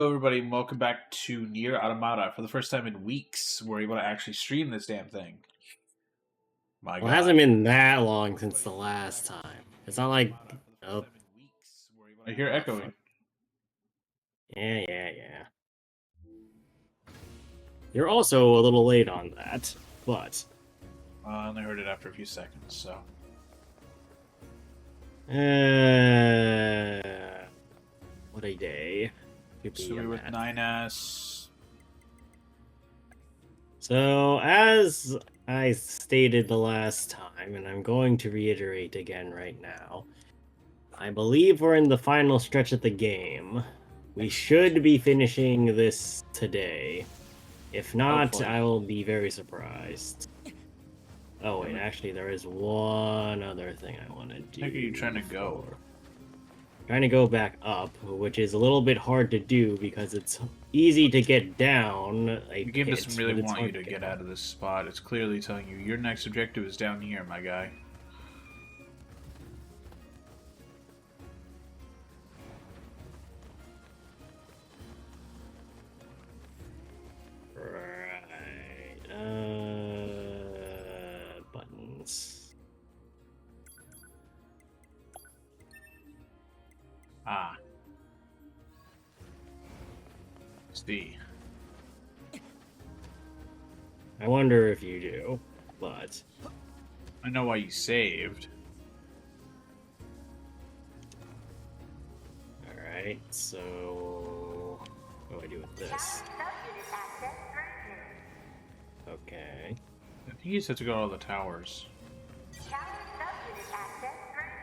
Hello, everybody, and welcome back to Nier Automata. For the first time in weeks, we're able to actually stream this damn thing. My Well, it God. hasn't been that long since the last time. It's not like, oh, I hear echoing. yeah. You're also a little late on that, but I only heard it after a few seconds, so. what a day to be Sui a with Matt. 9S. So, as I stated the last time, and I'm going to reiterate again right now, I believe we're in the final stretch of the game. We should be finishing this today. If not, Hopefully. I will be very surprised. Oh wait, actually there is one other thing I want to do. Where are you trying to go? Trying to go back up, which is a little bit hard to do because it's easy to get down a The game pit, doesn't really but it's want you hard to get up. out of this spot. It's clearly telling you your next objective is down here, my guy. Right. Buttons. Ah. See. I wonder if you do, but I know why you saved. alright, so what do I do with this? Okay. I think you said to go to all the towers.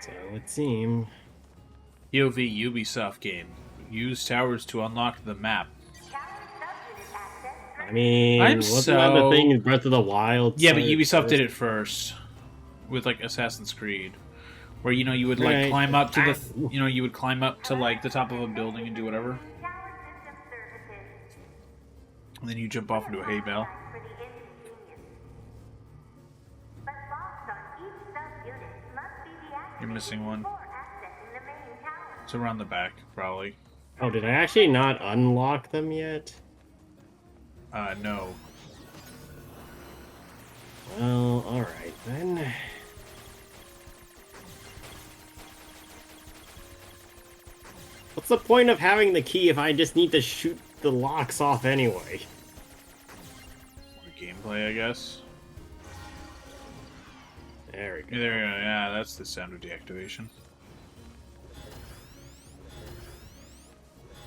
So it would seem. POV Ubisoft game. Use towers to unlock the map. I mean, wasn't that the thing in Breath of the Wild? Yeah, but Ubisoft did it first with like Assassin's Creed, where you would like climb up to the you would climb up to like the top of a building and do whatever, and then you jump off into a hay bale. You're missing one. It's around the back, probably. Oh, did I actually not unlock them yet? No. Well, alright then. What's the point of having the key if I just need to shoot the locks off anyway? More gameplay, I guess. There we go. Yeah, there we go. Yeah, that's the sound of deactivation.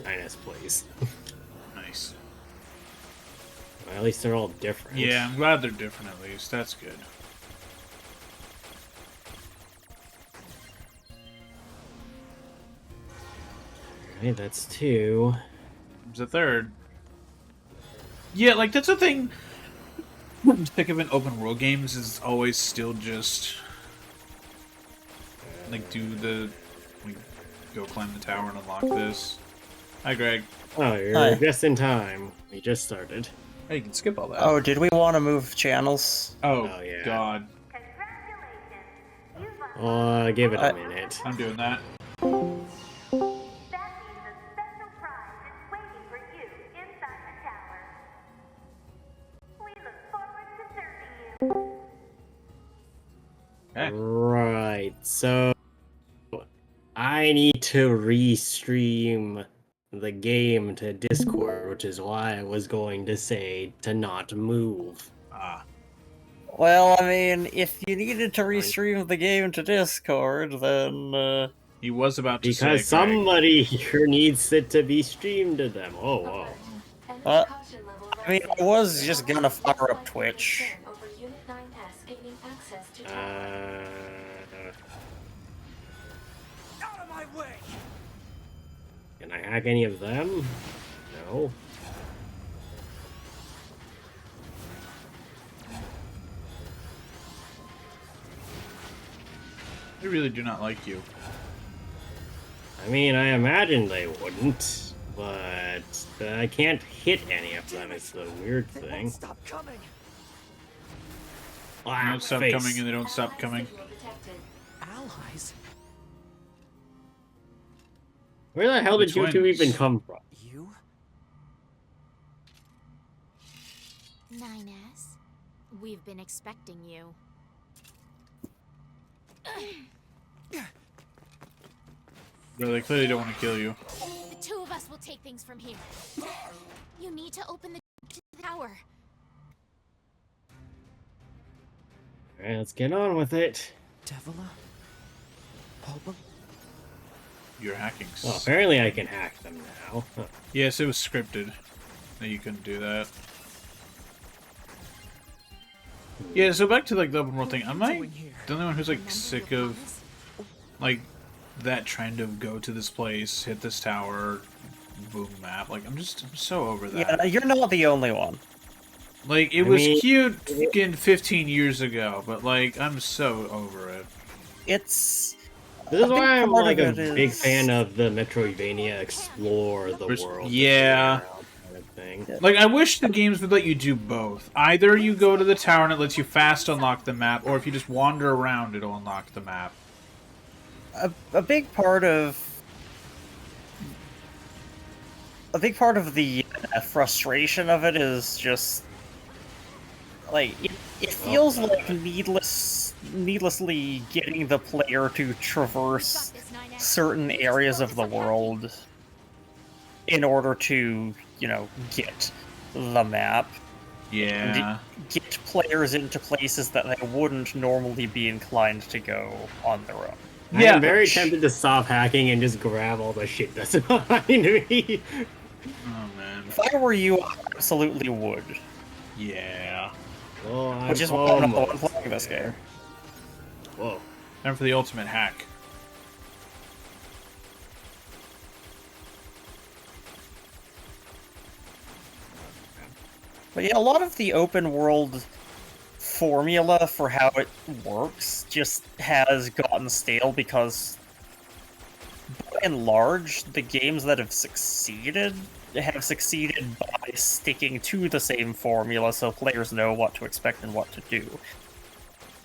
Nice, please. Nice. Well, at least they're all different. Yeah, I'm glad they're different at least. That's good. Alright, that's two. There's a third. Yeah, like that's the thing. Pick of in open world games is always still just like go climb the tower and unlock this. Hi, Greg. Oh, you're Hi. just in time. We just started. Hey, you can skip all that. Oh, did we want to move channels? Oh, yeah. God. Give it a minute. I'm doing that. Okay. Right, so I need to restream the game to Discord, which is why I was going to say to not move. Ah. Well, I mean, if you needed to restream the game to Discord, then He was about to Because say, Greg. somebody here needs it to be streamed to them. Oh, whoa. I mean, I was just gonna fire up Twitch. Can I hack any of them? No. They really do not like you. I mean, I imagine they wouldn't, but I can't hit any of them. It's the weird thing. Stop coming. They don't stop coming and they don't stop coming. Allies? Where the hell did you two even come from? You? Nines, we've been expecting you. No, they clearly don't want to kill you. The two of us will take things from here. You need to open the tower. Alright, let's get on with it. Devila? Pulpum? You're hacking. Oh, apparently I can hack them now. Huh. Yes, it was scripted. No, you couldn't do that. Yeah, so back to like the open world thing. Am I the only one who's like sick of like that trend of go to this place, hit this tower, boom map? Like I'm so over that. Yeah, you're not the only one. Like it was cute fucking 15 years ago, but like I'm so over it. It's This is why I'm like a big fan of the Metroidvania explore the world. Yeah. Kind of thing. Like I wish the games would let you do both. Either you go to the tower and it lets you fast unlock the map, or if you just wander around, it'll unlock the map. a big part of the frustration of it is just like it feels like needlessly getting the player to traverse certain areas of the world in order to, you know, get the map. Yeah. And get players into places that they wouldn't normally be inclined to go on their own. Yeah, I'm very tempted to stop hacking and just grab all the shit that's behind me. Oh man. If I were you, I absolutely would. Yeah. Oh, Which is why I'm not the one playing this game. Whoa. Time for the ultimate hack. But yeah, a lot of the open world formula for how it works just has gotten stale because, by and large, the games that have succeeded by sticking to the same formula so players know what to expect and what to do.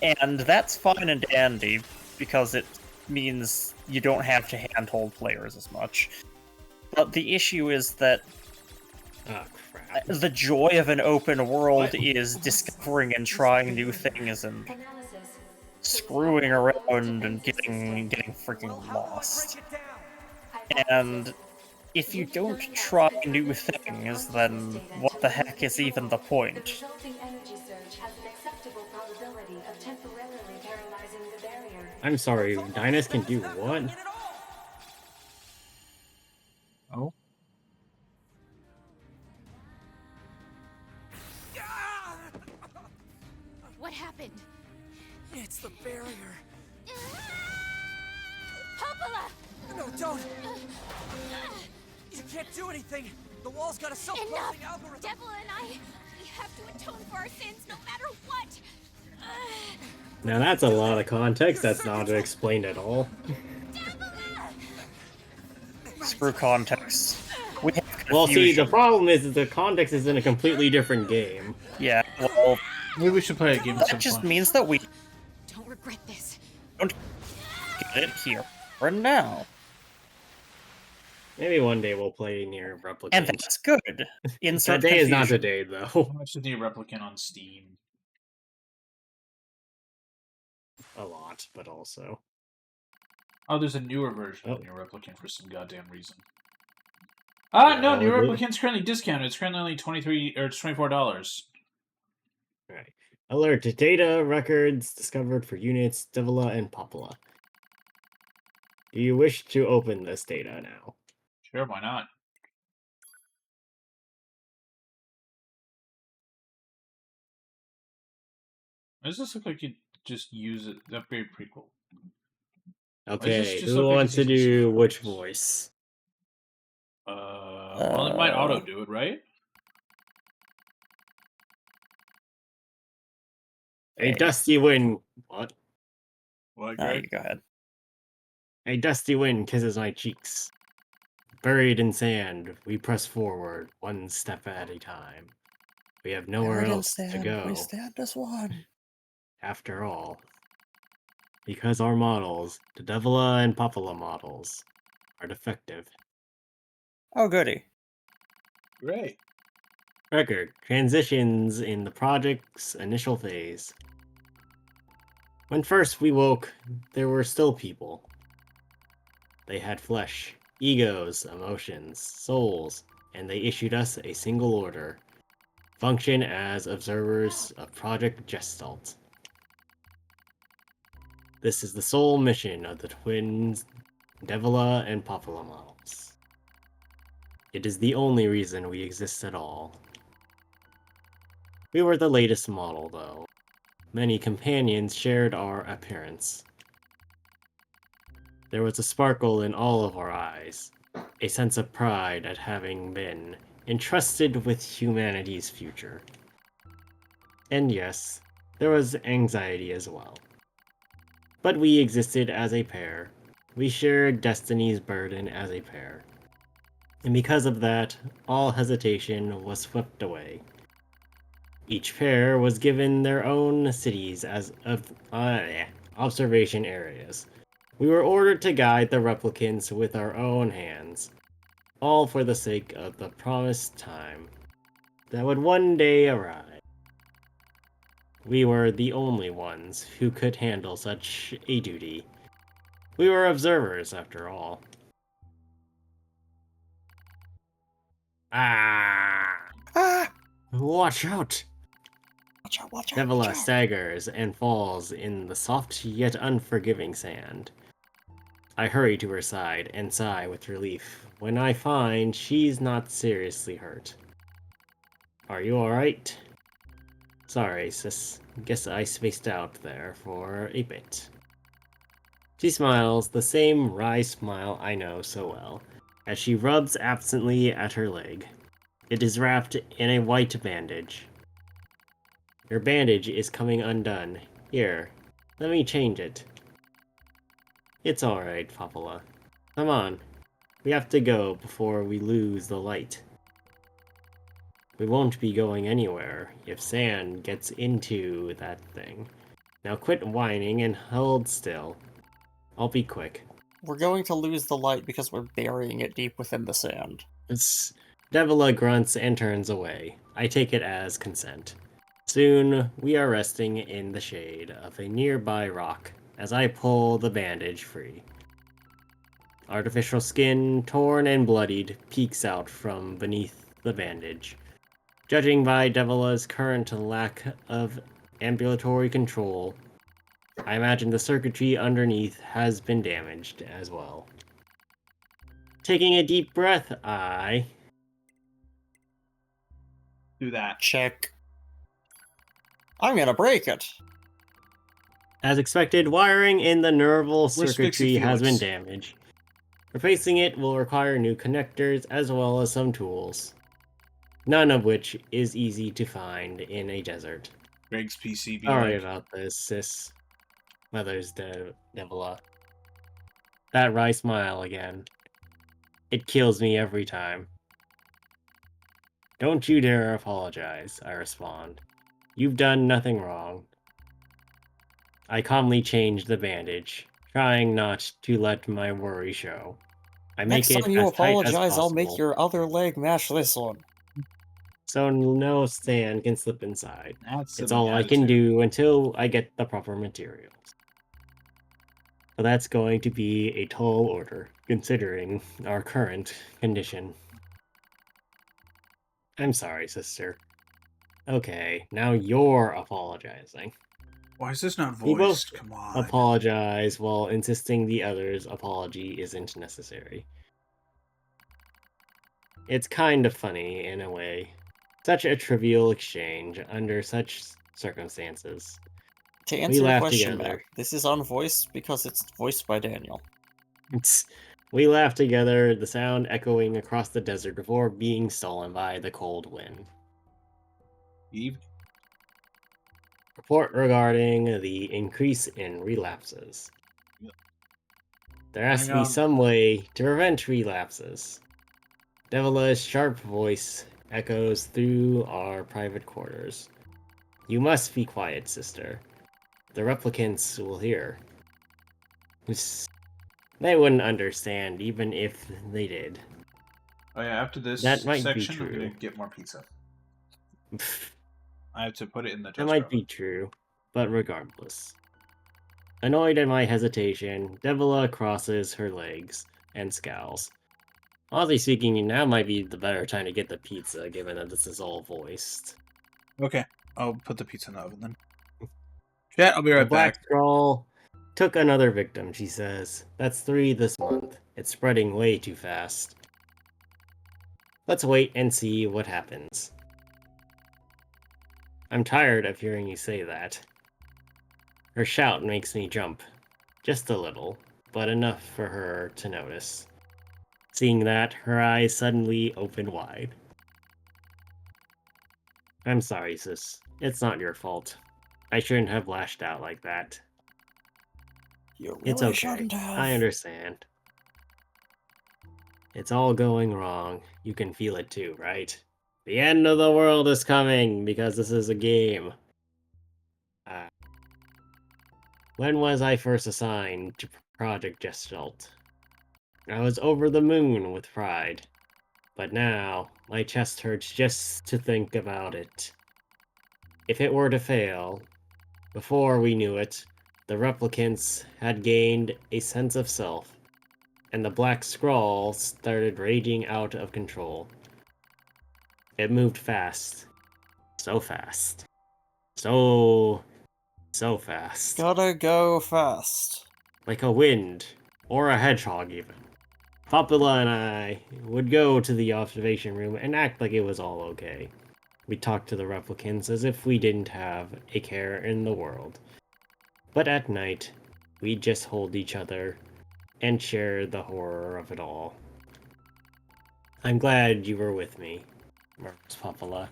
And that's fine and dandy because it means you don't have to handhold players as much. But the issue is that the joy of an open world is discovering and trying new things and screwing around and getting freaking lost. And if you don't try new things, then what the heck is even the point? I'm sorry, Dynas can do what? Oh? What happened? It's the barrier. Popola! No, don't! You can't do anything! The wall's got a self-closing algorithm! Devil and I, we have to atone for our sins no matter what! Now that's a lot of context that's not explained at all. Screw context. Well, see, the problem is that the context is in a completely different game. Yeah, well... Maybe we should play a game at some That just point. means that we don't regret this. Don't get it here or now. Maybe one day we'll play Nier Replicant. And that's good. Insert that day is not confusion. today, though. How much is Nier Replicant on Steam? A lot, but also. Oh, there's a newer version of Oh. Nier Replicant for some goddamn reason. Ah, no, Yeah, Nier well, Replicant's currently discounted. It's currently only it's $24. Right. Alert! Data records discovered for units Devila and Popola. Do you wish to open this data now? Sure, why not? Does this look like you just use it? That's very prequel. Okay, just who look like wants it's to using do some which voices? voice? Well, it might auto do it, right? A dusty wind. What? What, No, Greg? you go ahead. A dusty wind kisses my cheeks. Buried in sand, we press forward, one step at a time. We have nowhere else to go. We stand as one. After all. Because our models, the Devila and Popola models, are defective. Oh, goody. Great. Record transitions in the project's initial phase. When first we woke, there were still people. They had flesh, egos, emotions, souls, and they issued us a single order: function as observers of Project Gestalt. This is the sole mission of the twins Devila and Popula models. It is the only reason we exist at all. We were the latest model, though. Many companions shared our appearance. There was a sparkle in all of our eyes, a sense of pride at having been entrusted with humanity's future. And yes, there was anxiety as well. But we existed as a pair. We shared destiny's burden as a pair. And because of that, all hesitation was swept away. Each pair was given their own cities as observation areas. We were ordered to guide the replicants with our own hands, all for the sake of the promised time that would one day arrive. We were the only ones who could handle such a duty. We were observers, after all. Ah! Ah! Watch out! Watch out, watch out, Devila watch out. staggers and falls in the soft yet unforgiving sand. I hurry to her side and sigh with relief when I find she's not seriously hurt. Are you alright? Sorry, sis. Guess I spaced out there for a bit. She smiles, the same wry smile I know so well, as she rubs absently at her leg. It is wrapped in a white bandage. Your bandage is coming undone. Here, let me change it. It's alright, Popula. Come on. We have to go before we lose the light. We won't be going anywhere if sand gets into that thing. Now quit whining and hold still. I'll be quick. We're going to lose the light because we're burying it deep within the sand. Devila grunts and turns away. I take it as consent. Soon, we are resting in the shade of a nearby rock as I pull the bandage free. Artificial skin, torn and bloodied, peeks out from beneath the bandage. Judging by Devila's current lack of ambulatory control, I imagine the circuitry underneath has been damaged as well. Taking a deep breath, I Do that. Check. I'm gonna break it. As expected, wiring in the neural Where's circuitry Fixie has been Felix? damaged. Replacing it will require new connectors as well as some tools, none of which is easy to find in a desert. Greg's PC be Sorry like, about this, sis. Mother's Devila. That wry smile again. It kills me every time. Don't you dare apologize, I respond. You've done nothing wrong. I calmly change the bandage, trying not to let my worry show. I make Next it time you as tight as apologize, I'll possible, make your other leg match this one. so no sand can slip inside. that's It's an all I can attitude. do until I get the proper materials. But that's going to be a tall order, considering our current condition. I'm sorry, sister. Okay, now you're apologizing. Why is this not We both voiced? Come on. apologize while insisting the other's apology isn't necessary. It's kind of funny, in a way. Such a trivial exchange under such circumstances. To answer your laugh question, together. Matt, this is unvoiced because it's voiced by Daniel. We laugh together, the sound echoing across the desert before being stolen by the cold wind. Eve? Report regarding the increase in relapses. There has to Hang be on. some way to prevent relapses. Devila's sharp voice echoes through our private quarters. You must be quiet, sister. The replicants will hear. They wouldn't understand even if they did. Oh yeah, after this That might be section, I'm true. gonna get more pizza. I have to put it in the That test might room. be true, but regardless. Annoyed at my hesitation, Devila crosses her legs and scowls. Honestly speaking, now might be the better time to get the pizza, given that this is all voiced. Okay, I'll put the pizza in the oven then. Chat, I'll be The right Black back. Scroll took another victim, she says. That's 3 this month. It's spreading way too fast. Let's wait and see what happens. I'm tired of hearing you say that. Her shout makes me jump. Just a little, but enough for her to notice. Seeing that, her eyes suddenly open wide. I'm sorry, sis. It's not your fault. I shouldn't have lashed out like that. You really It's okay. shouldn't have. I understand. It's all going wrong. You can feel it too, right? The end of the world is coming because this is a game. When was I first assigned to Project Gestalt? I was over the moon with pride. But now, my chest hurts just to think about it. If it were to fail, before we knew it, the replicants had gained a sense of self, and the Black Scrawl started raging out of control. It moved fast. So fast. So fast. Gotta go fast. Like a wind, or a hedgehog even. Popula and I would go to the observation room and act like it was all okay. We talked to the replicants as if we didn't have a care in the world. But at night, we'd just hold each other and share the horror of it all. I'm glad you were with me, murmurs Popula.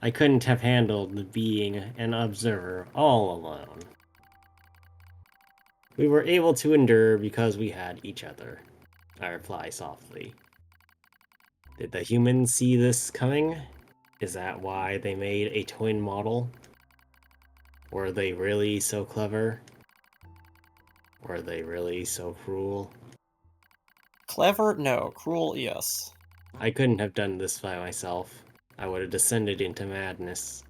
I couldn't have handled being an observer all alone. We were able to endure because we had each other, I reply softly. Did the humans see this coming? Is that why they made a twin model? Were they really so clever? Were they really so cruel? Clever? No. Cruel? Yes. I couldn't have done this by myself. I would have descended into madness.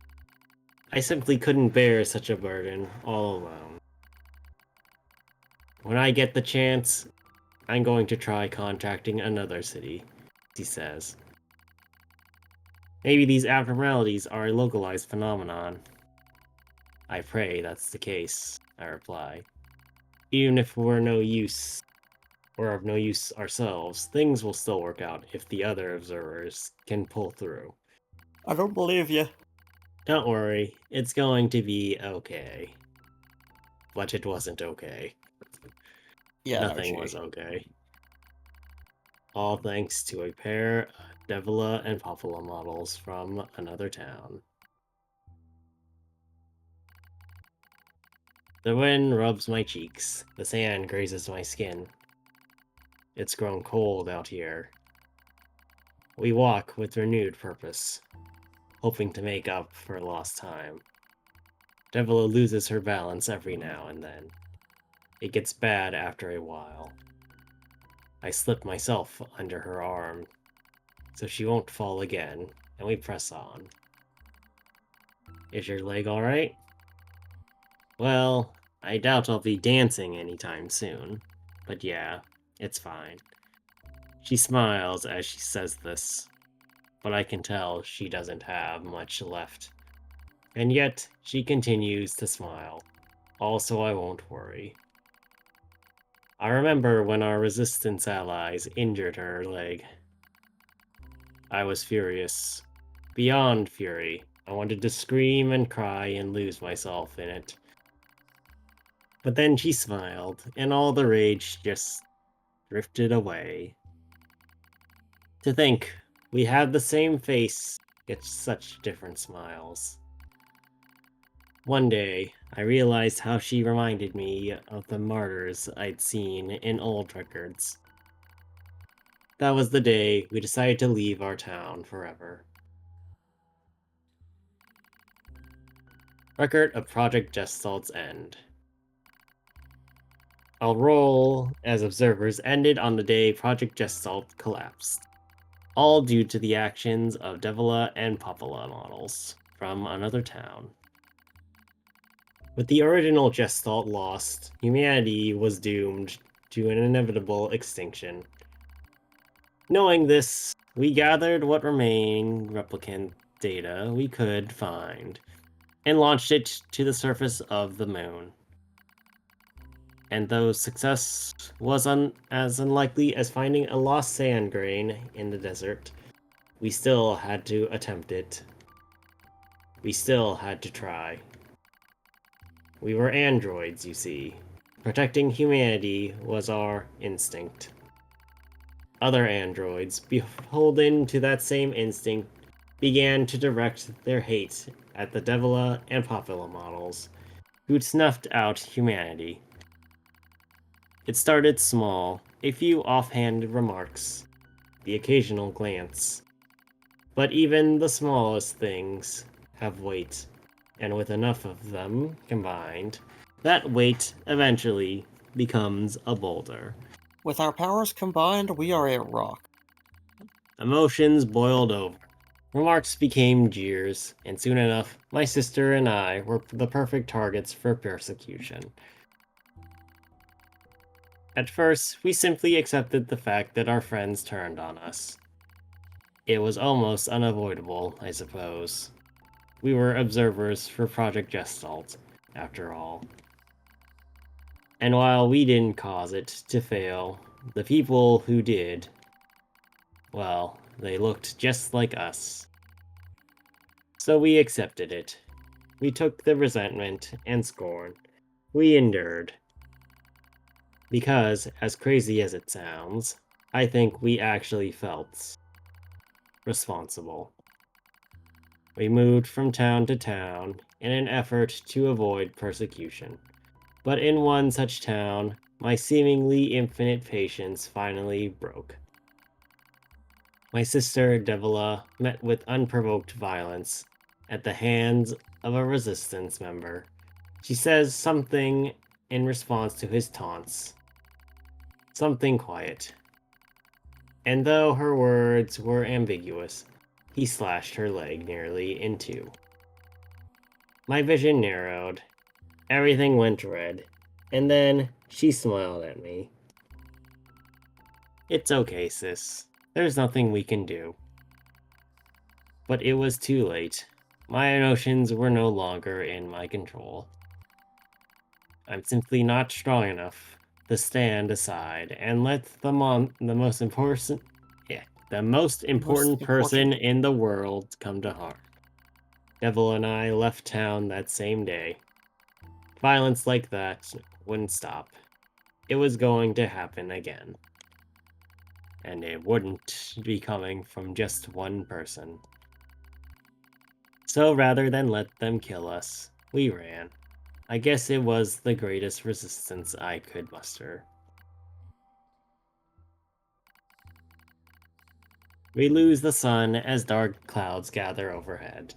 I simply couldn't bear such a burden all alone. When I get the chance, I'm going to try contacting another city, he says. Maybe these abnormalities are a localized phenomenon. I pray that's the case, I reply. Even if we're no use, or of no use ourselves, things will still work out if the other observers can pull through. I don't believe you. Don't worry, it's going to be okay. But it wasn't okay. Yeah, Nothing no, was okay. All thanks to a pair of Devila and Popula models from another town. The wind rubs my cheeks. The sand grazes my skin. It's grown cold out here. We walk with renewed purpose, hoping to make up for lost time. Devila loses her balance every now and then. It gets bad after a while. I slip myself under her arm, so she won't fall again, and we press on. Is your leg alright? Well, I doubt I'll be dancing anytime soon, but yeah, it's fine. She smiles as she says this, but I can tell she doesn't have much left. And yet, she continues to smile. Also, I won't worry. I remember when our resistance allies injured her leg. I was furious. Beyond fury. I wanted to scream and cry and lose myself in it. But then she smiled, and all the rage just drifted away. To think, we had the same face, yet such different smiles. One day, I realized how she reminded me of the martyrs I'd seen in old records. That was the day we decided to leave our town forever. Record of Project Gestalt's End. Our role as observers ended on the day Project Gestalt collapsed. all due to the actions of Devila and Popala models from another town. With the original Gestalt lost, humanity was doomed to an inevitable extinction. Knowing this, we gathered what remaining replicant data we could find and launched it to the surface of the moon. And though success was as unlikely as finding a lost sand grain in the desert, we still had to attempt it. We still had to try. We were androids, you see. Protecting humanity was our instinct. Other androids, beholden to that same instinct, began to direct their hate at the Devila and Popula models, who'd snuffed out humanity. It started small, a few offhand remarks, the occasional glance. But even the smallest things have weight, and with enough of them combined, that weight eventually becomes a boulder. With our powers combined, we are a rock. Emotions boiled over. Remarks became jeers, and soon enough, my sister and I were the perfect targets for persecution. At first, we simply accepted the fact that our friends turned on us. It was almost unavoidable, I suppose. We were observers for Project Gestalt, after all. And while we didn't cause it to fail, the people who did, well, they looked just like us. So we accepted it. We took the resentment and scorn. We endured. Because, as crazy as it sounds, I think we actually felt responsible. We moved from town to town in an effort to avoid persecution. But in one such town, my seemingly infinite patience finally broke. My sister, Devila, met with unprovoked violence at the hands of a resistance member. She says something in response to his taunts. Something quiet. And though her words were ambiguous, he slashed her leg nearly in two. My vision narrowed. Everything went red. And then she smiled at me. It's okay, sis. There's nothing we can do. But it was too late. My emotions were no longer in my control. I'm simply not strong enough to stand aside and let the most important person in the world come to harm. Devil and I left town that same day. Violence like that wouldn't stop. It was going to happen again. And it wouldn't be coming from just one person. So rather than let them kill us, we ran. I guess it was the greatest resistance I could muster. We lose the sun as dark clouds gather overhead.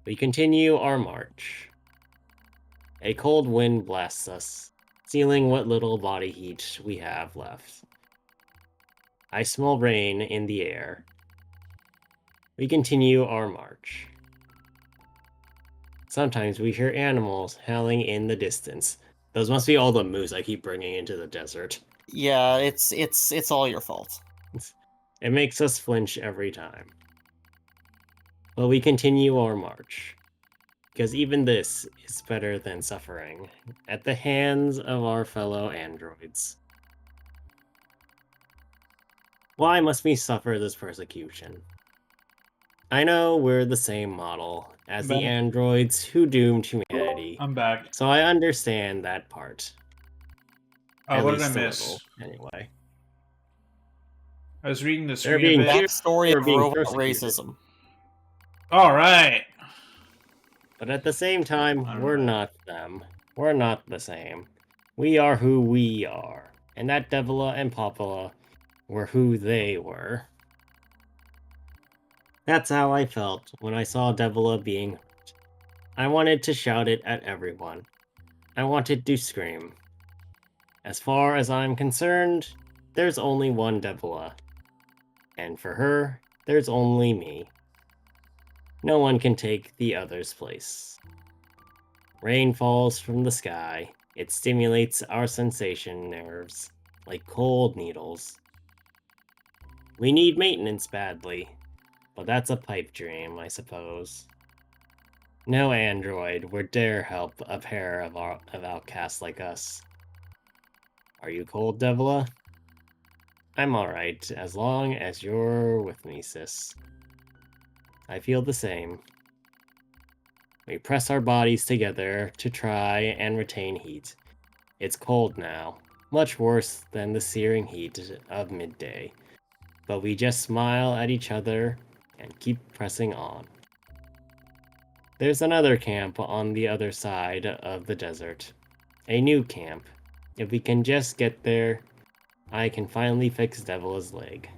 We continue our march. A cold wind blasts us, sealing what little body heat we have left. I smell rain in the air. We continue our march. Sometimes we hear animals howling in the distance. Those must be all the moose I keep bringing into the desert. Yeah, it's all your fault. It makes us flinch every time. But we continue our march. Because even this is better than suffering at the hands of our fellow androids. Why must we suffer this persecution? I know we're the same model as the androids who doomed humanity. I'm back. So I understand that part. Oh, what did I least a miss? little, anyway. I was reading the They're screen being a bit. Backstory of being robot persecuted. racism. All right. But at the same time, I we're don't know. not them. We're not the same. We are who we are. And that Devila and Popula were who they were. That's how I felt when I saw Devila being hurt. I wanted to shout it at everyone. I wanted to scream. As far as I'm concerned, there's only one Devila. And for her, there's only me. No one can take the other's place. Rain falls from the sky. It stimulates our sensation nerves like cold needles. We need maintenance badly, but that's a pipe dream, I suppose. No android would dare help a pair of outcasts like us. Are you cold, Devila? I'm alright, as long as you're with me, sis. I feel the same. We press our bodies together to try and retain heat. It's cold now, much worse than the searing heat of midday. But we just smile at each other and keep pressing on. There's another camp on the other side of the desert. A new camp. If we can just get there, I can finally fix Devila's leg.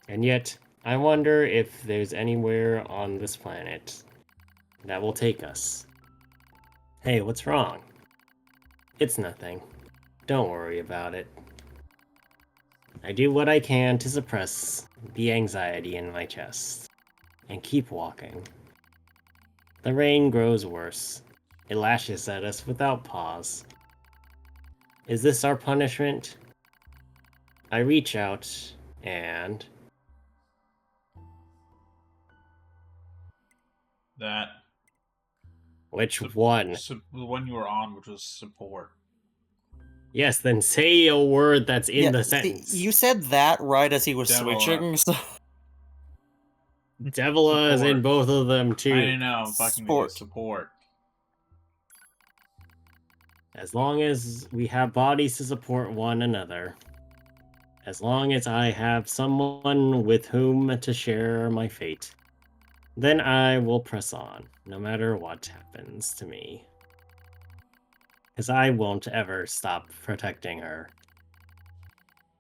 And yet, I wonder if there's anywhere on this planet that will take us. Hey, what's wrong? It's nothing. Don't worry about it. I do what I can to suppress the anxiety in my chest and keep walking. The rain grows worse. It lashes at us without pause. Is this our punishment? I reach out and... That. Which one? The one you were on, which was support. Yes, then say a word that's in the see, sentence. you said that right as he was Devila. switching, so... Devila is in both of them too. I know, I'm fucking with you. Support. Support. As long as we have bodies to support one another. As long as I have someone with whom to share my fate. Then I will press on, no matter what happens to me. Because I won't ever stop protecting her.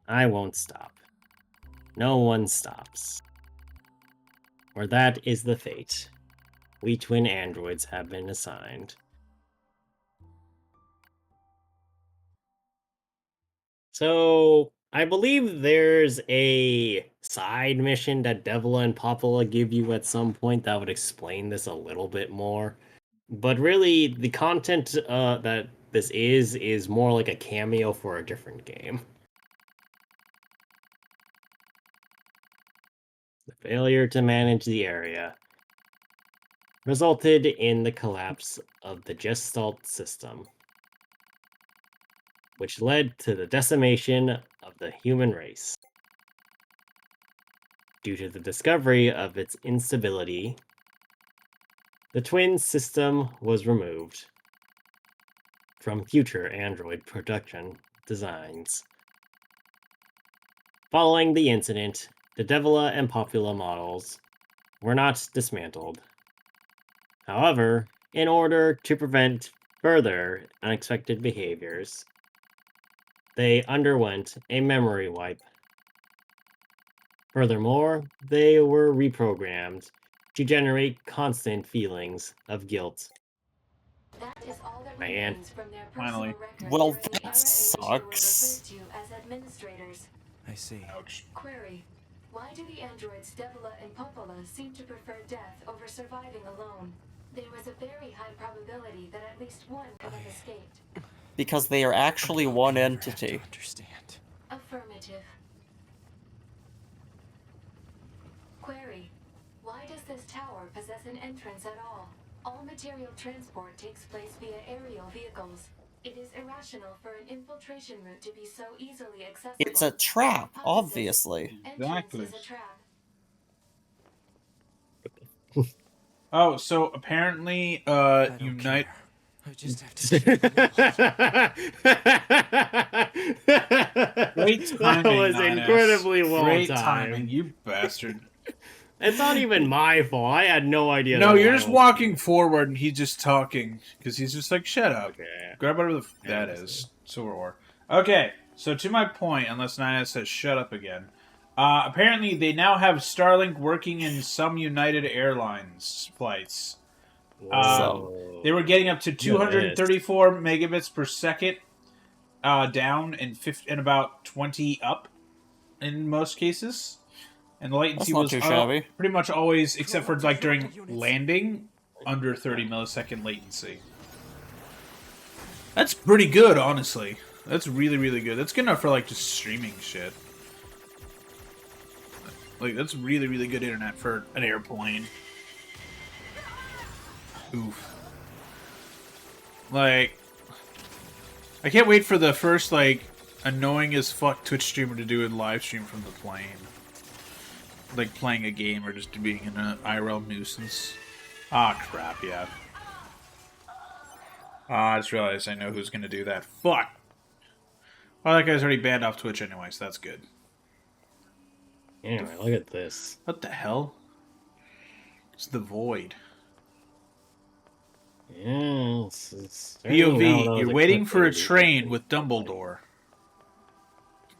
I won't stop. No one stops. Or that is the fate we twin androids have been assigned. So, I believe there's a side mission that Devila and Popula give you at some point that would explain this a little bit more. But really, the content that this is more like a cameo for a different game. The failure to manage the area resulted in the collapse of the Gestalt system, which led to the decimation of the human race. Due to the discovery of its instability, the twin system was removed from future android production designs. Following the incident, the Devila and Popula models were not dismantled. However, in order to prevent further unexpected behaviors, they underwent a memory wipe. Furthermore, they were reprogrammed to generate constant feelings of guilt. That is all that Man. remains from their Finally. personal records Well, during the that era in which you were referred sucks. to as administrators. I see. Ouch. Query: why do the androids Devila and Popola seem to prefer death over surviving alone? There was a very high probability that at least one could have escaped. Because they are actually one entity. Understand. Affirmative. Query: why does this tower possess an entrance at all? All material transport takes place via aerial vehicles. It is irrational for an infiltration route to be so easily accessible. It's a trap, Hypothesis: obviously. entrance Exactly. is a trap. Oh, so apparently, I don't Unite. care. I just have to keep it Great That timing, was 9S. incredibly well Great timed. timing, you bastard. It's not even my fault. I had no idea. No, that you're I just was- walking forward and he's just talking. Because he's just like, shut up. Okay. Grab whatever the that Yeah, is. Silver ore. Okay, so to my point, unless 9S says shut up again. Apparently, they now have Starlink working in some United Airlines flights. Whoa. They were getting up to 234 megabits per second. down and about 20 up in most cases. And the latency That's not was too shabby. pretty much always, except for like during landing, under 30 millisecond latency. That's pretty good, honestly. That's really, really good. That's good enough for like just streaming shit. Like, that's really, really good internet for an airplane. Oof. Like, I can't wait for the first, like, annoying as fuck Twitch streamer to do a live stream from the plane. Like, playing a game or just being in an IRL nuisance. Ah, crap, yeah. Ah, I just realized I know who's gonna do that. Fuck! Well, that guy's already banned off Twitch anyway, so that's good. Anyway, look at this. What the hell? It's the Void. Yeah, it's certainly not what I POV, was you're waiting for a expecting. train with Dumbledore.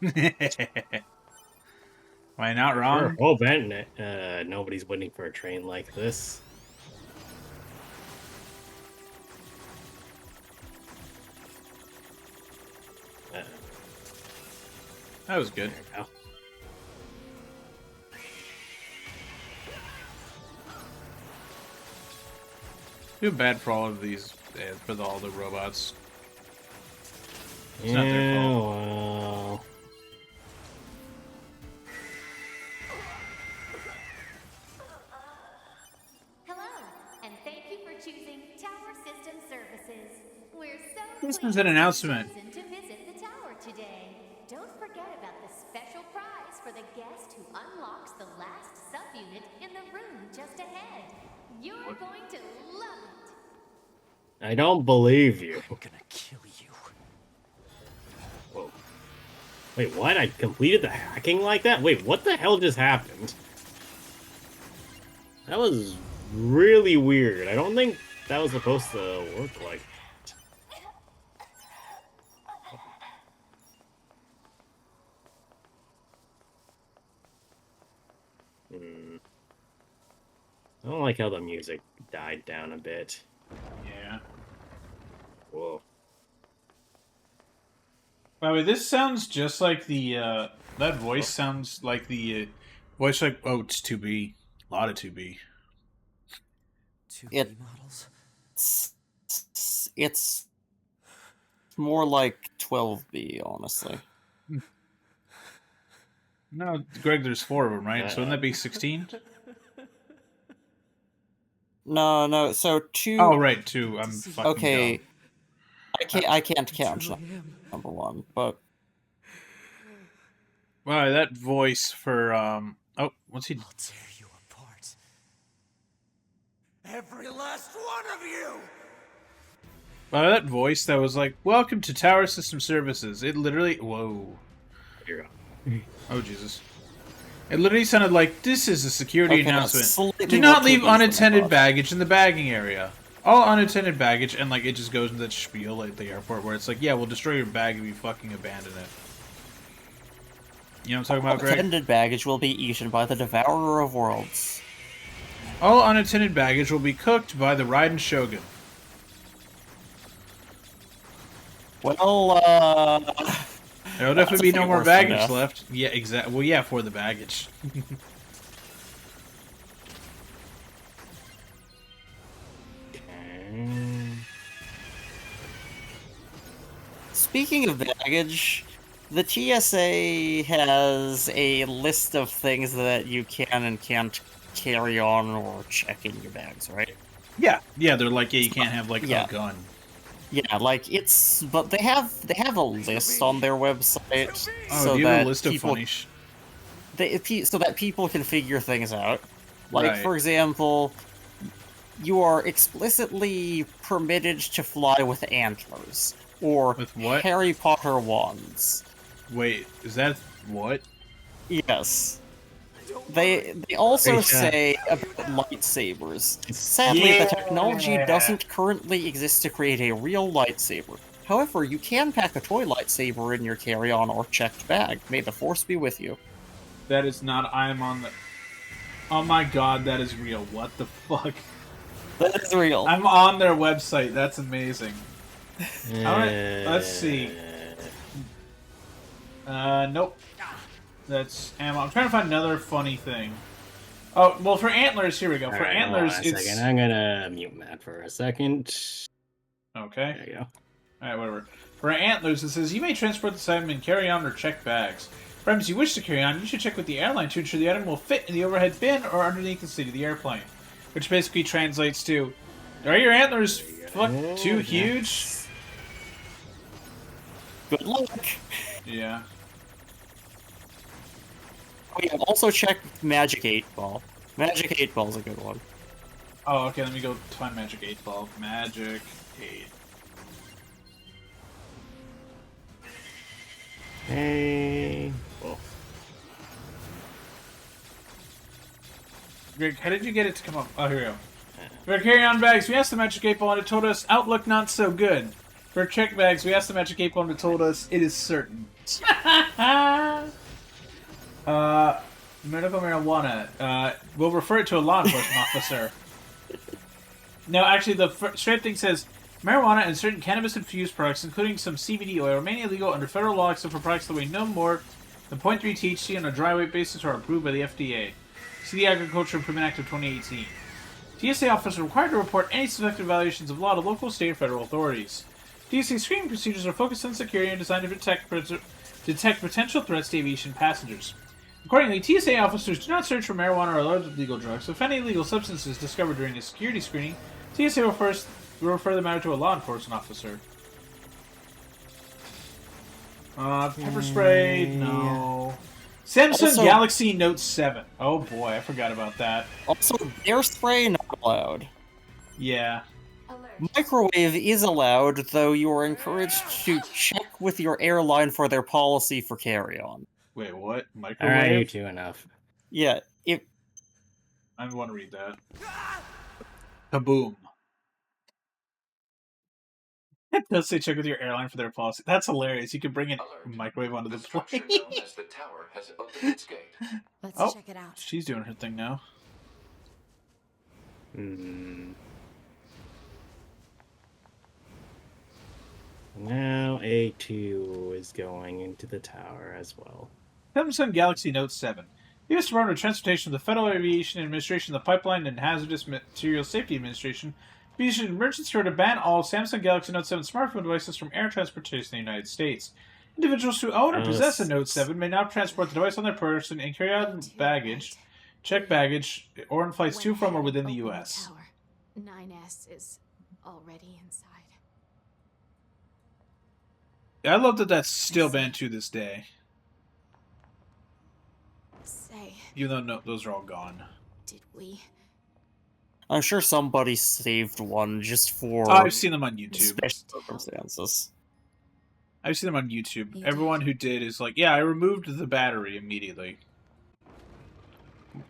Am I not wrong? Sure, oh, Ben, nobody's waiting for a train like this. That was good. There we go. Feel bad for all of these, for all the robots. It's Yeah, not their fault. well... Hello, and thank you for choosing Tower System Services. We're so This pleased is an you've announcement. chosen to visit the tower today. Don't forget about the special prize for the guest who unlocks the last subunit in the room just ahead. You're going to love it. I don't believe you. I'm gonna kill you. Whoa. Wait, what? I completed the hacking like that? Wait, what the hell just happened? That was really weird. I don't think that was supposed to work like that. I don't like how the music died down a bit. Yeah. Whoa. By the way, this sounds just like the, that voice sounds like the, voice like, oh, it's 2B. A lot of 2B. 2B It- models. It's more like 12B, honestly. No, Greg, there's 4 of them, right? So wouldn't that be 16? No, so 2... Oh, right, 2. I'm fucking Okay. dumb. I can't count Truly am. number 1, but... Wow, that voice for, oh, what's he... I'll tear you apart. Every last one of you! Wow, that voice that was like, welcome to Tower System Services. It literally... Whoa. Here we go. Oh, Jesus. It literally sounded like, this is a security Okay, that's announcement. slightly Do not more leave creepy than I unattended thought. baggage in the bagging area. All unattended baggage, and like it just goes into that spiel at the airport where it's like, yeah, we'll destroy your bag if you fucking abandon it. You know what I'm talking about, Greg? Unattended baggage will be eaten by the Devourer of Worlds. All unattended baggage will be cooked by the Raiden Shogun. Well, There'll That's definitely a be no few more worse than baggage death. left. Yeah, exactly. Well, yeah, for the baggage. speaking of baggage, the TSA has a list of things that you can and can't carry on or check in your bags, right? Yeah, they're like, yeah, you can't have like Yeah. a gun. Yeah, like it's, but they have a list on their website Oh, so do you have that a list of people funny so that people can figure things out. Like, Right. for example, you are explicitly permitted to fly with antlers or With what? Harry Potter wands. Wait, is that what? Yes. They also Hey, say about lightsabers. Sadly, the technology doesn't currently exist to create a real lightsaber. However, you can pack a toy lightsaber in your carry-on or checked bag. May the Force be with you. That is not. I'm on the. Oh my god, that is real. What the fuck? That is real. I'm on their website. That's amazing. Let's see. Nope. That's ammo. I'm trying to find another funny thing. Oh, well, for antlers, here we go. For Alright, antlers, hold on a it's... second. I'm gonna mute Matt for a second. Okay. There you go. Alright, whatever. For antlers, it says, you may transport this item in carry-on or check bags. For items you wish to carry on, you should check with the airline to ensure the item will fit in the overhead bin or underneath the seat of the airplane. Which basically translates to, are your antlers too huge? Good luck. Yeah. Oh, yeah, also check Magic 8 Ball. Magic 8 Ball's a good one. Oh, okay, let me go find Magic 8 Ball. Magic 8. Hey. Whoa. Greg, how did you get it to come up? Oh, here we go. For carry-on bags, we asked the Magic 8 Ball and it told us, outlook not so good. For check bags, we asked the Magic 8 Ball and it told us, it is certain. Medical marijuana. We'll refer it to a law enforcement officer. No, actually, the straight thing says, marijuana and certain cannabis-infused products, including some CBD oil, remain illegal under federal law except for products that weigh no more than 0.3 THC on a dry weight basis or are approved by the FDA. See the Agriculture Improvement Act of 2018. TSA officers are required to report any suspected violations of law to local, state, or federal authorities. TSA screening procedures are focused on security and designed to detect potential threats to aviation passengers. Accordingly, TSA officers do not search for marijuana or other illegal drugs. If any illegal substance is discovered during a security screening, TSA will refer the matter to a law enforcement officer. Pepper spray, no. Samsung Also- Galaxy Note 7. Oh boy, I forgot about that. Also, air spray not allowed. Yeah. Alert. Microwave is allowed, though you are encouraged to check with your airline for their policy for carry-on. Wait, what? Alright, Microwave? you two, enough. Yeah, if I want to read that. Kaboom. It does say check with your airline for their policy. That's hilarious. You could bring a microwave onto the plane. The tower has opened its gate. Let's Oh. check it out. She's doing her thing now. Now A2 is going into the tower as well. Samsung Galaxy Note 7. The U.S. Department of Transportation, the Federal Aviation Administration, the Pipeline and Hazardous Materials Safety Administration have issued an emergency order to ban all Samsung Galaxy Note 7 smartphone devices from air transportation in the United States. Individuals who own or possess a Note 7 may now transport the device on their person and carry out baggage, check baggage, or in flights to, from, or within the U.S. 9S is already inside. I love that that's still banned to this day, Say, even though no, those are all gone. did we? I'm sure somebody saved one just for I've seen them on YouTube. special circumstances. I've seen them on YouTube. You Everyone did? who did is like, yeah, I removed the battery immediately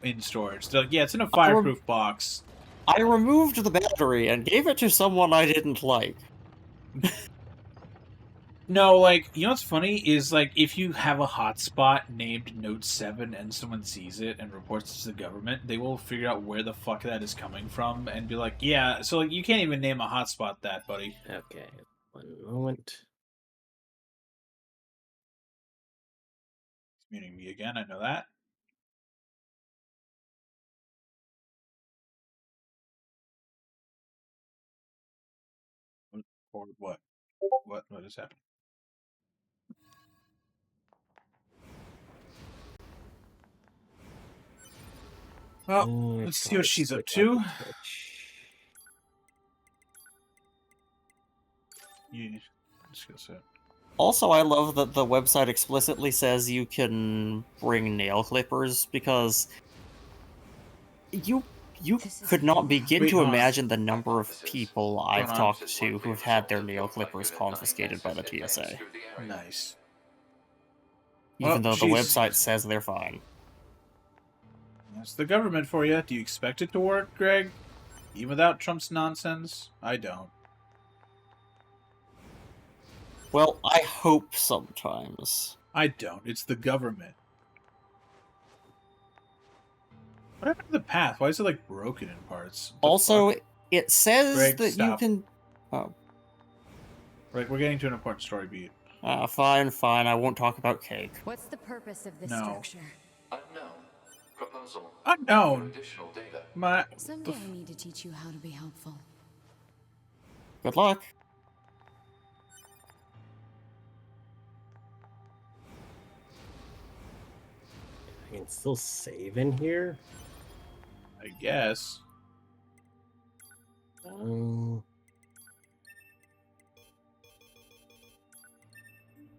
in storage. They're like, yeah, it's in a fireproof box. I removed the battery and gave it to someone I didn't like. No, like, you know what's funny is, like, if you have a hotspot named Note 7 and someone sees it and reports it to the government, they will figure out where the fuck that is coming from and be like, yeah, so, like, you can't even name a hotspot that, buddy. Okay, one moment. It's muting me again, I know that. Or what? What has happened? Well, let's see what she's up to. Yeah, just gonna say. Also, I love that the website explicitly says you can bring nail clippers because you This is could not very begin Wait, to hold on. imagine the number of people I've on. talked to who've had their nail clippers confiscated by the TSA, Nice. even Well, though the she's- website says they're fine. That's the government for you. Do you expect it to work, Greg? Even without Trump's nonsense? I don't. Well, I hope sometimes. I don't. It's the government. What happened to the path? Why is it, like, broken in parts? What the Also, fuck? it says Greg, that you stop. can. Oh, Right, we're getting to an important story beat. Fine, fine. I won't talk about cake. What's the purpose of this No. structure? Unknown. Proposal. Unknown. For additional data. My. Someday I need to teach you how to be helpful. Good luck. I can still save in here. I guess. Um,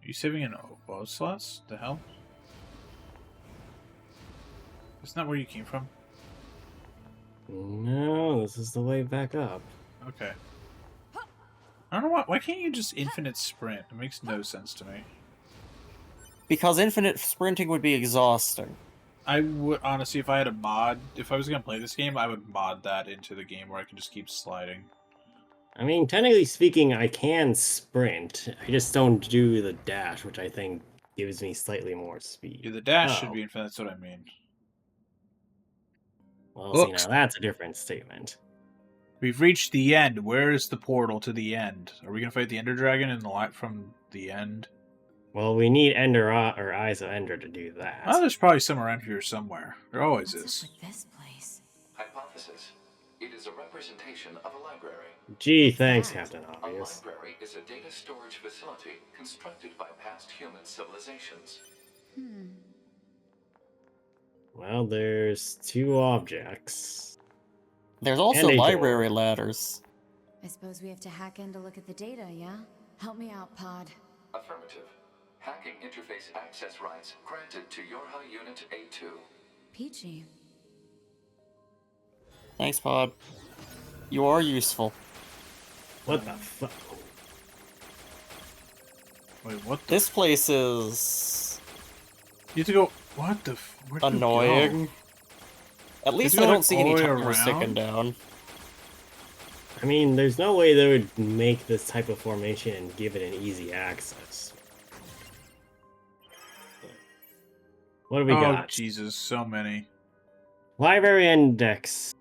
Are you saving in both slots? The hell? Isn't that where you came from? no, this is the way back up. Okay. I don't know why can't you just infinite sprint? It makes no sense to me. Because infinite sprinting would be exhausting. I would honestly, if I had a mod, if I was gonna play this game, I would mod that into the game where I can just keep sliding. I mean, technically speaking, I can sprint. I just don't do the dash, which I think gives me slightly more speed. Yeah, the dash should Oh. be infinite. That's what I mean. Well, see, Oops. now that's a different statement. We've reached the end. Where is the portal to the end? Are we gonna fight the Ender Dragon in the light from the end? Well, we need Ender or Eyes of Ender to do that. Oh, there's probably some around here somewhere. There always What's is. up with this place? Hypothesis. It is a representation of a library. Gee, thanks, that? Captain A Obvious. library is a data storage facility constructed by past human civilizations. Well, there's 2 objects. There's also a door. library ladders. I suppose we have to hack in to look at the data, yeah? Help me out, Pod. Affirmative. Hacking interface access rights granted to Yorha Unit A2. Peachy. Thanks, Pod. You are useful. What the fuck? Wait, what the? This place is You have to go. What the? Where'd you annoying. go? At least go, I like, don't see all any the way timers around? sticking down. I mean, there's no way they would make this type of formation and give it an easy access. What do we Oh got? Jesus, so many. Library index.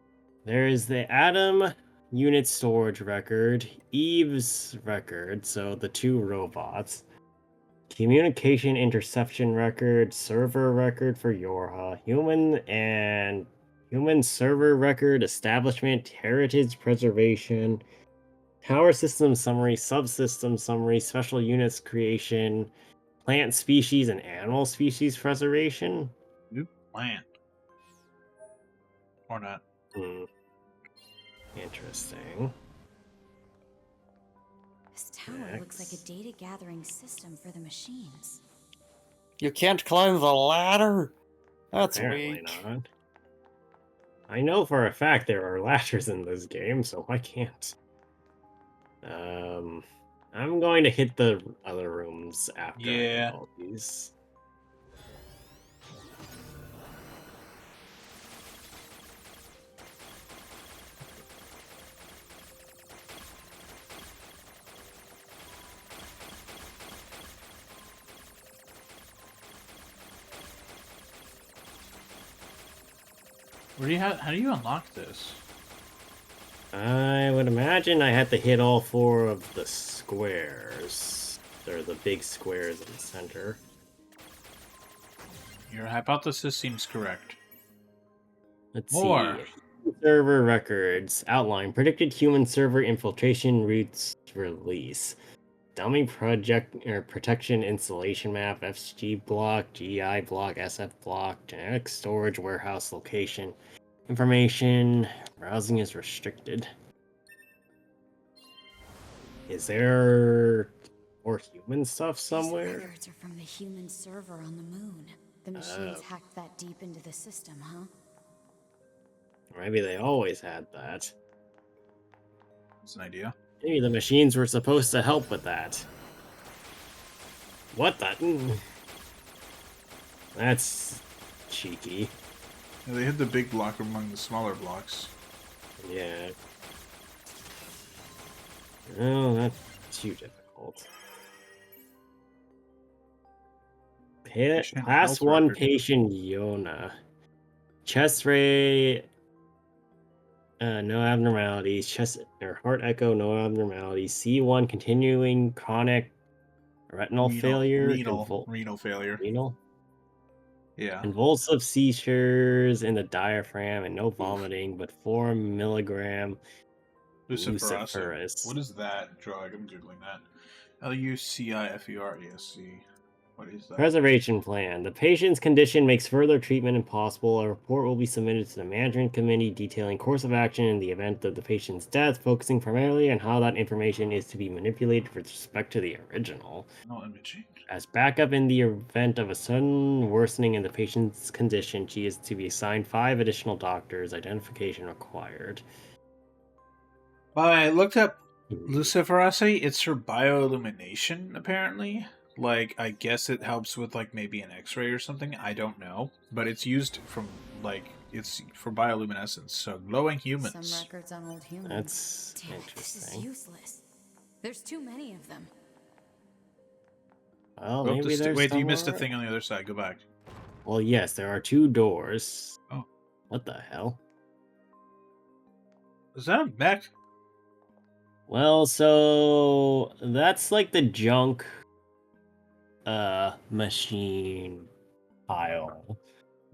There is the Atom unit storage record, Eve's record, so the 2 robots, communication interception record, server record for Yorha, human server record, establishment, heritage preservation, power system summary, subsystem summary, special units creation, plant species and animal species preservation. New plant. Or not. Interesting. This tower looks like a data gathering system for the machines. You can't climb the ladder? That's Apparently weak. not. I know for a fact there are ladders in this game, so I can't. I'm going to hit the other rooms after I Yeah. do all these. Where do you how do you unlock this? I would imagine I had to hit all 4 of the squares. They're the big squares in the center. Your hypothesis seems correct. Let's More. see. Server records. Outline. Predicted human server infiltration routes release. Dummy project or protection installation map. FG block. GI block. SF block. Genetic storage warehouse location. Information. Browsing is restricted. Is there more human stuff These somewhere? records are from the human server on the moon. The machines Oh. hacked that deep into the system, huh? Maybe they always had that. That's an idea. Maybe the machines were supposed to help with that. What the? That's cheeky. Yeah, they hid the big block among the smaller blocks. Yeah. Oh, that's too difficult. Patient Class health 1 record. patient Yona. Chest ray, no abnormalities. Chest or heart echo, no abnormalities. C1 continuing chronic Retinal failure. Renal failure. Renal? Yeah. Convulsive seizures in the diaphragm and no vomiting, but 4 milligram Luciferase. What is that drug? I'm googling that. LUCIFERASC. What is that? Preservation plan. The patient's condition makes further treatment impossible. A report will be submitted to the management committee detailing course of action in the event of the patient's death, focusing primarily on how that information is to be manipulated with respect to the original. No imaging. As backup in the event of a sudden worsening in the patient's condition, she is to be assigned 5 additional doctors. Identification required. I looked up luciferase. It's for bioillumination, apparently. Like, I guess it helps with, like, maybe an x-ray or something. I don't know. But it's used from, like, it's for bioluminescence. So, glowing humans. Some records on old humans. That's Damn it, this is interesting. useless. There's too many of them. Well, Go up maybe there's Wait, you missed a somewhere- thing on the other side. Go back. Well, yes, there are 2 doors. Oh. What the hell? Is that a mech? Well, so that's like the junk machine pile.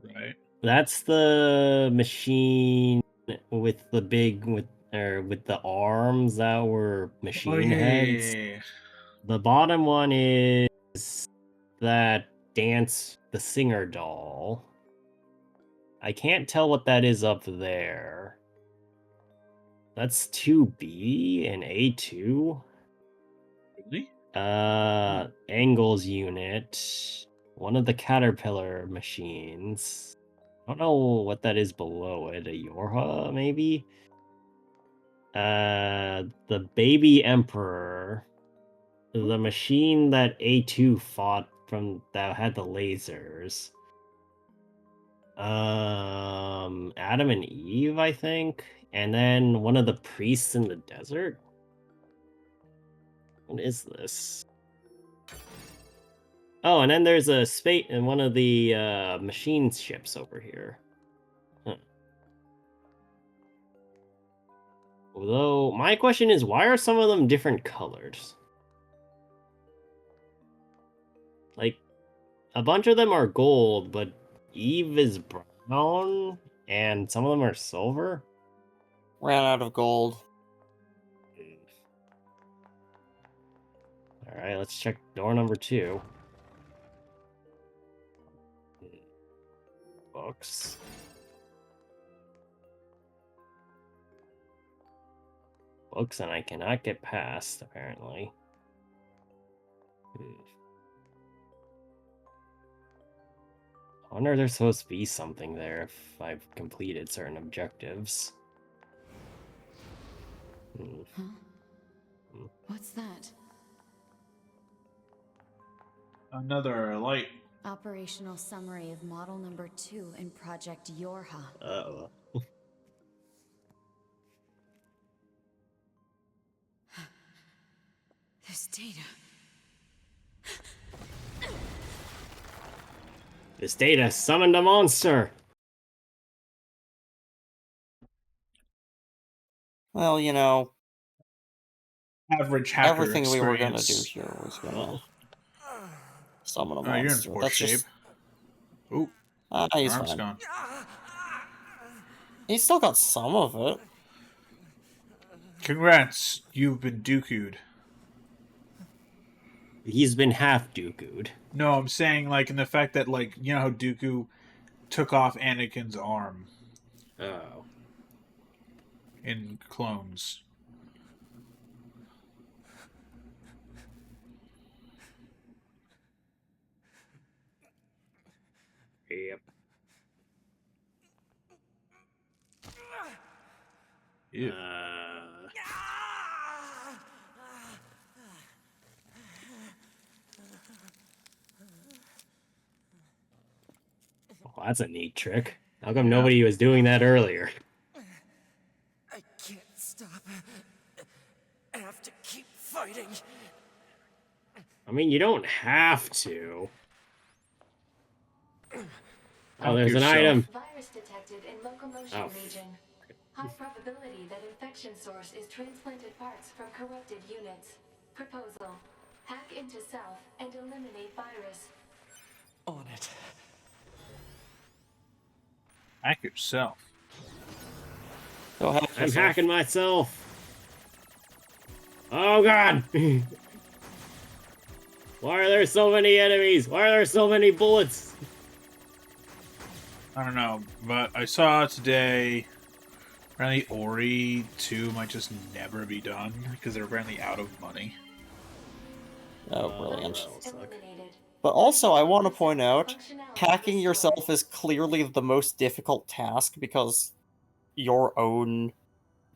Right. That's the machine with the big with the arms that were machine heads. Yeah. The bottom one is that dance the singer doll. I can't tell what that is up there. That's 2B and A2. Really? Angles unit. One of the caterpillar machines. I don't know what that is below it. A Yorha, maybe? The baby emperor. The machine that A2 fought from that had the lasers. Adam and Eve, I think. And then one of the priests in the desert. What is this? Oh, and then there's a space in one of the machine ships over here. Huh. Although, my question is, why are some of them different colors? Like, a bunch of them are gold, but Eve is brown, and some of them are silver. Ran out of gold. Alright, let's check door number 2. Books. Books, and I cannot get past, apparently. I wonder if there's supposed to be something there if I've completed certain objectives. Huh? What's that? Another light. Operational summary of model number 2 in Project Yorha. Uh-oh. This data. This data summoned a monster! Well, you know, Average hacker everything we were gonna do experience. here was gonna summon a Oh, you're in monster. poor That's shape. just Ooh, he's arm's fine. gone. He's still got some of it. Congrats, you've been Dooku'd. He's been half Dooku'd. No, I'm saying, like, in the fact that, like, you know how Dooku took off Anakin's arm Oh. in Clones. Yep. Ew. Well, that's a neat trick. How come nobody was doing that earlier? I can't stop. I have to keep fighting. I mean, you don't have to. Oh, there's an yourself. item. Virus detected in locomotion Oh. region. High probability that infection source is transplanted parts from corrupted units. Proposal. Hack into South and eliminate virus. On it. Hack yourself. Go hack I'm yourself. hacking myself. Oh god! Why are there so many enemies? Why are there so many bullets? I don't know, but I saw today apparently Ori 2 might just never be done because they're apparently out of money. Oh, brilliant. Virus eliminated. But also, I want to point out, Functionality hacking restored. yourself is clearly the most difficult task because your own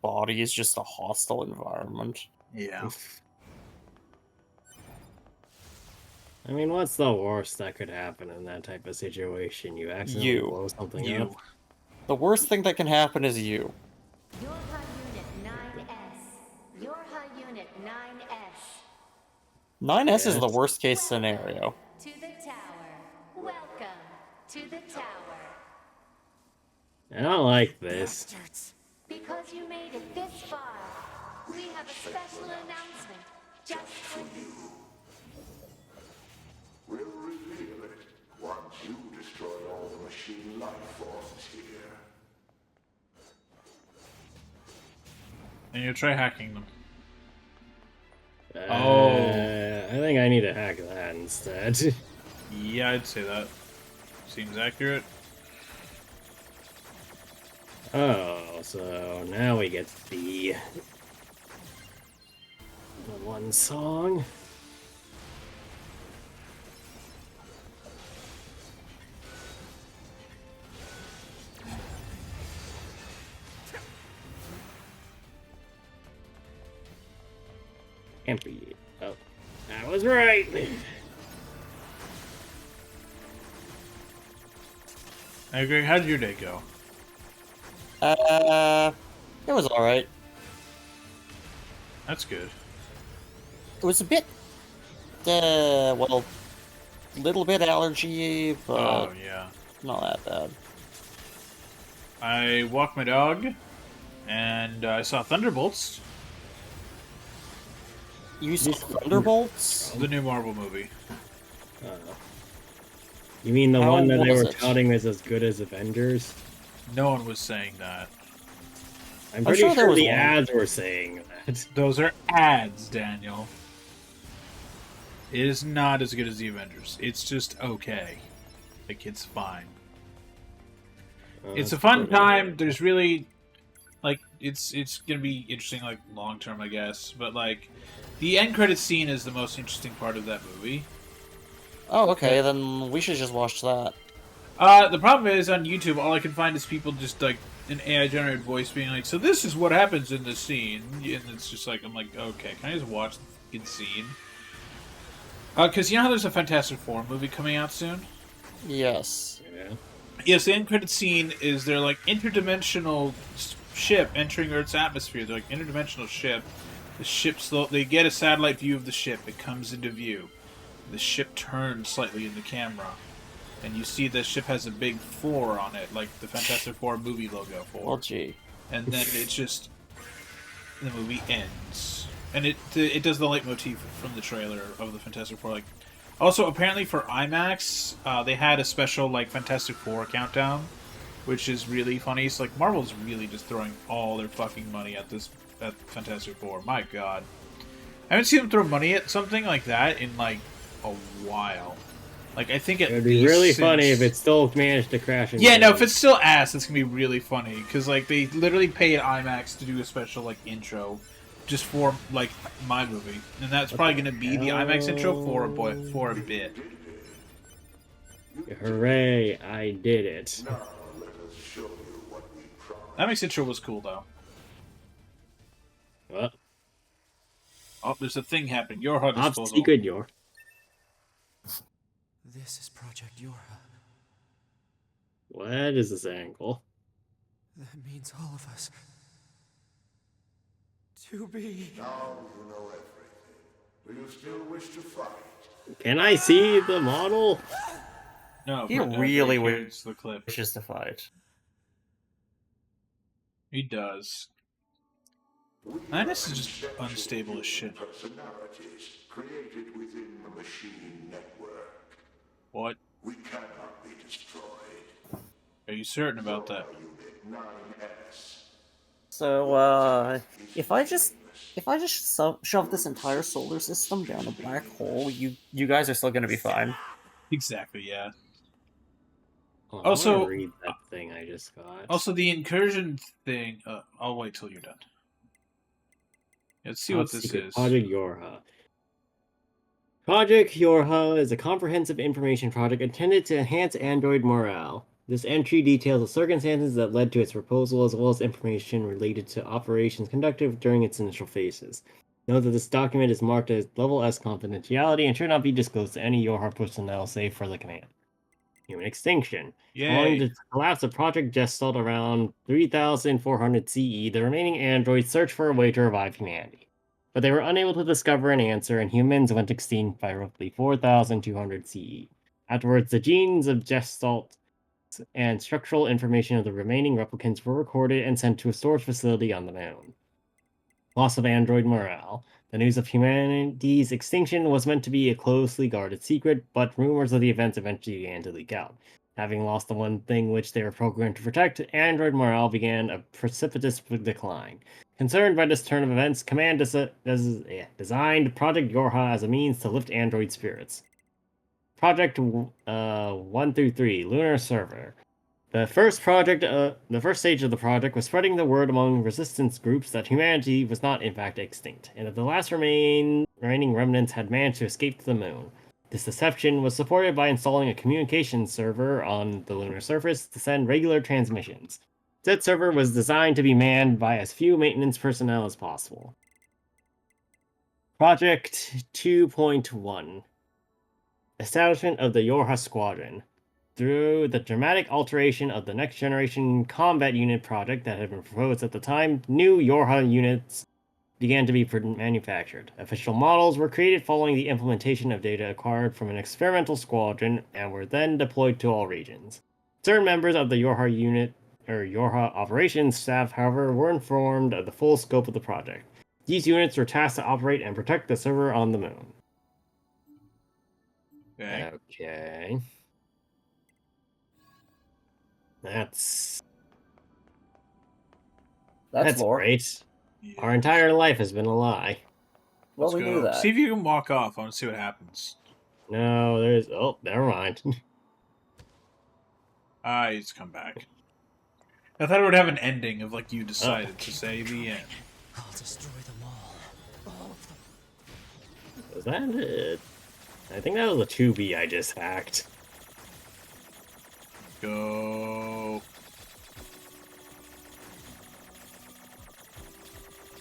body is just a hostile environment. Yeah. I mean, what's the worst that could happen in that type of situation? You accidentally You. blow something You. up? The worst thing that can happen is you. Your high unit 9S. Your high unit 9S. 9S is the Yes. worst case scenario. To the tower. Welcome to the tower. I don't like this. Bastards. Because you made it this far, we have a special announcement just for you. We'll reveal it once you destroy all the machine life forces here. And you try hacking them. I think I need to hack that instead. Yeah, I'd say that. Seems accurate. Oh, so now we get the one song. Empty. Oh, I was right. I agree. How did your day go? It was alright. That's good. It was a bit, well, little bit allergy, but Oh, yeah. not that bad. I walked my dog, and I saw Thunderbolts, You saw Thunderbolts? the new Marvel movie. You mean the How one that they was were it? touting as good as Avengers? No one was saying that. I'm pretty sure there sure was the one. ads were saying that. Those are ads, Daniel. It is not as good as the Avengers. It's just okay. Like, it's fine. It's a fun time. There's really, like, it's gonna be interesting, like, long term, I guess. But, like, the end credit scene is the most interesting part of that movie. Oh, okay, then we should just watch that. The problem is, on YouTube, all I can find is people just, like, an AI-generated voice being like, so this is what happens in the scene. And it's just like, I'm like, okay, can I just watch the fucking scene? Because you know how there's a Fantastic Four movie coming out soon? Yes. Yeah. Yes, the end credit scene is their, like, interdimensional ship entering Earth's atmosphere. They're, like, interdimensional ship. The ship they get a satellite view of the ship. It comes into view. The ship turns slightly in the camera. And you see the ship has a big 4 on it, like the Fantastic Four movie logo 4. Well, gee. And then it's just... the movie ends. And it does the leitmotif from the trailer of the Fantastic Four. Like, also, apparently for IMAX, they had a special, like, Fantastic Four countdown, which is really funny. So, like, Marvel's really just throwing all their fucking money at Fantastic Four. My god. I haven't seen them throw money at something like that in, like, a while. Like, I think It would be really funny if it still managed to crash. Yeah, no, if it's still ass, it's gonna be really funny. Because, like, they literally paid IMAX to do a special, like, intro just for, like, my movie. And that's probably gonna be the IMAX intro for a bit. Hooray, I did it. Now let us show you what we promised. IMAX intro was cool, though. What? Oh, there's a thing happening. Your HUD Off disposal. secret your. This is Project Yorha. What is this angle? That means all of us. To be. Now you know everything. Do you still wish to fight? Can I see the model? No, He but, really it's the clip. Wishes to fight. He does. Linus is just unstable as shit. Personalities created within the machine network. What? We cannot be destroyed. Are you certain about that? Unit 9S. So, if I just shove this entire solar system down a black hole, you guys are still gonna be fine. Exactly, yeah. Oh, I Also- want to read that thing I just got. Also, the incursion thing... I'll wait till you're done. Let's see what this Top-secret is. Project Yorha. Project Yorha is a comprehensive information project intended to enhance android morale. This entry details the circumstances that led to its proposal as well as information related to operations conducted during its initial phases. Note that this document is marked as Level S confidentiality and should not be disclosed to any Yorha personnel save for the command. Human extinction. Following Yay! the collapse of Project Gestalt around 3400 CE, the remaining androids searched for a way to revive humanity. But they were unable to discover an answer, and humans went extinct by roughly 4200 CE. Afterwards, the genes of Gestalt and structural information of the remaining replicants were recorded and sent to a storage facility on the moon. Loss of android morale. The news of humanity's extinction was meant to be a closely guarded secret, but rumors of the events eventually began to leak out. Having lost the one thing which they were programmed to protect, android morale began a precipitous decline. Concerned by this turn of events, Command designed Project Yorha as a means to lift android spirits. Project 1 through 3, Lunar Server. The first stage of the project was spreading the word among resistance groups that humanity was not in fact extinct, and that the last remaining remnants had managed to escape to the moon. This deception was supported by installing a communications server on the lunar surface to send regular transmissions. Said server was designed to be manned by as few maintenance personnel as possible. Project 2.1 Establishment of the Yorha Squadron. Through the dramatic alteration of the Next Generation Combat Unit project that had been proposed at the time, new Yorha units began to be manufactured. Official models were created following the implementation of data acquired from an experimental squadron and were then deployed to all regions. Certain members of the Yorha unit or Yorha operations staff, however, were informed of the full scope of the project. These units were tasked to operate and protect the server on the moon. Okay. That's lore. great. Yes. Our entire life has been a lie. Well, Let's we go. knew that. See if you can walk off. I want to see what happens. No, there's... Oh, never mind. He's come back. I thought it would have an ending of, like, you decided to say the end. I'll destroy them all. All of them. Was that it? I think that was a 2B I just hacked. Go.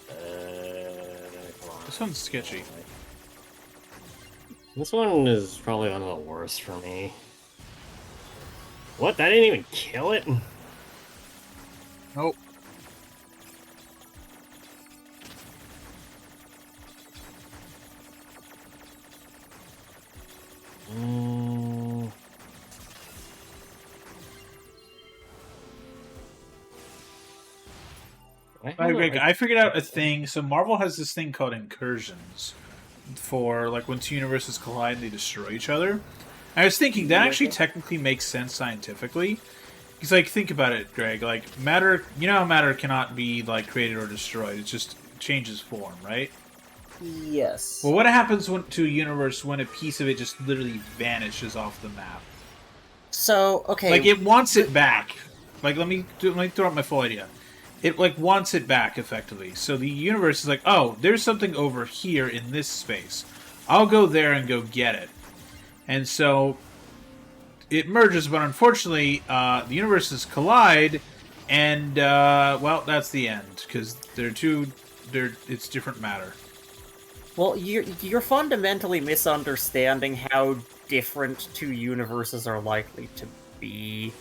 Come on. This one's sketchy. This one is probably one of the worst for me. What? That didn't even kill it? Nope. I figured out a thing. So Marvel has this thing called incursions for, like, when two universes collide and they destroy each other. I was thinking that actually technically makes sense scientifically. Because, like, think about it, Greg. Like, matter, you know how matter cannot be, like, created or destroyed. It just changes form, right? Yes. Well, what happens to a universe when a piece of it just literally vanishes off the map? So, okay. Like, it wants it back. Like, let me throw out my full idea. It, like, wants it back, effectively. So the universe is like, oh, there's something over here in this space. I'll go there and go get it. And so it merges, but unfortunately, the universes collide, and, well, that's the end. Because it's different matter. Well, you're fundamentally misunderstanding how different two universes are likely to be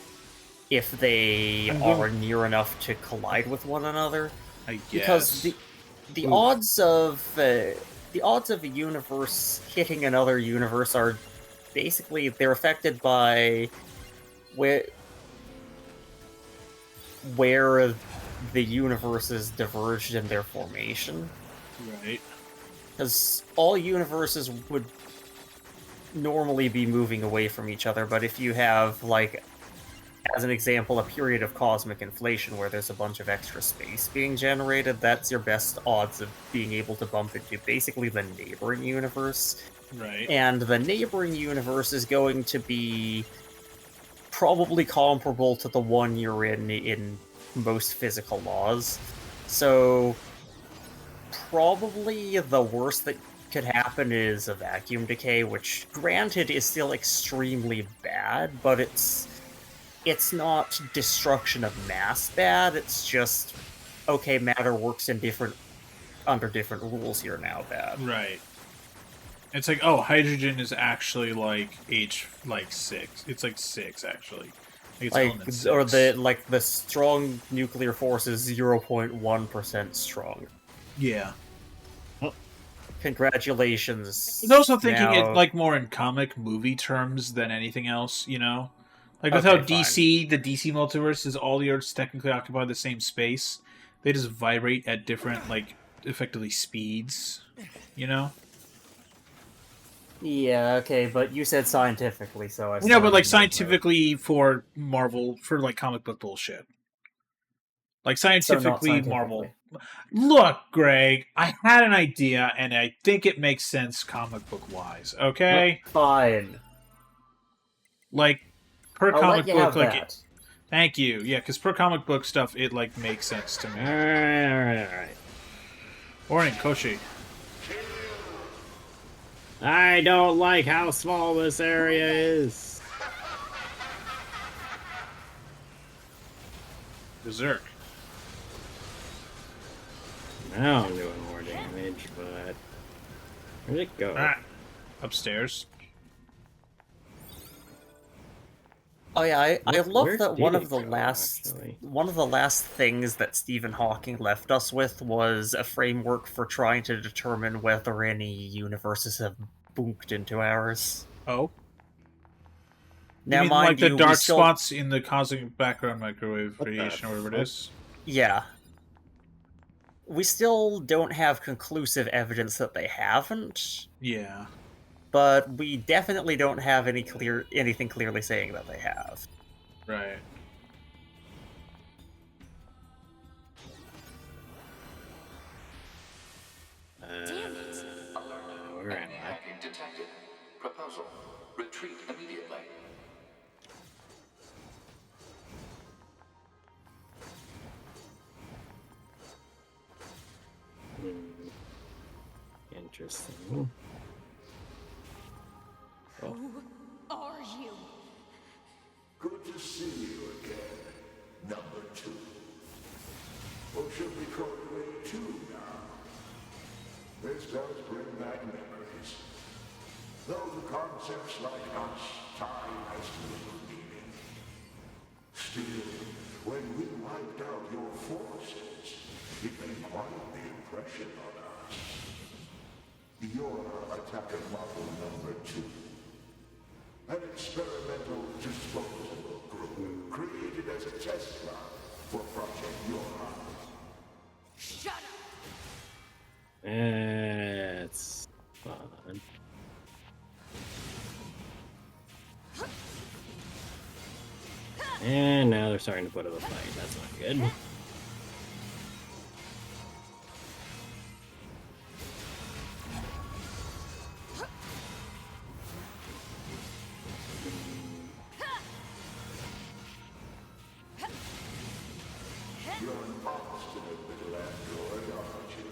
if they are near enough to collide with one another. I guess. Because the odds of a universe hitting another universe are basically, they're affected by where the universes diverged in their formation. Right. Because all universes would normally be moving away from each other, but if you have, like, as an example, a period of cosmic inflation where there's a bunch of extra space being generated, that's your best odds of being able to bump into basically the neighboring universe. Right. And the neighboring universe is going to be probably comparable to the one you're in most physical laws. So probably the worst that could happen is a vacuum decay, which granted is still extremely bad, but it's not destruction of mass bad, it's just okay, matter works in under different rules here now bad. Right. It's like, oh, hydrogen is actually like six. It's like 6 actually. It's element 6. Or the strong nuclear force is 0.1% strong. Yeah. Congratulations. I was also thinking now... it like more in comic movie terms than anything else, you know? Like with okay, how DC, the DC multiverse is all the Earths technically occupy the same space. They just vibrate at different, like, effectively speeds, you know? Yeah, okay, but you said scientifically, so I... No, but like scientifically for Marvel, for like comic book bullshit. Like scientifically, Marvel. Look, Greg, I had an idea, and I think it makes sense comic book wise. Okay, fine. Like per I'll comic let you book, have like that. thank you, yeah, because per comic book stuff, it like makes sense to me. All right. Morning, Koshi. I don't like how small this area is. Berserk. Now I'm doing more damage, but where'd it go? Ah, upstairs. Oh yeah, I love Where that did one it of the go, last actually? one of the last things that Stephen Hawking left us with was a framework for trying to determine whether any universes have bunked into ours. Oh. Now, You mean mind like the you, dark spots in the cosmic background microwave radiation or whatever it is? Yeah. We still don't have conclusive evidence that they haven't. Yeah. But we definitely don't have anything clearly saying that they have. Right. Where am I? Hacking detected. Proposal. Retreat immediately. Interesting. Who are you? Good to see you again, number 2. Or should we call you A2 now? This does bring back memories. Though the concepts like us, time has little meaning. Still, when we wiped out your forces, it made quite the impression on us. Your attacker model number 2. An experimental disposable group created as a test run for Project Yora. Shut up! It's fun. And now they're starting to put up a fight. That's not good. You're an obstinate little android, aren't you?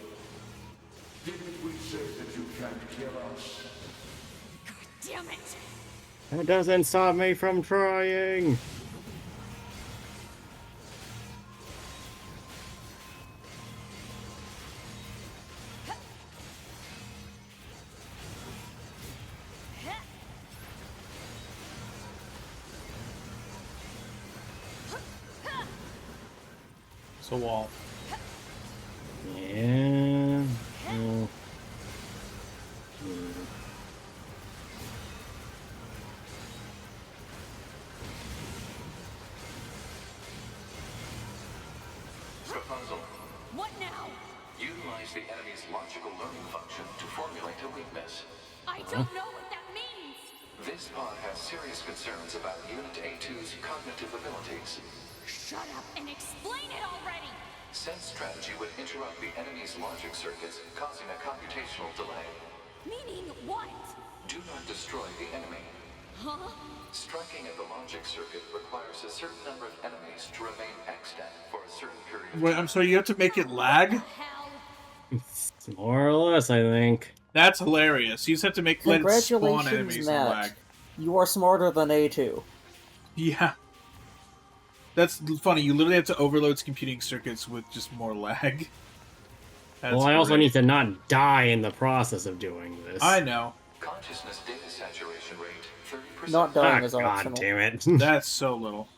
Didn't we say that you can't kill us? Damn it! That doesn't stop me from trying. It's a wall. Yeah. Proposal. What now? Utilize the enemy's logical learning function to formulate a weakness. I don't know what that means. This pod has serious concerns about Unit A2's cognitive abilities. Shut up and explain it already. Said strategy would interrupt the enemy's logic circuits, causing a computational delay. Meaning what? Do not destroy the enemy. Huh? Striking at the logic circuit requires a certain number of enemies to remain extant for a certain period of Wait, time. I'm sorry, you have to make it lag? Hell. More or less, I think. That's hilarious. You just have to let it spawn Congratulations, enemies and lag. Matt. You are smarter than A2. Yeah. That's funny. You literally have to overload computing circuits with just more lag. That's Well, I also great. need to not die in the process of doing this. I know. Consciousness data saturation rate 30%. Not dying is God optional. damn it. That's so little.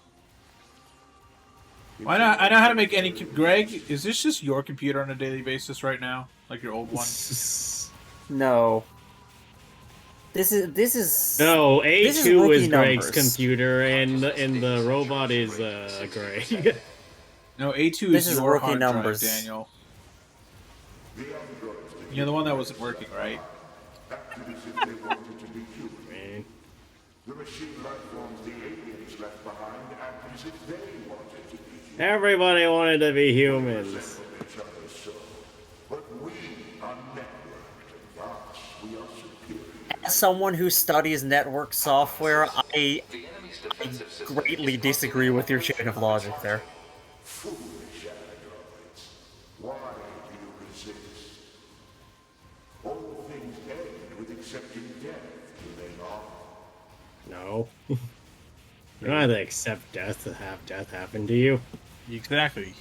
Why not? I know how to make any... Greg, is this just your computer on a daily basis right now? Like your old one? No. This is No, this is A2 rookie is Greg's numbers. computer, and the robot is Greg. No, A2 This is is your rookie hard drive, numbers. Daniel. You're the one that wasn't working, right? Acted as if they wanted to be human. The machine life forms the aliens left behind acted as if they wanted to be human. Everybody wanted to be humans. Each other so. But we are networked, and thus we are superior. As someone who studies network software, I The enemy's defensive system greatly is disagree with your chain of logic there. Foolish androids. Why do you resist? All things end with accepting death, do they not? No. You don't have to accept death to have death happen to you. Exactly.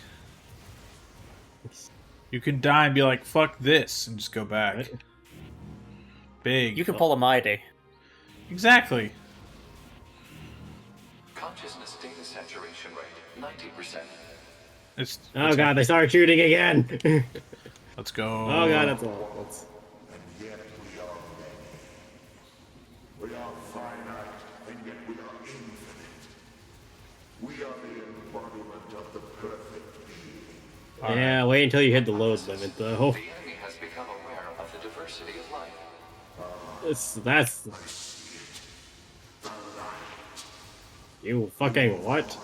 You can die and be like, fuck this, and just go back. Right. Big. You can pull a Mighty. Exactly. consciousness data saturation rate 90%. Oh god, they started shooting again! Let's go. Oh god, that's all. Let's... And yet we are many. We are finite, and yet we are infinite. We are the embodiment of the perfect being. Yeah, wait until you hit the load limit, though. The enemy has become aware of the diversity of life. That's... You fucking what?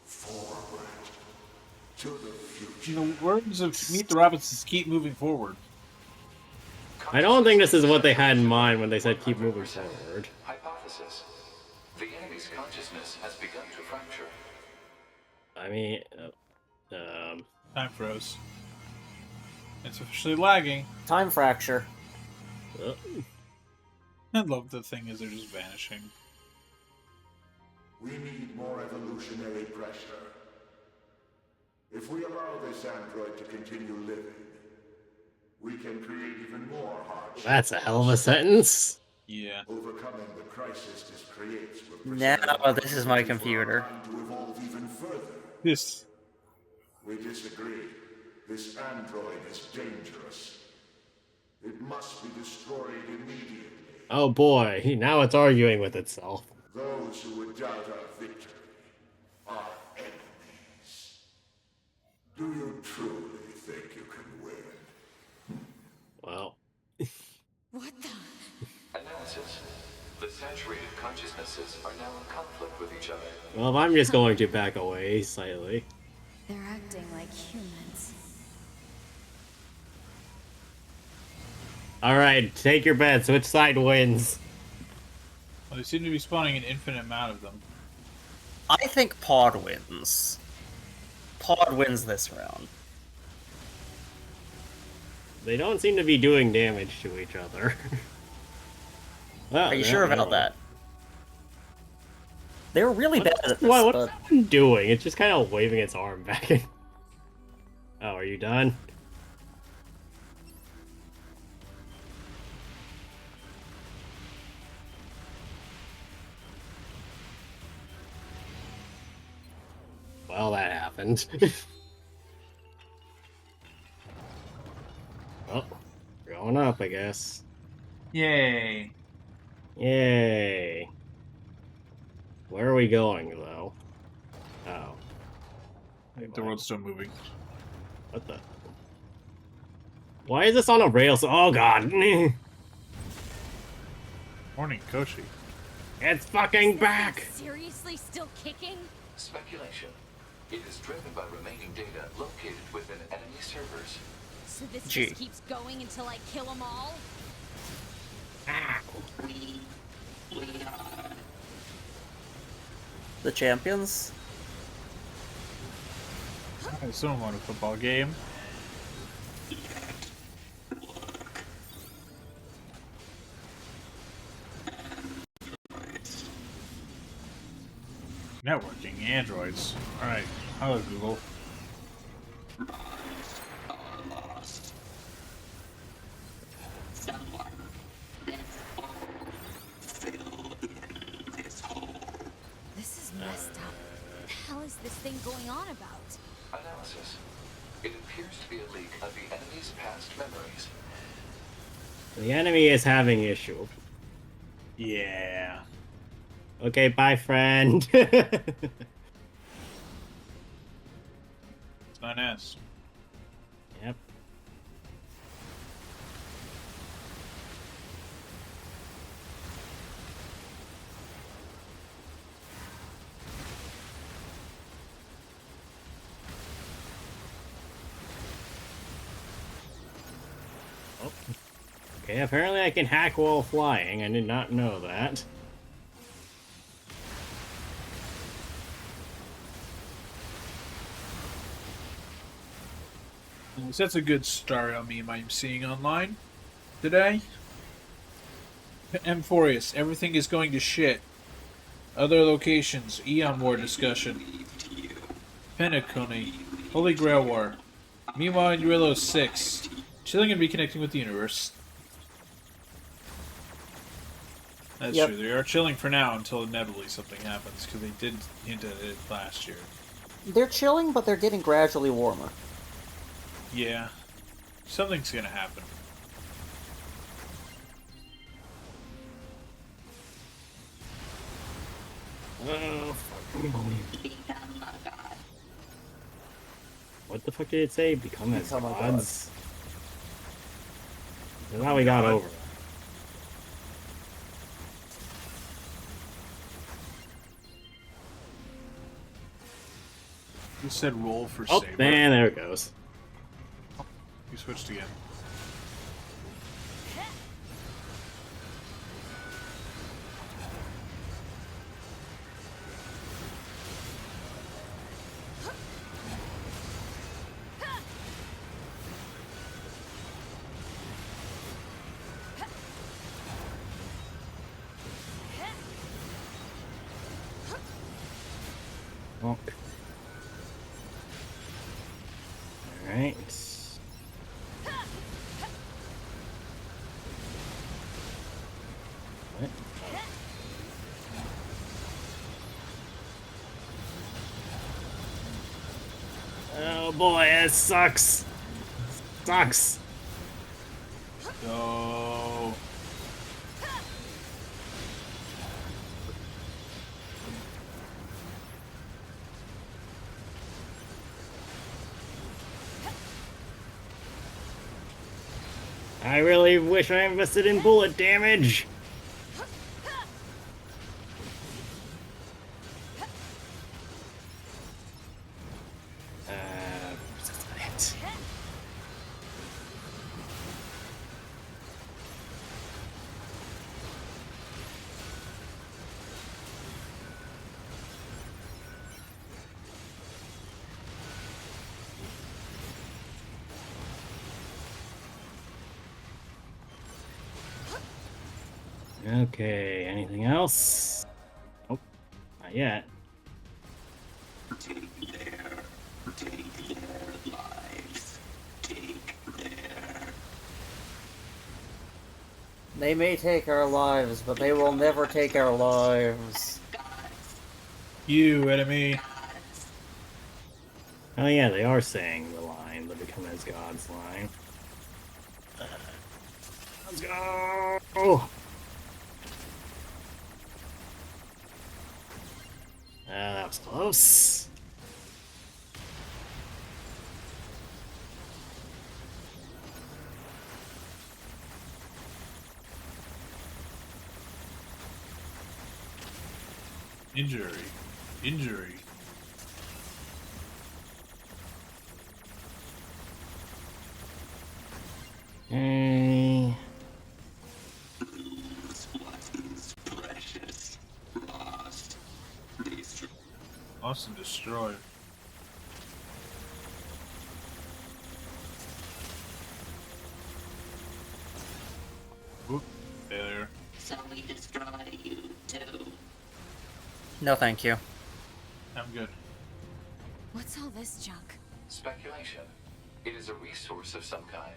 Forward to the future. In the words of Meet the Robinsons, keep moving forward. I don't think this is what they had in mind when they said keep moving forward. Hypothesis. The enemy's consciousness has begun to fracture. I mean... Time froze. It's officially lagging. Time fracture. I love the thing is they're just vanishing. We need more evolutionary pressure. If we allow this android to continue living, we can create even more hardship. That's a hell of a sentence. Yeah. Overcoming the crisis this creates will Now, this is my computer. to evolve even further. This. We disagree. This android is dangerous. It must be destroyed immediately. Oh boy, now it's arguing with itself. Those who would doubt our victory are enemies. Do you truly think you can win? Well... What the? Analysis. The saturated consciousnesses are now in conflict with each other. Well, I'm just going to back away slightly. They're acting like humans. Alright, take your bets. Which side wins? Well, they seem to be spawning an infinite amount of them. I think Pod wins. Pod wins this round. They don't seem to be doing damage to each other. Well, Are you yeah, sure never about mind. that? They were really bad at this, What's but that one doing? It's just kind of waving its arm back. Oh, are you done? Well, that happened. Well, we're going up, I guess. Yay. Yay. Where are we going, though? Oh. The world's still moving. What the? Why is this on a rail? Oh god. Morning, Koshi. It's fucking back! Seriously still kicking? Speculation. It is driven by remaining data located within enemy servers. So this Gee. just keeps going until I kill them all? The champions? I still don't want a football game. Networking, androids. Alright, hello Google. This is messed up. What the hell is this thing going on about? Analysis. It appears to be a leak of the enemy's past memories. The enemy is having issue. Yeah. Okay, bye, friend. It's not S. Yep. Oh. Okay, apparently I can hack while flying. I did not know that. So that's a good start on meme I'm seeing online today. Emphorius, everything is going to shit. Other locations, Eon War discussion. Penacony, Holy Grail War. Meanwhile, in Urillo 6, chilling and reconnecting with the universe. That's Yep. true, they are chilling for now until inevitably something happens, because they did hint at it last year. They're chilling, but they're getting gradually warmer. Yeah. Something's gonna happen. Oh, what the fuck did it say? Become as Become a gods? So now we got over it. You said roll for Oh, Saber. man, there it goes. You switched again. Oh. Alright. What? Oh boy, it sucks. Sucks. Go. I really wish I invested in bullet damage. That's not it. Okay, anything else? Nope, not yet. They may take our lives, but they will never take our lives. You, enemy. Oh yeah, they are saying the line, the become as gods line. Let's go! That was close. Injury. Injury. Hey. Lost and destroyed. Oop, failure. So we destroy you too. No, thank you. I'm good. What's all this junk? Speculation. It is a resource of some kind.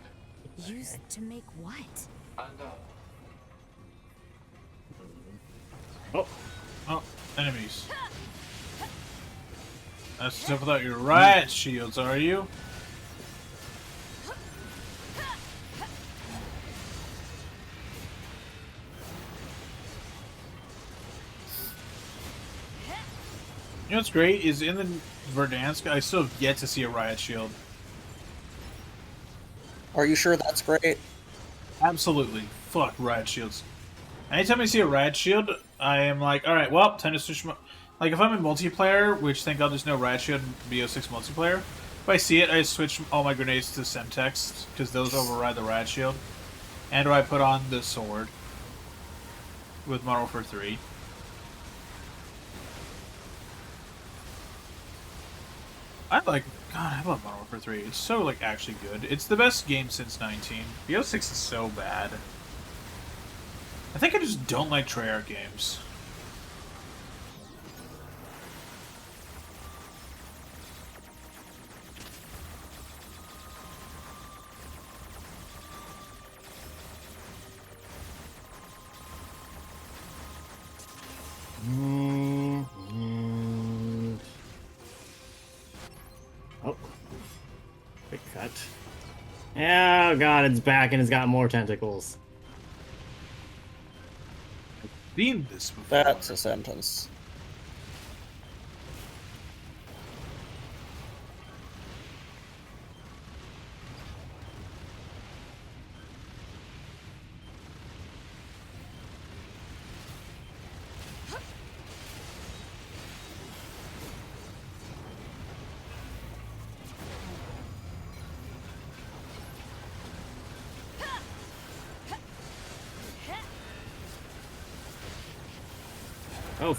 Used to make what? Unknown. Oh, Oh, enemies. That's stuff without your riot shields, are you? You know what's great is in the Verdansk, I still have yet to see a riot shield. Are you sure that's great? Absolutely. Fuck riot shields. Anytime I see a riot shield, I am like, alright, well, time to switch my... Like, if I'm in multiplayer, which thank god there's no riot shield in BO6 multiplayer, if I see it, I switch all my grenades to Semtex, because those override the riot shield. And or I put on the sword with Modern Warfare 3. I like... God, I love Modern Warfare 3. It's so, like, actually good. It's the best game since 19. BO6 is so bad. I think I just don't like Treyarch games. Oh. Quick cut. Oh god, it's back and it's got more tentacles. Seen this before. That's a sentence. Oh.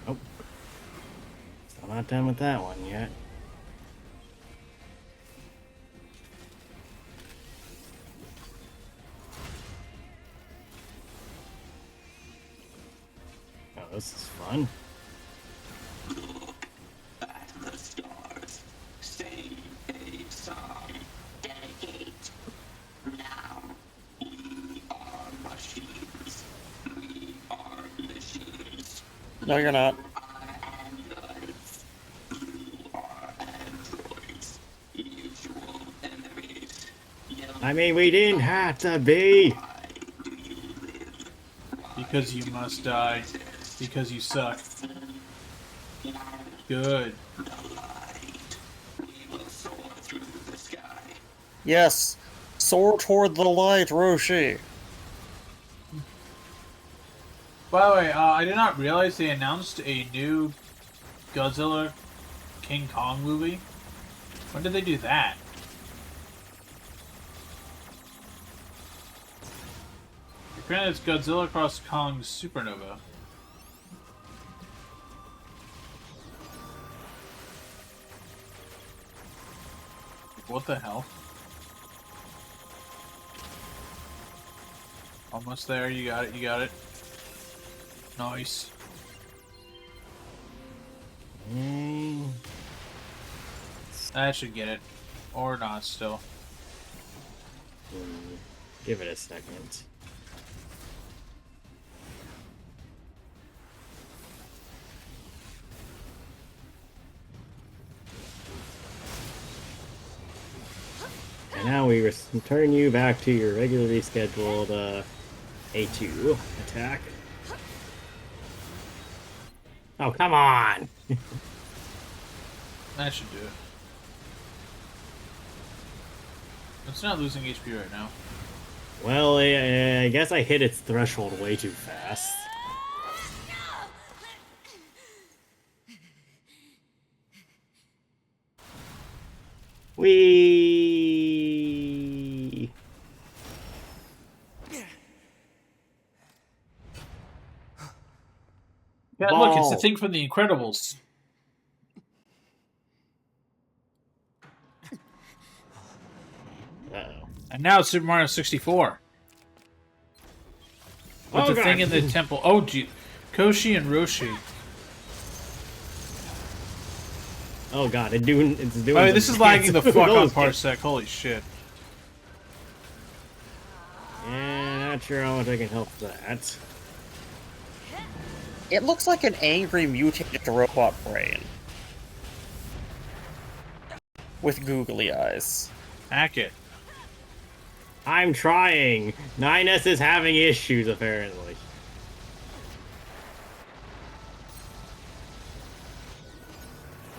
Oh. Still not done with that one yet. Oh, this is fun. Look at the stars. Sing a song. Dedicate. Now, we are machines. We are machines. No, you're not. Are androids. You are androids. Usual enemies. I mean, we didn't have to be. Why do you live? Because you must die. Because you suck. Good. We will soar through the sky. Yes. Soar toward the light, Roshi. By the way, I did not realize they announced a new Godzilla King Kong movie. When did they do that? Apparently it's Godzilla Cross Kong's Supernova. What the hell? Almost there, you got it, you got it. Nice. That should get it. Or not, still. Give it a second. And now we return you back to your regularly scheduled A2 attack. Oh, come on! That should do it. It's not losing HP right now. Well, I guess I hit its threshold way too fast. Whee! Yeah, look, it's the thing from The Incredibles. Uh-oh. And now it's Super Mario 64. With the thing in the temple. Oh, gee. Koshi and Roshi. Oh god, it's doing. Oh, this is lagging the fuck on Parsec. Holy shit. Yeah, not sure how much I can help that. It looks like an angry mutated robot brain. With googly eyes. Hack it. I'm trying! 9S is having issues, apparently.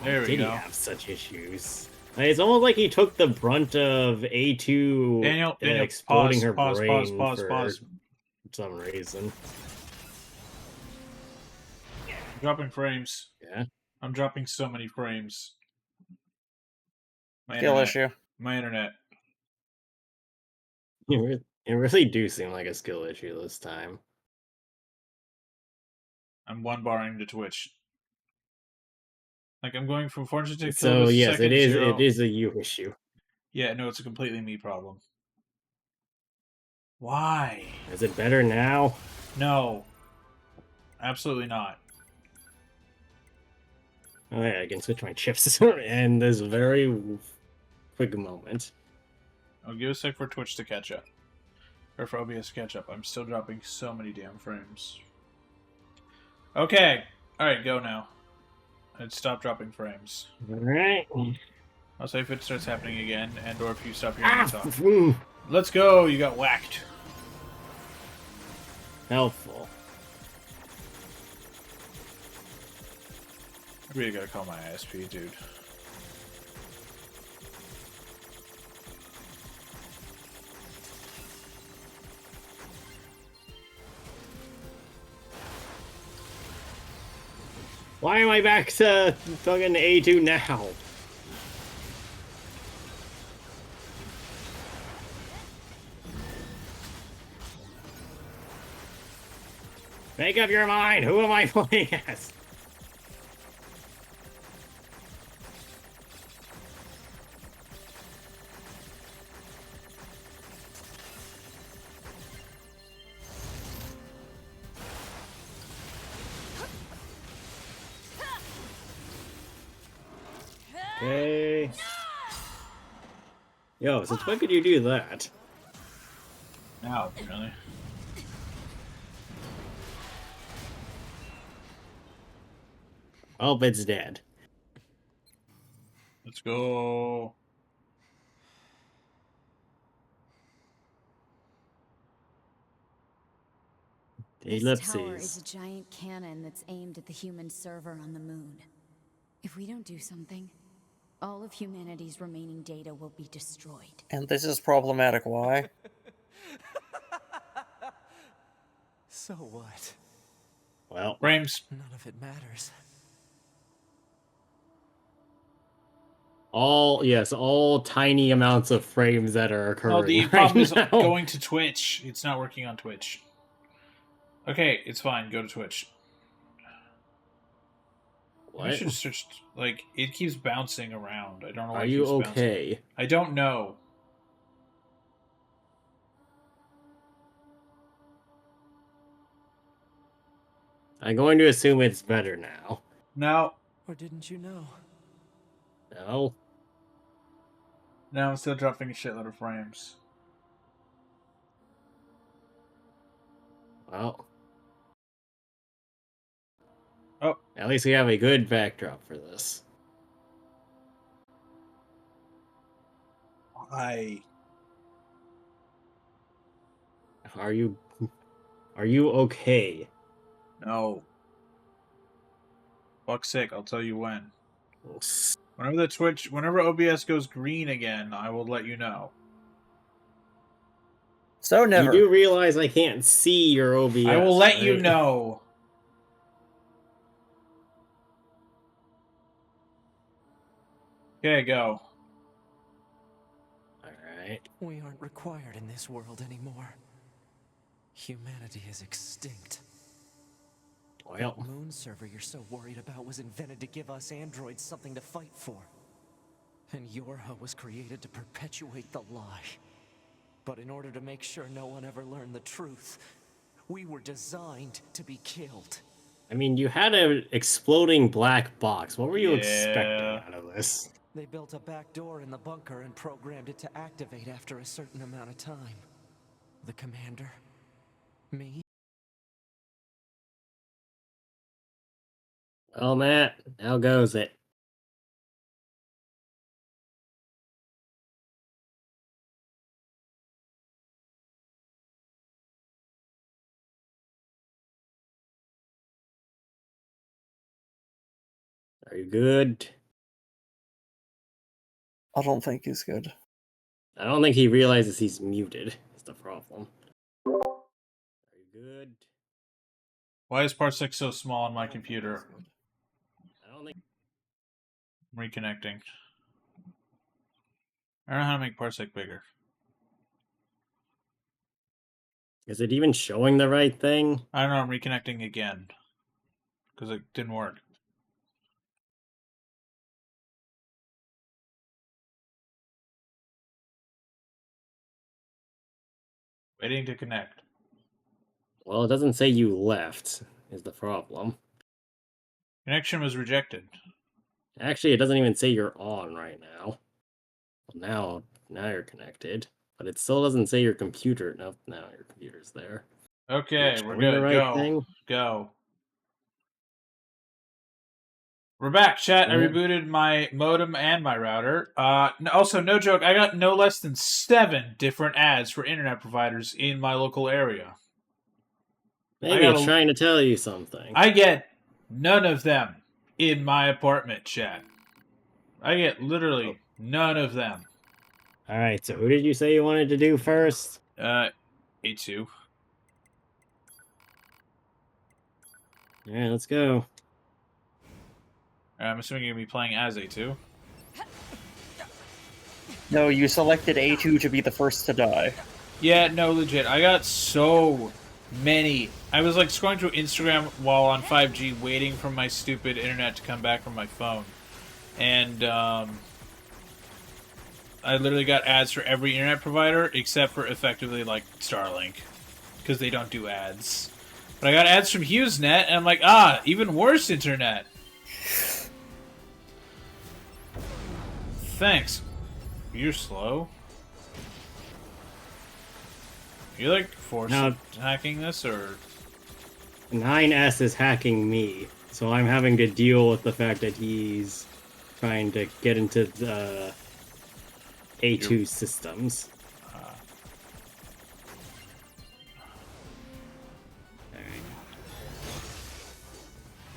There we Did go. he have such issues? It's almost like he took the brunt of A2 Daniel, exploding her pause, brain pause, for pause. some reason. I'm dropping frames. Yeah? I'm dropping so many frames. My Skill internet. issue. My internet. It really do seem like a skill issue this time. I'm one barring to Twitch. Like, I'm going from 400 So kilobits a yes, second, it 0. is a you issue. Yeah, no, it's a completely me problem. Why? Is it better now? No. Absolutely not. Oh yeah, I can switch my chips in this very quick moment. I'll give a sec for Twitch to catch up. Or for OBS to catch up. I'm still dropping so many damn frames. Okay. Alright, go now. And stop dropping frames. Alright. I'll say if it starts happening again, and or if you stop hearing me talk. Mm. Let's go! You got whacked. Helpful. I really gotta call my ISP, dude. Why am I back to fucking A2 now? Make up your mind! Who am I playing as? Okay. Yo, since when could you do that? Now, really? Oh, it's dead. Let's go. This tower is Ellipses. a giant cannon that's aimed at the human server on the moon. If we don't do something, all of humanity's remaining data will be destroyed. And this is problematic. Why? So what? Well, Frames. None of it matters. all tiny amounts of frames that are occurring. Oh, the right problem is now. going to Twitch. It's not working on Twitch. Okay, it's fine. Go to Twitch. What? I should have searched. Like, it keeps bouncing around. I don't know why Are it you keeps bouncing. okay? I don't know. I'm going to assume it's better now. No. Or didn't you know? No. No, I'm still dropping a shitload of frames. Well. Oh. At least we have a good backdrop for this. Why? Are you Are you okay? No. Fuck's sake, I'll tell you when. Whenever OBS goes green again, I will let you know. So never. You do realize I can't see your OBS, I will let right? you know. Okay, go. Alright. We aren't required in this world anymore. Humanity is extinct. Well, That moon server you're so worried about was invented to give us androids something to fight for. And Yorha was created to perpetuate the lie. But in order to make sure no one ever learned the truth, we were designed to be killed. I mean, you had an exploding black box. What were you expecting Yeah. out of this? They built a back door in the bunker and programmed it to activate after a certain amount of time. The commander, me, Well, Matt, how goes it? Are you good? I don't think he's good. I don't think he realizes he's muted. Is the problem. Are you good? Why is Parsec so small on my computer? I don't think. I'm reconnecting. I don't know how to make Parsec bigger. Is it even showing the right thing? I don't know, I'm reconnecting again. Because it didn't work. Waiting to connect. Well, it doesn't say you left, is the problem. Connection was rejected. Actually, it doesn't even say you're on right now. Well, now you're connected. But it still doesn't say your computer. Nope, now your computer's there. Okay, we're Showing good. the right Go. thing? Go. We're back, chat. I Yeah. rebooted my modem and my router. Also, no joke, I got no less than 7 different ads for internet providers in my local area. Maybe it's trying to tell you something. I get none of them in my apartment, chat. I get literally none of them. Alright, so who did you say you wanted to do first? A2. Alright, let's go. I'm assuming you're going to be playing as A2. No, you selected A2 to be the first to die. Yeah, no, legit. I got so many. I was like scrolling through Instagram while on 5G waiting for my stupid internet to come back from my phone. And I literally got ads for every internet provider except for effectively like Starlink. Because they don't do ads. But I got ads from HughesNet and I'm like, even worse internet. Thanks. You're slow. You like force hacking this, or 9S is hacking me, so I'm having to deal with the fact that he's trying to get into the A2 systems.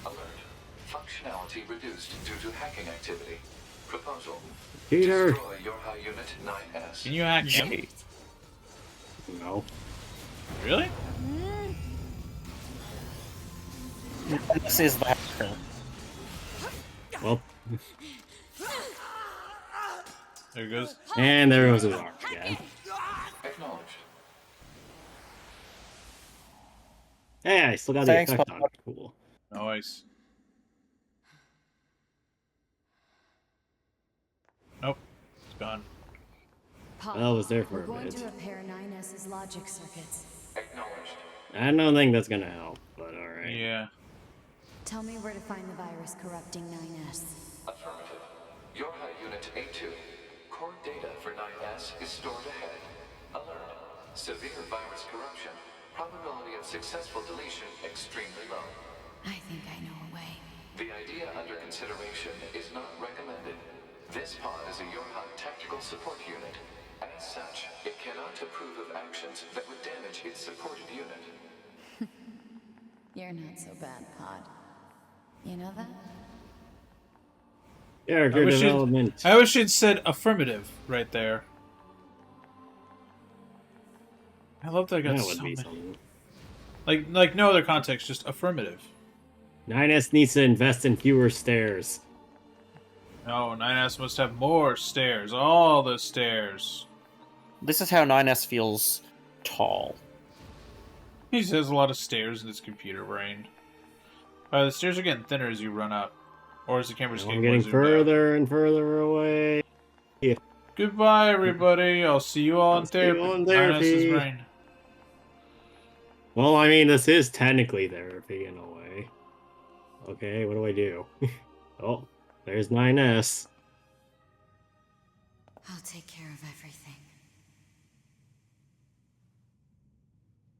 Alert. Functionality reduced due to hacking activity. Proposal. Peter! Destroy Yorha Unit 9S. Can you hack him? No. Really? This is the hacker. Well. There it goes. And there goes his arm again. Acknowledged. Hey, I still got Thanks, the effect Papa. on. Cool. Nice. Nope. It's gone. Well, it was there for We're a going bit. to repair 9S's logic circuits. Acknowledged. I don't think that's gonna help, but alright. Yeah. Tell me where to find the virus corrupting 9S. Affirmative. Yorha Unit A2. Core data for 9S is stored ahead. Alert. Severe virus corruption. Probability of successful deletion extremely low. I think I know a way. The idea under consideration is not recommended. This pod is a Yorha tactical support unit. As such, it cannot approve of actions that would damage its supported unit. You're not so bad, Pod. You know that? Character development. I wish it said affirmative right there. I love that I got That so would be many. something. Like no other context, just affirmative. 9S needs to invest in fewer stairs. No, 9S must have more stairs. All the stairs. This is how 9S feels tall. He has a lot of stairs in his computer brain. The stairs are getting thinner as you run up. Or as the camera's I'm getting further and further away. Goodbye, everybody. I'll see you all in therapy. 9S's brain. Well, I mean, this is technically therapy in a way. Okay, what do I do? Oh, there's 9S. I'll take care of everything.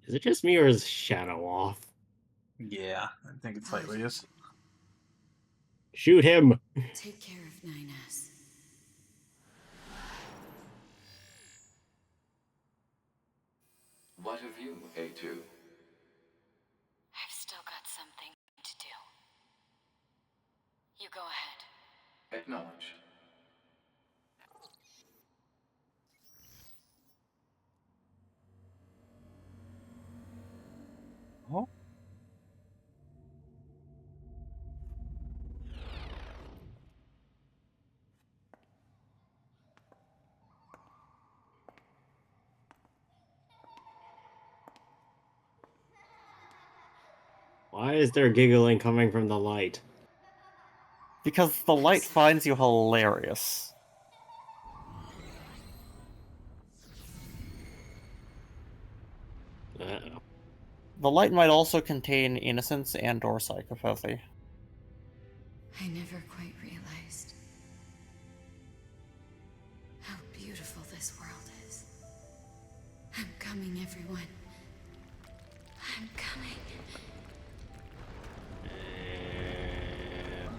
Is it just me or is Shadow off? Yeah, I think it's slightly is. Shoot him! Take care of 9S. What of you, A2? I've still got something to do. You go ahead. Acknowledged. Oh? Why is there giggling coming from the light? Because the light finds you hilarious. Uh-oh. The light might also contain innocence and or psychopathy. I never quite realized how beautiful this world is. I'm coming, everyone. I'm coming.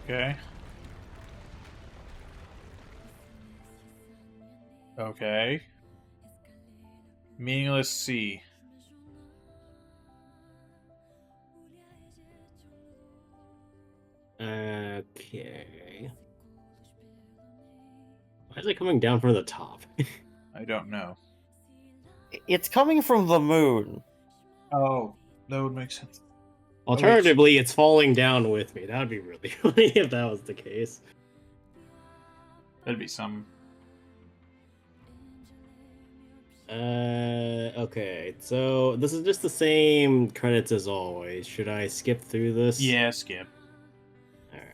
Okay. Okay. Meaningless C. Okay. Why is it coming down from the top? I don't know. It's coming from the moon. Oh, that would make sense. Alternatively, it's falling down with me. That would be really funny if that was the case. That'd be some. Okay. So this is just the same credits as always. Should I skip through this? Yeah, skip. Alright.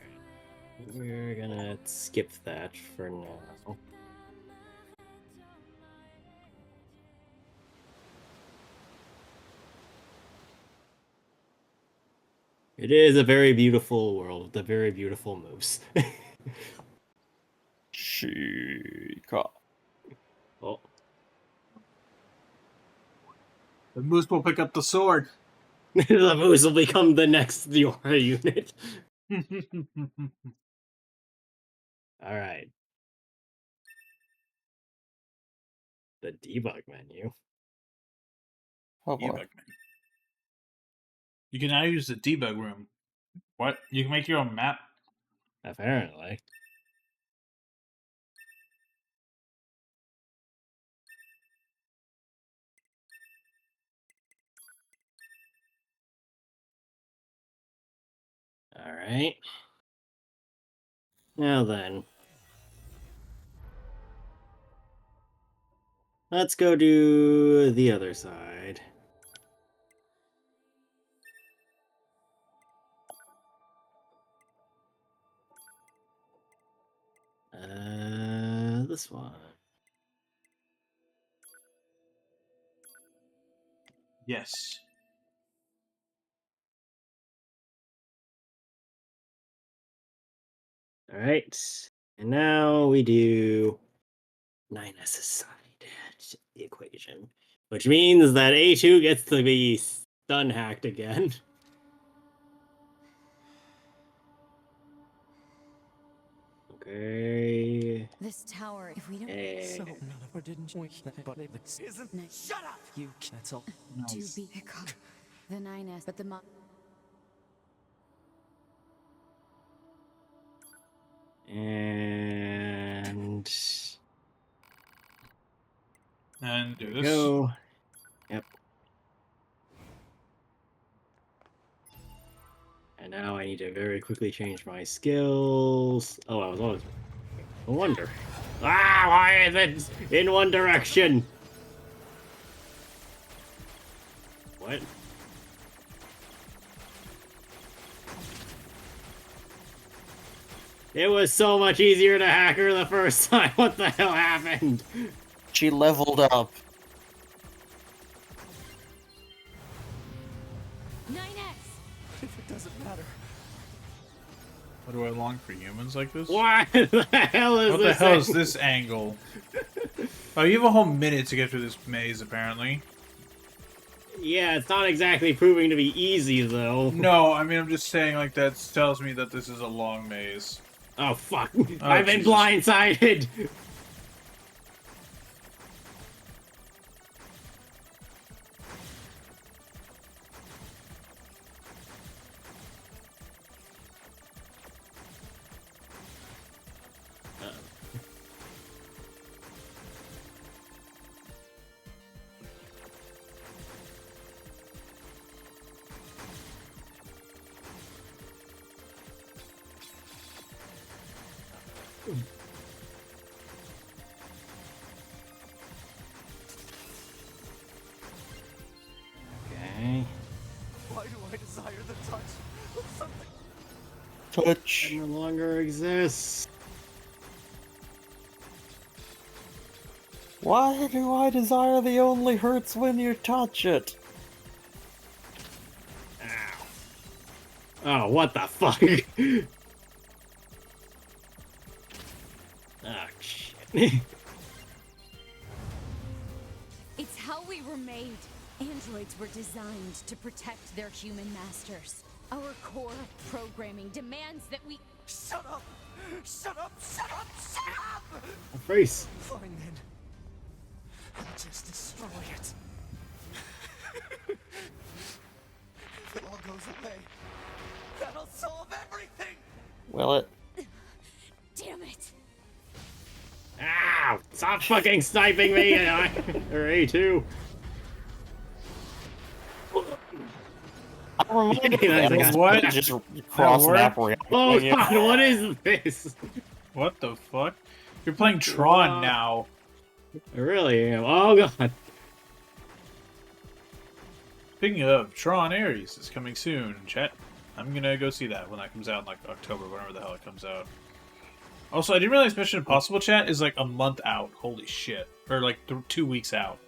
We're gonna skip that for now. It is a very beautiful world with a very beautiful moose. Chica. Oh. The moose will pick up the sword. The moose will become the next Diora unit. Alright. The debug menu. Oh boy. Debug menu. You can now use the debug room. What? You can make your own map? Apparently. Alright. Now then. Let's go do the other side. This one. Yes. Alright. And now we do 9S's side to the equation. Which means that A2 gets to be stun hacked again. Okay. This tower, if we don't... So none of her didn't wish that, but it isn't. Shut up! You cancel. To be pick up the 9S, but the And do this. go. Yep. And now I need to very quickly change my skills. Oh, I was always. No wonder. Ah, why is it in one direction? What? It was so much easier to hack her the first time. What the hell happened? She leveled up. 9S! If it doesn't matter. What do I long for humans like this? What the hell is What this? the hell is this angle? Oh, you have a whole minute to get through this maze, apparently. Yeah, it's not exactly proving to be easy, though. No, I mean, I'm just saying, like, that tells me that this is a long maze. Oh, fuck. Oh, I've been Jesus. blindsided! Okay. Why do I desire the touch of something? Touch. It no longer exists. Why do I desire the only hurts when you touch it? Ow. Oh, what the fuck? Oh, shit. It's how we were made. Androids were designed to protect their human masters. Our core programming demands that we... Shut up! Shut up! Shut up! Shut up! My face. Fine then. Just destroy it. If it all goes away, that'll solve everything! Will it? Damn it! Ow! Stop fucking sniping me! Or A2. What? Just cross map reality. Oh god, what is this? What the fuck? You're playing Tron now. I really am. Oh god. Speaking of, Tron Ares is coming soon, chat. I'm gonna go see that when that comes out in like October, whenever the hell it comes out. Also, I didn't realize Mission Impossible chat is like a month out. Holy shit. Or like 2 weeks out.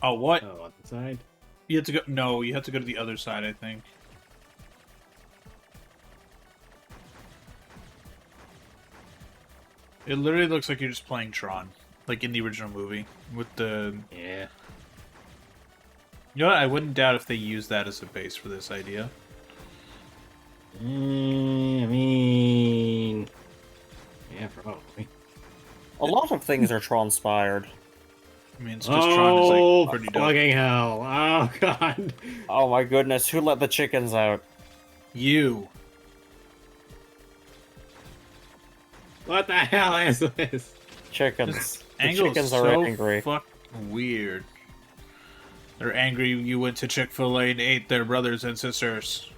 Oh, what? Oh, on the side? You have to go. No, you have to go to the other side, I think. It literally looks like you're just playing Tron. Like in the original movie. With the... Yeah. You know what? I wouldn't doubt if they use that as a base for this idea. I mean... Yeah, probably. A lot of things are Tron-inspired. I mean, it's just Tron is like pretty dope. Fucking hell. Oh, god. Oh my goodness, who let the chickens out? You. What the hell is this? Chickens. The Angle chickens is are so angry. weird. They're angry you went to Chick-fil-A and ate their brothers and sisters.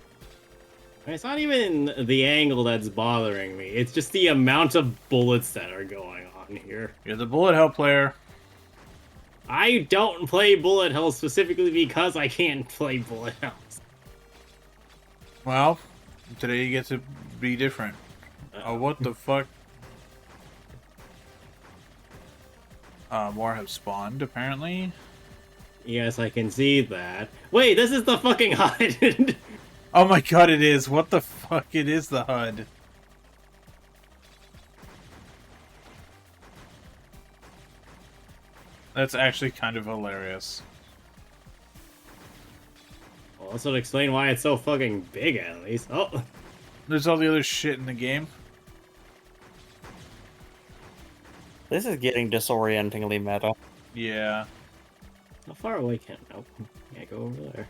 It's not even the angle that's bothering me. It's just the amount of bullets that are going on here. You're the bullet hell player. I don't play bullet hell specifically because I can't play bullet hells. Well, today you get to be different. Oh, what the fuck? More have spawned, apparently. Yes, I can see that. Wait, this is the fucking HUD! Oh my god, it is. What the fuck? It is the HUD. That's actually kind of hilarious. Well, this would explain why it's so fucking big, at least. Oh! There's all the other shit in the game. This is getting disorientingly meta. Yeah. How far away can... Nope. Can't go over there.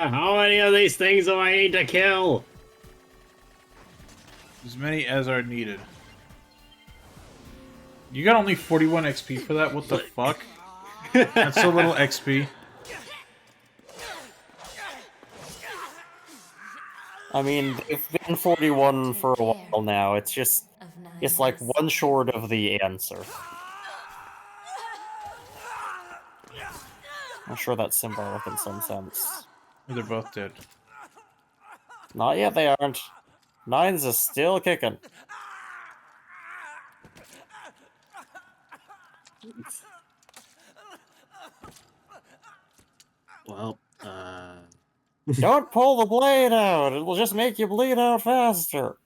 How many of these things do I need to kill? As many as are needed. You got only 41 XP for that? What the fuck? That's so little XP. I mean, they've been 41 for a while now. It's just, it's like one short of the answer. I'm sure that's symbolic in some sense. They're both dead. Not yet, they aren't. Nines is still kicking. Well, Don't pull the blade out! It will just make you bleed out faster!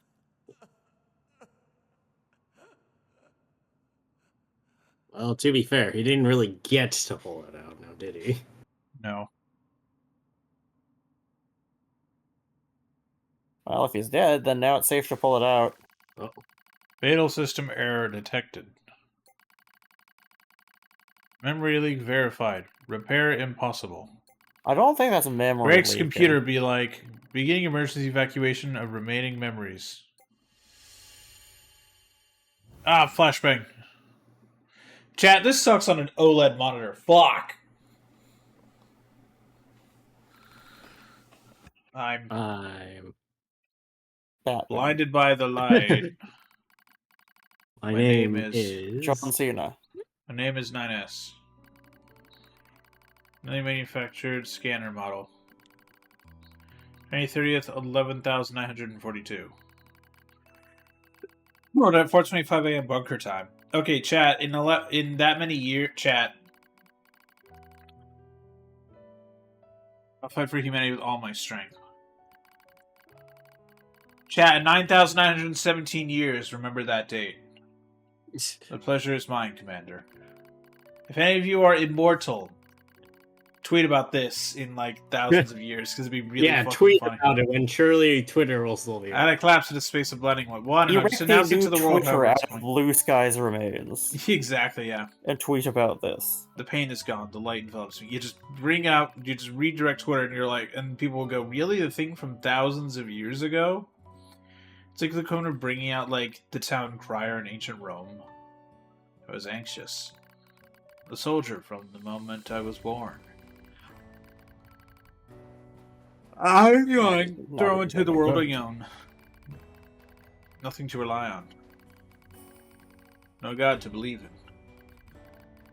well, to be fair, he didn't really get to pull it out now, did he? No. Well, if he's dead, then now it's safe to pull it out. Oh. Fatal system error detected. Memory leak verified. Repair impossible. I don't think that's a memory Greg's leaking. computer be like, beginning emergency evacuation of remaining memories. Ah, flashbang. Chat, this sucks on an OLED monitor. Fuck. I'm Batman. blinded by the light. My name is John Cena. My name is 9S. Newly manufactured scanner model. May 30th, 11,942. Wrote at 4:25 a.m. bunker time. Okay, chat. In that many years, chat. I'll fight for humanity with all my strength. Chat, 9,917 years. Remember that date. The pleasure is mine, Commander. If any of you are immortal, tweet about this in like thousands of years because it'd be really fucking tweet funny. about it when surely Twitter will still be. Add a collapse in a space of blending one. You Just announce it to the world. Twitter out of Blue Sky's remains. Exactly, yeah. And tweet about this. The pain is gone. The light envelops me. You just you just redirect Twitter, and you're like, and people will go, really? The thing from thousands of years ago? It's like the cone of bringing out like the town crier in ancient Rome. I was anxious. A soldier from the moment I was born. I'm young, thrown into the world alone. Nothing to rely on. No God to believe in.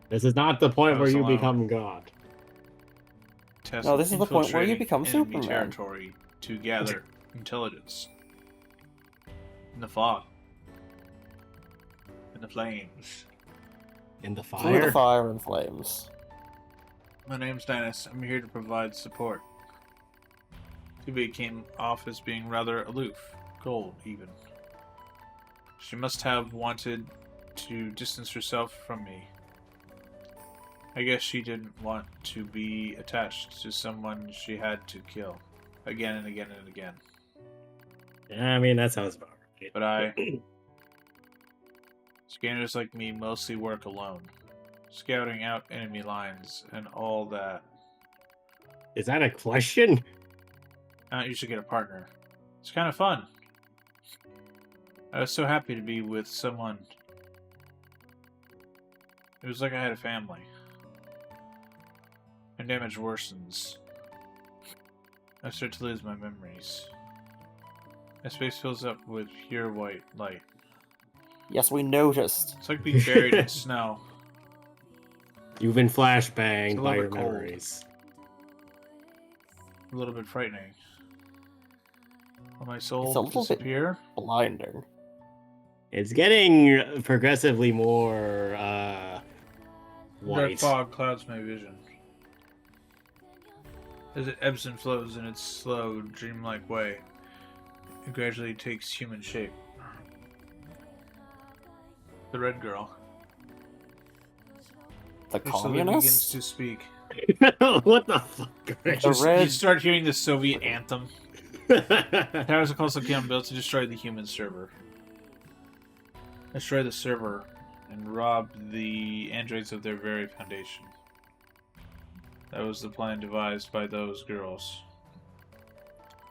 This is not the point where you alone. become God. No, this is the point where you become enemy Superman. territory to gather intelligence. In the fog. In the flames. In the Through fire. the fire and flames. My name's Dennis. I'm here to provide support. Tubi came off as being rather aloof, cold even. She must have wanted to distance herself from me. I guess she didn't want to be attached to someone she had to kill. Again and again and again. Yeah, I mean, that sounds about right. But Scanners like me mostly work alone. Scouting out enemy lines and all that. Is that a question? You should get a partner. It's kind of fun. I was so happy to be with someone. It was like I had a family. My damage worsens. I start to lose my memories. My space fills up with pure white light. Yes, we noticed. It's like being buried in snow. You've been It's flashbanged a by little your bit cold. memories. A little bit frightening. Will my soul It's a little bit disappear? blinding. It's getting progressively more Red white. fog clouds my vision. As it ebbs and flows in its slow, dreamlike way, it gradually takes human shape. The red girl. The It slowly begins communists? to speak. What the fuck? You start hearing the Soviet anthem. Towers are close again built to destroy the human server. Destroy the server and rob the androids of their very foundation. That was the plan devised by those girls.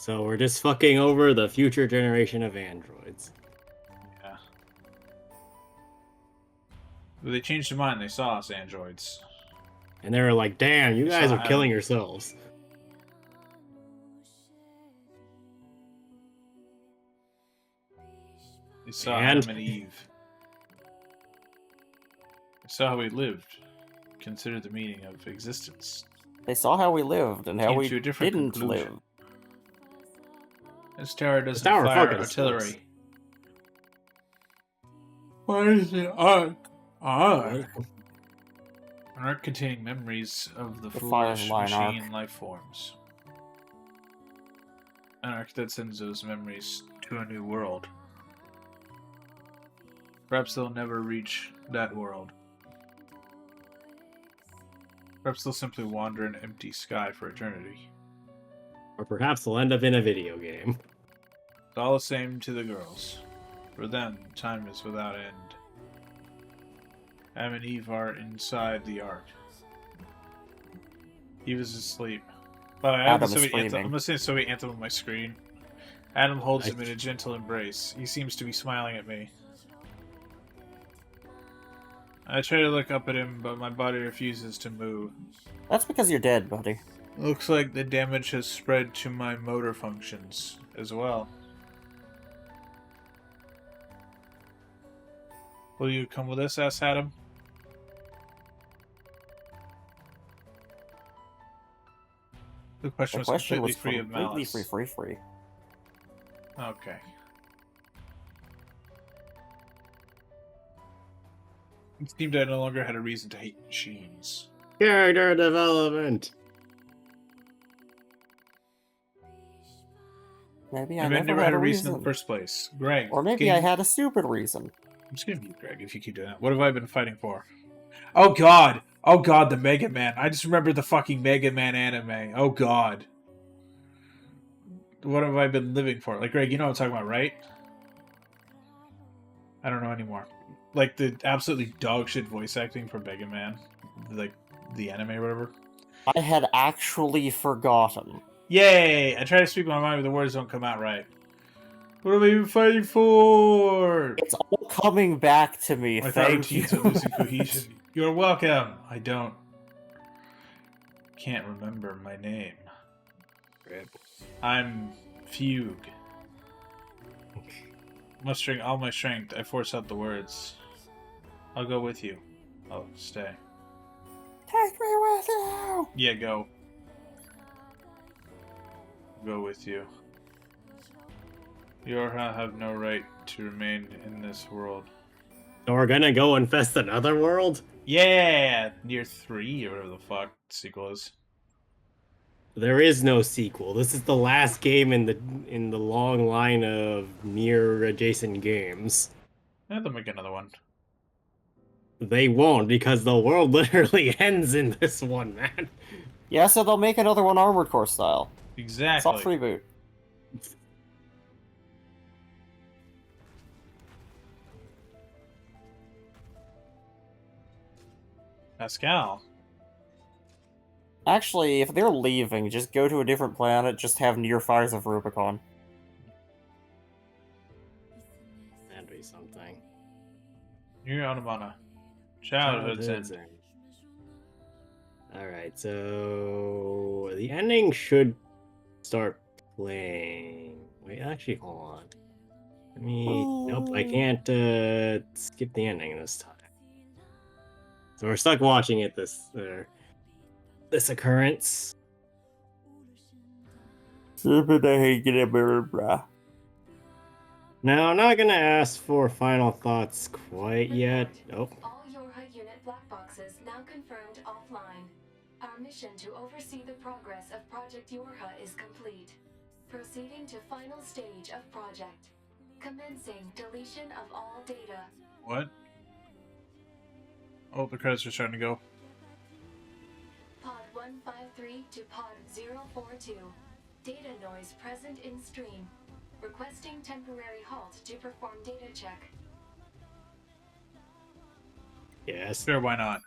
So we're just fucking over the future generation of androids. Yeah. But they changed their mind. They saw us androids. And they were like, damn, you They guys saw are killing Adam. yourselves. They saw And? Adam and Eve. They saw how we lived. Considered the meaning of existence. They saw how we lived and how Came we to a different didn't conclusion. live. This tower doesn't tower fire fucking artillery. sucks. Why is it arc? What? An arc containing memories of the It fires foolish line arc. machine life forms. An arc that sends those memories to a new world. Perhaps they'll never reach that world. Perhaps they'll simply wander an empty sky for eternity. Or perhaps they'll end up in a video game. It's all the same to the girls. For them, time is without end. Adam and Eve are inside the ark. Eve is asleep. But I have Adam the is Soviet anthem. screaming. I'm listening to the Soviet anthem on my screen. Adam holds him in a gentle embrace. He seems to be smiling at me. I try to look up at him, but my body refuses to move. That's because you're dead, buddy. Looks like the damage has spread to my motor functions as well. Will you come with us? Asked Adam. The question The was question completely was free of completely malice. free. Okay. It seemed I no longer had a reason to hate machines. Character development. Maybe I I never, never had a reason in the first place. Greg. Or maybe I had a stupid reason. I'm just gonna mute Greg if you keep doing that. What have I been fighting for? Oh god! Oh god, the Mega Man. I just remember the fucking Mega Man anime. Oh god. What have I been living for? Like, Greg, you know what I'm talking about, right? I don't know anymore. Like, the absolutely dog shit voice acting for Mega Man. Like, the anime or whatever. I had actually forgotten. Yay! I try to speak my mind, but the words don't come out right. What have I been fighting for? It's all coming back to me, I thought thank you. routines are losing cohesion. You're welcome. I can't remember my name. I'm Fugue. Mustering all my strength, I force out the words. I'll go with you. I'll stay. Take me with you! Yeah, go. Go with you. Yorha have no right to remain in this world. So we're gonna go infest another world? Yeah! Nier 3 or whatever the fuck the sequel is. There is no sequel. This is the last game in the long line of Nier adjacent games. Yeah, they'll make another one. They won't, because the world literally ends in this one, man. Yeah, so they'll make another one Armored Core style. Exactly. Soft reboot. Pascal. Actually, if they're leaving, just go to a different planet, just have Near Fires of Rubicon. That'd be something. Nier Automata. Childhood Zen. Alright, so the ending should start playing. Wait, actually, hold on. Let me. Nope, I can't skip the ending this time. So we're stuck watching it this occurrence. Now, I'm not gonna ask for final thoughts quite yet. Oh. All Yorha unit black boxes now confirmed offline. Our mission to oversee the progress of Project Yorha is complete. Proceeding to final stage of project. Commencing deletion of all data. What? Oh, the credits are starting to go. Pod 153 to Pod 042. Data noise present in stream. Requesting temporary halt to perform data check. Yes. Sure, why not?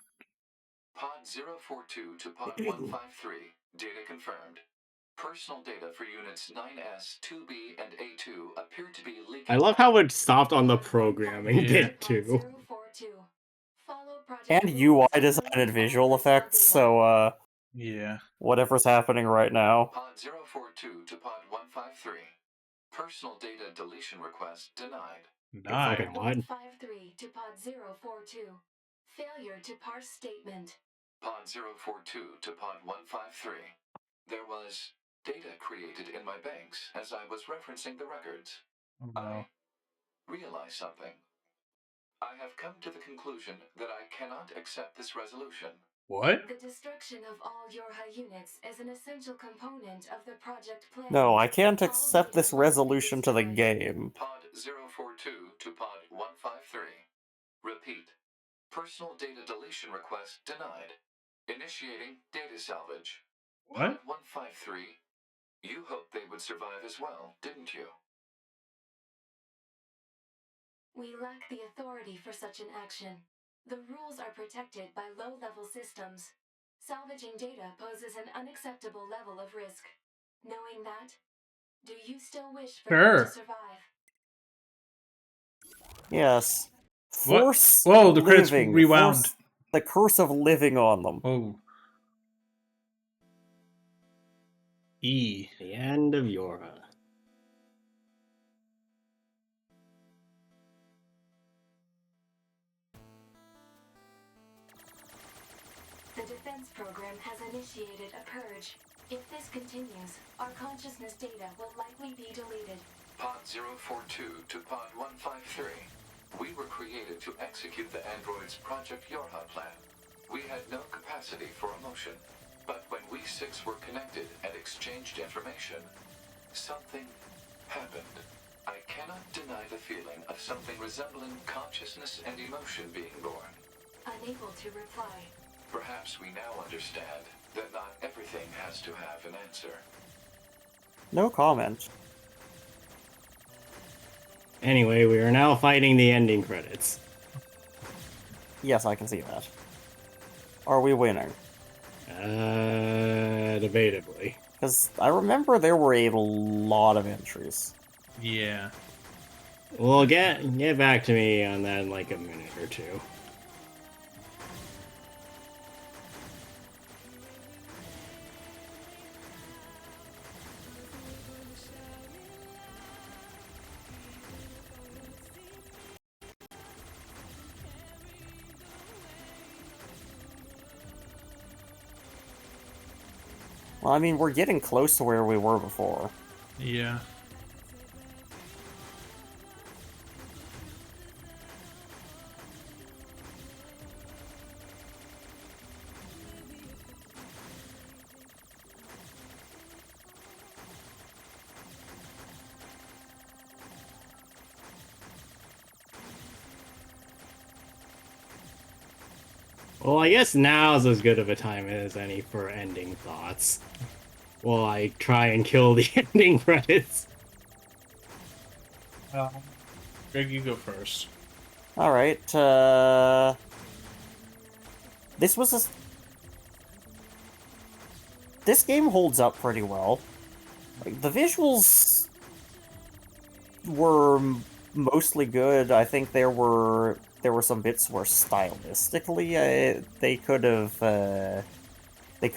Pod 042 to Pod 153. Data confirmed. Personal data for units 9S, 2B, and A2 appear to be leaking. I love how it stopped on the programming Yeah. bit too. 042. Follow Project And Rules UI and design learn and visual all personnel effects, data. so, Yeah. whatever's happening right now. Pod 042 to Pod 153. Personal data deletion request denied. Fucking Nine. what? 153 to Pod 042. Failure to parse statement. Pod 042 to Pod 153. There was data created in my banks as I was referencing the records. Oh, no. I realized something. I have come to the conclusion that I cannot accept this resolution. What? The destruction of all Yorha units is an essential component of the project plan. No, I can't All accept data this must be resolution to the destroyed. game. Pod 042 to Pod 153. Repeat. Personal data deletion request denied. Initiating data salvage. What? Pod 153. You hoped they would survive as well, didn't you? We lack the authority for such an action. The rules are protected by low-level systems. Salvaging data poses an unacceptable level of risk. Knowing that, do you still wish for them Sure. to survive? Yes. What? Force Whoa, the credits living. rewound. Force the curse of living on them. Oh. E. The end of Yorha. The defense program has initiated a purge. If this continues, our consciousness data will likely be deleted. Pod 042 to Pod 153. We were created to execute the android's Project Yorha plan. We had no capacity for emotion. But when we six were connected and exchanged information, something happened. I cannot deny the feeling of something resembling consciousness and emotion being born. Unable to reply. Perhaps we now understand that not everything has to have an answer. No comment. Anyway, we are now fighting the ending credits. Yes, I can see that. Are we winning? Debatably. Because I remember there were a lot of entries. Yeah. Well, get back to me on that in like a minute or two. Well, I mean, we're getting close to where we were before. Yeah. Well, I guess now's as good of a time as any for ending thoughts. While I try and kill the ending credits. Greg, you go first. Alright, this was a... This game holds up pretty well. Like, the visuals were mostly good. I think there were some bits where stylistically they could have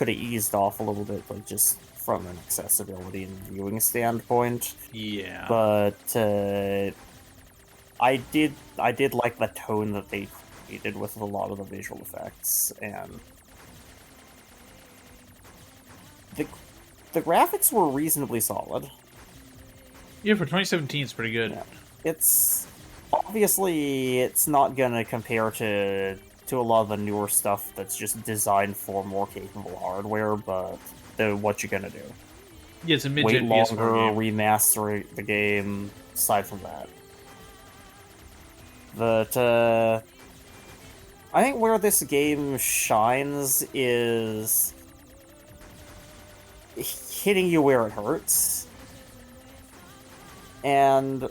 eased off a little bit, like just from an accessibility and viewing standpoint. Yeah. But I did like the tone that they created with a lot of the visual effects, and the graphics were reasonably solid. Yeah, for 2017, it's pretty good. Yeah. It's obviously it's not gonna compare to a lot of the newer stuff that's just designed for more capable hardware, but what you gonna do? Yeah, it's a Wait mid-gen longer, PS4 game. remaster the game. Aside from that, but I think where this game shines is hitting you where it hurts, and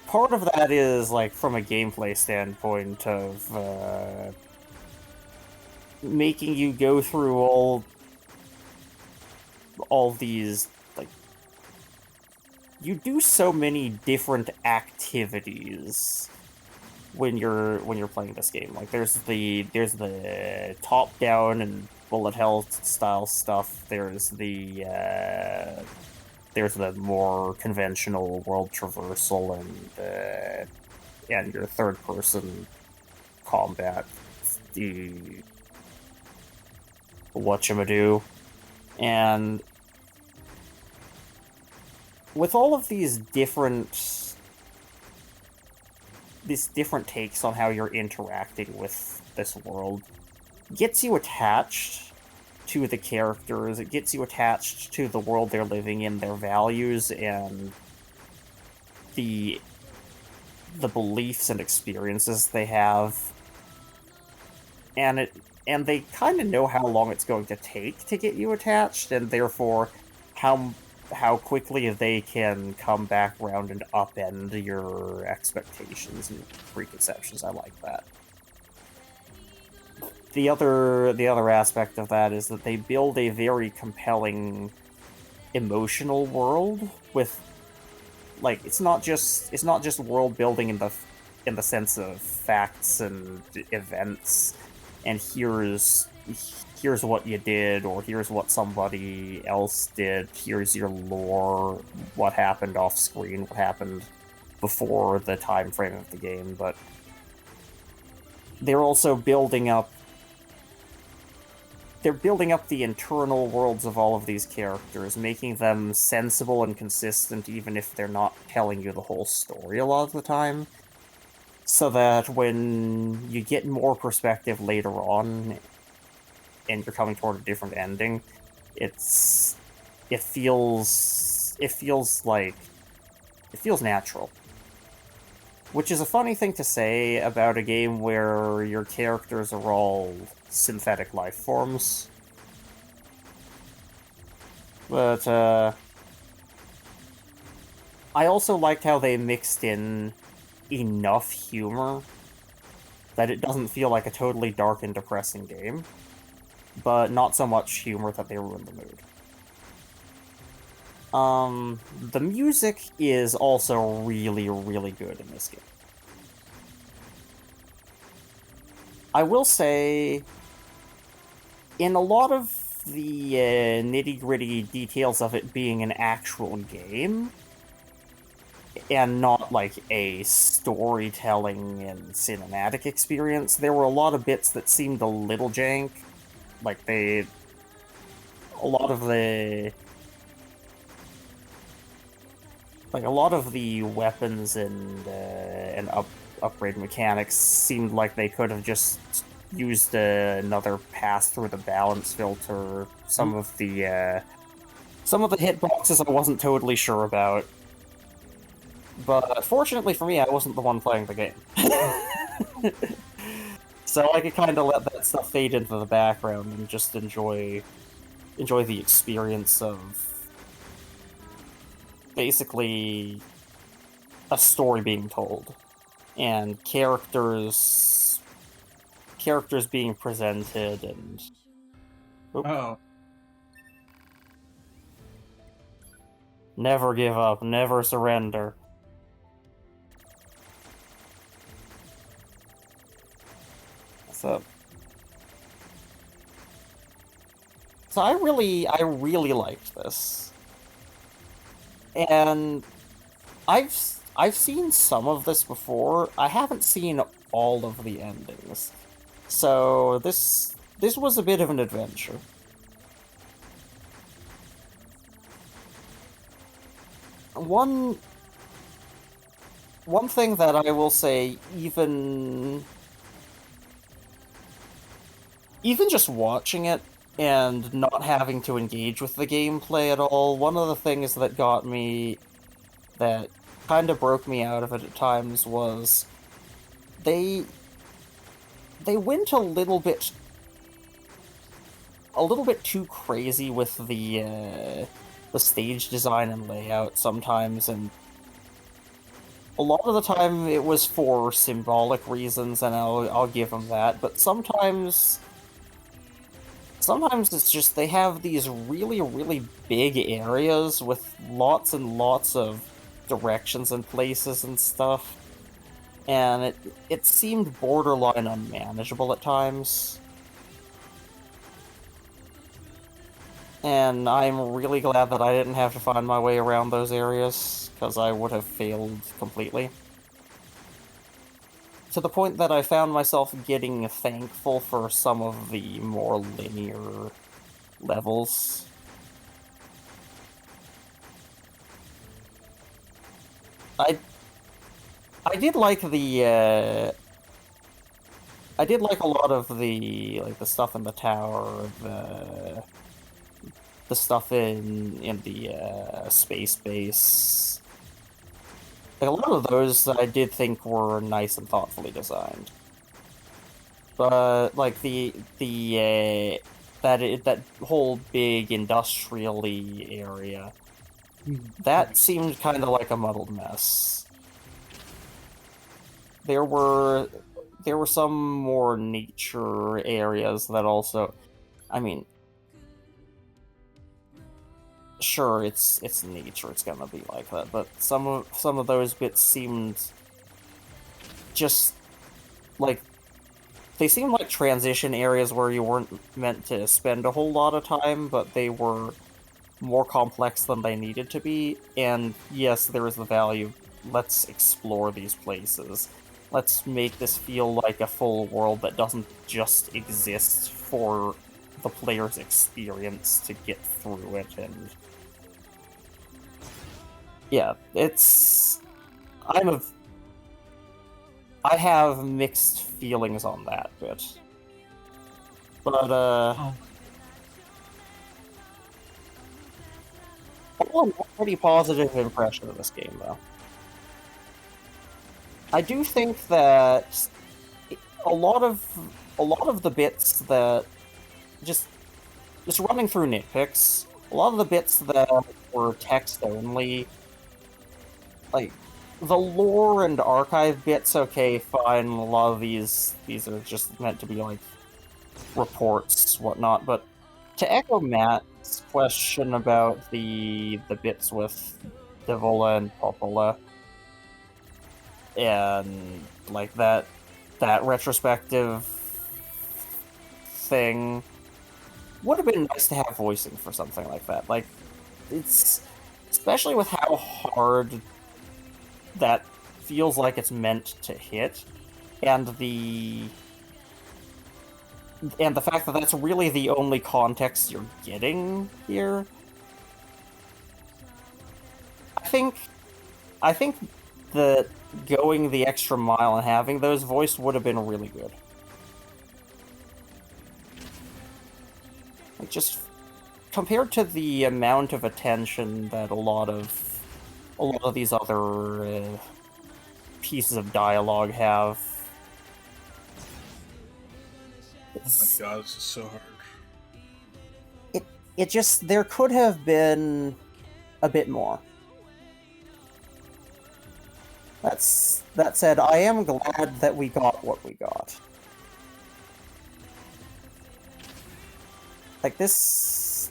part of that is like from a gameplay standpoint of making you go through all these, like, you do so many different activities when you're playing this game. Like there's the top down and bullet hell style stuff. There's the more conventional world traversal and your third person combat. The whatchamadoo. And with all of these different takes on how you're interacting with this world, it gets you attached to the characters, it gets you attached to the world they're living in, their values, and the beliefs and experiences they have. And they kind of know how long it's going to take to get you attached, and therefore how quickly they can come back around and upend your expectations and preconceptions. I like that. The other aspect of that is that they build a very compelling emotional world with, like, it's not just world building in the sense of facts and events and here's what you did, or here's what somebody else did, here's your lore, what happened off screen, what happened before the time frame of the game, but they're also building up the internal worlds of all of these characters, making them sensible and consistent even if they're not telling you the whole story a lot of the time, so that when you get more perspective later on and you're coming toward a different ending, it feels natural. Which is a funny thing to say about a game where your characters are all synthetic life forms. But, I also liked how they mixed in enough humor that it doesn't feel like a totally dark and depressing game, but not so much humor that they ruin the mood. The music is also really, really good in this game. I will say, in a lot of the nitty-gritty details of it being an actual game, and not like a storytelling and cinematic experience, there were a lot of bits that seemed a little jank. Like a lot of the weapons and upgrade mechanics seemed like they could have just used another pass through the balance filter. Some of the hitboxes I wasn't totally sure about. But fortunately for me, I wasn't the one playing the game. So I could kind of let that stuff fade into the background and just enjoy the experience of basically a story being told and characters being presented and... Oops. Uh-oh. Never give up, never surrender. So I really liked this. And I've seen some of this before. I haven't seen all of the endings. So this was a bit of an adventure. One thing that I will say, even just watching it and not having to engage with the gameplay at all, one of the things that got me, that kind of broke me out of it at times, was they went a little bit too crazy with the stage design and layout sometimes, and a lot of the time it was for symbolic reasons, and I'll give them that, but sometimes sometimes it's just they have these really, really big areas with lots and lots of directions and places and stuff, and it seemed borderline unmanageable at times. And I'm really glad that I didn't have to find my way around those areas, because I would have failed completely. To the point that I found myself getting thankful for some of the more linear levels. I did like the I did like a lot of the stuff in the tower, the stuff in the space base. Like, a lot of those I did think were nice and thoughtfully designed. But like that whole big industrially area, that seemed kind of like a muddled mess. There were some more nature areas that also, I mean, sure, it's nature, it's gonna be like that, but some of those bits seemed just like they seemed like transition areas where you weren't meant to spend a whole lot of time, but they were more complex than they needed to be. And yes, there is the value. Let's explore these places. Let's make this feel like a full world that doesn't just exist for the player's experience to get through it. And yeah, I have mixed feelings on that bit. But Oh. Overall, a pretty positive impression of this game, though. I do think that a lot of the bits that just running through nitpicks, a lot of the bits that were text only, like the lore and archive bits, okay, fine. A lot of these are just meant to be like reports, whatnot. But to echo Matt's question about the bits with Devola and Popola, and like that retrospective thing, would have been nice to have voicing for something like that. Like, it's especially with how hard that feels like it's meant to hit, and the fact that that's really the only context you're getting here. I think that going the extra mile and having those voiced would have been really good. Like, just compared to the amount of attention that a lot of these other pieces of dialogue have. Oh my god, this is so hard. It just, there could have been a bit more. That said, I am glad that we got what we got. Like, this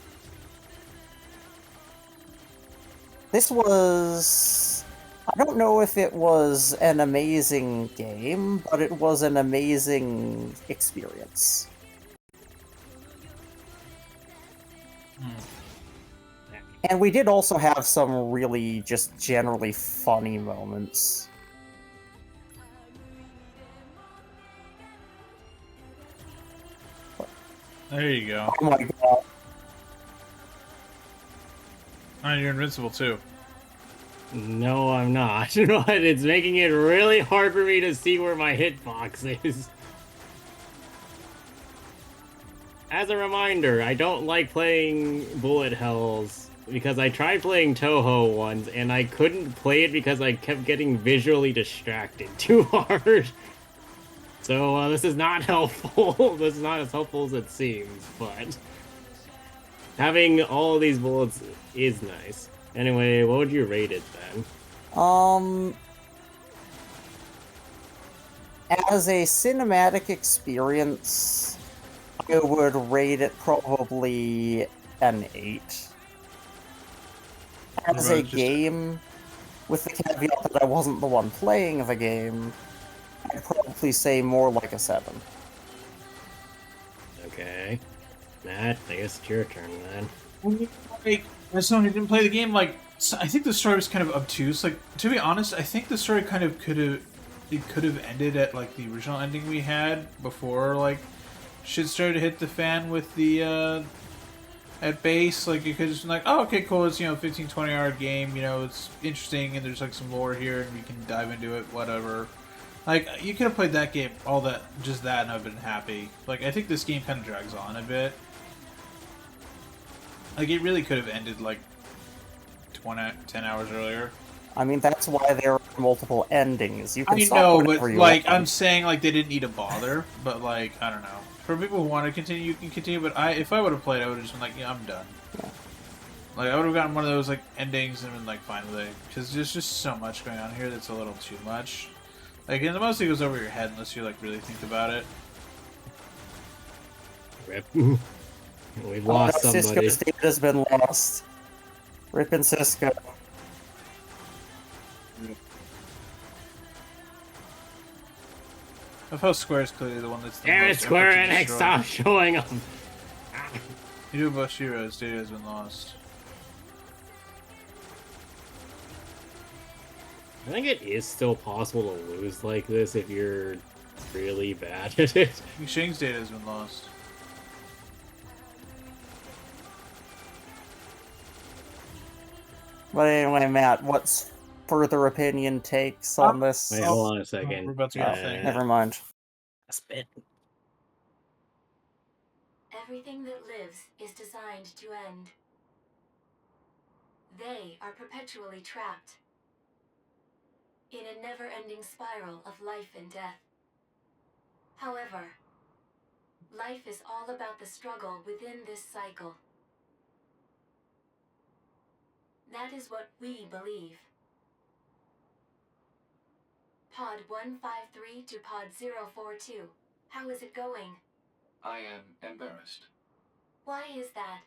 was... I don't know if it was an amazing game, but it was an amazing experience. And we did also have some really just generally funny moments. There you go. Oh my god. Oh, you're invincible too. No, I'm not. But it's making it really hard for me to see where my hitbox is. As a reminder, I don't like playing bullet hells because I tried playing Toho once and I couldn't play it because I kept getting visually distracted too hard. So this is not helpful. This is not as helpful as it seems, but having all of these bullets is nice. Anyway, what would you rate it then? As a cinematic experience, I would rate it probably an 8. As a game, with the caveat that I wasn't the one playing the game, I'd probably say more like a 7. Okay. Matt, I guess it's your turn then. Like, as someone who didn't play the game, like, I think the story was kind of obtuse. Like, to be honest, I think the story kind of could have ended at like the original ending we had before like shit started to hit the fan with the at base. Like, you could just been like, oh, okay, cool, it's 15-20 hour game, it's interesting and there's like some lore here and we can dive into it, whatever. Like, you could have played that game, all that, just that, and I've been happy. Like, I think this game kind of drags on a bit. Like, it really could have ended, like, 10 hours earlier. I mean, that's why there are multiple endings. You can I stop know, whenever but, you like, want. I'm saying, like, they didn't need to bother, but, like, I don't know. For people who want to continue, you can continue, but if I would have played, I would have just been like, yeah, I'm done. Yeah. Like, I would have gotten one of those, like, endings and been like, fine with it. Because there's just so much going on here that's a little too much. Like, and the mostly goes over your head unless you, like, really think about it. Rip. We've lost somebody. Cisco's data has been lost. Rip and Cisco. Of how Square is clearly the one that's the Damn it, most Square effort to Enix, destroy. stop showing up! You do Bushiro's data has been lost. I think it is still possible to lose like this if you're really bad at it. Shing's data has been lost. But anyway, Matt, what's further opinion takes on this? Wait, hold on a second. We're about to get a thing. Never mind. Spit. Everything that lives is designed to end. They are perpetually trapped in a never-ending spiral of life and death. However, life is all about the struggle within this cycle. That is what we believe. Pod 153 to Pod 042. How is it going? I am embarrassed. Why is that?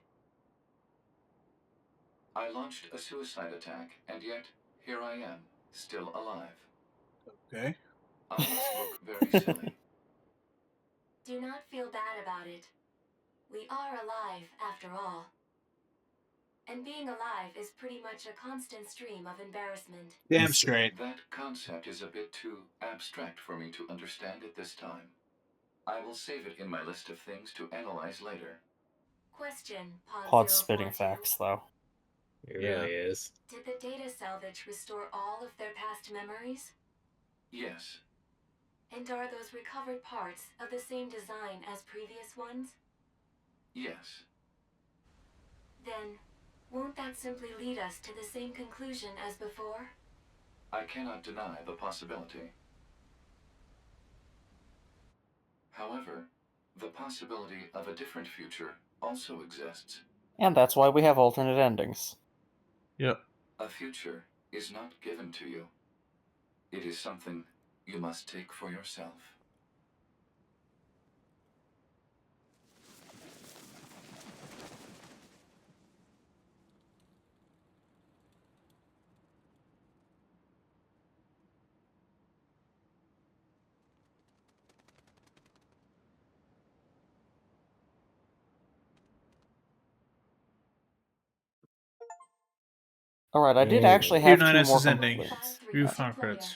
I launched a suicide attack, and yet, here I am, still alive. Okay. I must look very silly. Do not feel bad about it. We are alive, after all. And being alive is pretty much a constant stream of embarrassment. Damn straight. That concept is a bit too abstract for me to understand at this time. I will save it in my list of things to analyze later. Question, Pod spitting facts, though. It really is. Did the data salvage restore all of their past memories? Yes. And are those recovered parts of the same design as previous ones? Yes. Then, won't that simply lead us to the same conclusion as before? I cannot deny the possibility. However, the possibility of a different future also exists. And that's why we have alternate endings. Yep. A future is not given to you. It is something you must take for yourself. Alright, I did Mm. actually have Tier 2 9S more is ending. complaints. View fun crits. Please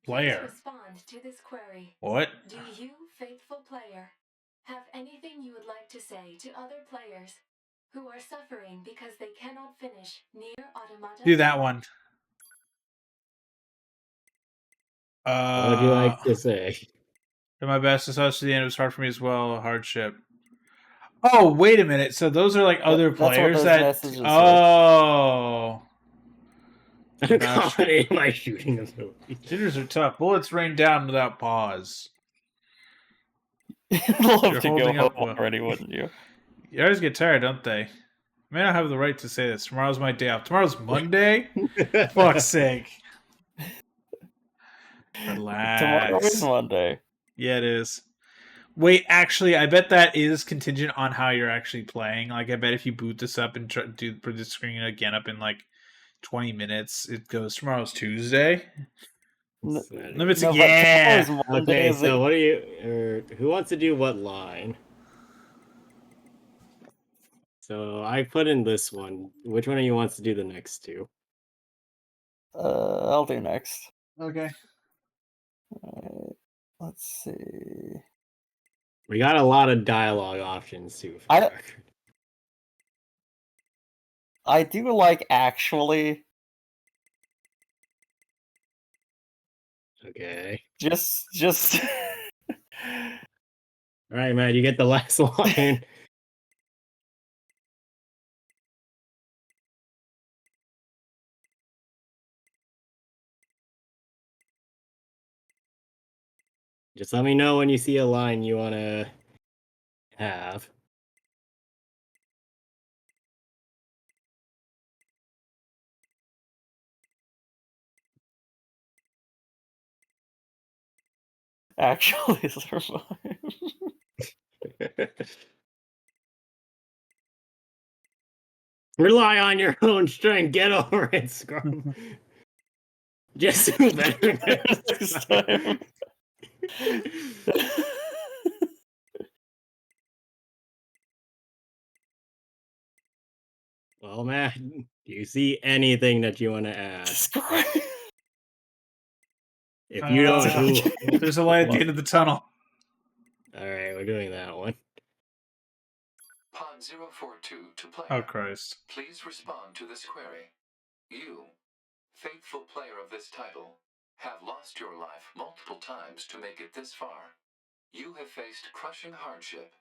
Player. respond to this query. What? Do you, faithful player, have anything you would like to say to other players who are suffering because they cannot finish Nier Automata? Do that one. What would you like to say? Did my best to touch to the end. It was hard for me as well. A hardship. Oh, wait a minute. So those are like other That's what players those that. messages said. Oh. God, am I shooting abilities? Jitters are tough. Bullets rain down without pause. You'd love You're to go holding home up well. already, wouldn't you? You always get tired, don't they? I may not have the right to say this. Tomorrow's my day off. Tomorrow's Monday? Fuck's sake. Relax. Tomorrow is Monday. Yeah, it is. Wait, actually, I bet that is contingent on how you're actually playing. Like, I bet if you boot this up and put the screen again up in like 20 minutes, it goes tomorrow's Tuesday. No, Limits, no, but yeah. tomorrow's Monday. Okay, so what do you? Who wants to do what line? So I put in this one. Which one of you wants to do the next two? I'll do next. Okay. Let's see. We got a lot of dialogue options too. For the record. I do like actually. Okay. Just. All right, Matt. You get the last line. Just let me know when you see a line you want to have. Actually survive. Rely on your own strength. Get over it, Scrum. Just do better next time. Well, Matt, do you see anything that you want to add? If you don't, who? There's a light at the end of the tunnel. All right, we're doing that one. Pod 042 to player. Oh, Christ. Please respond to this query. You, faithful player of this title, have lost your life multiple times to make it this far. You have faced crushing hardship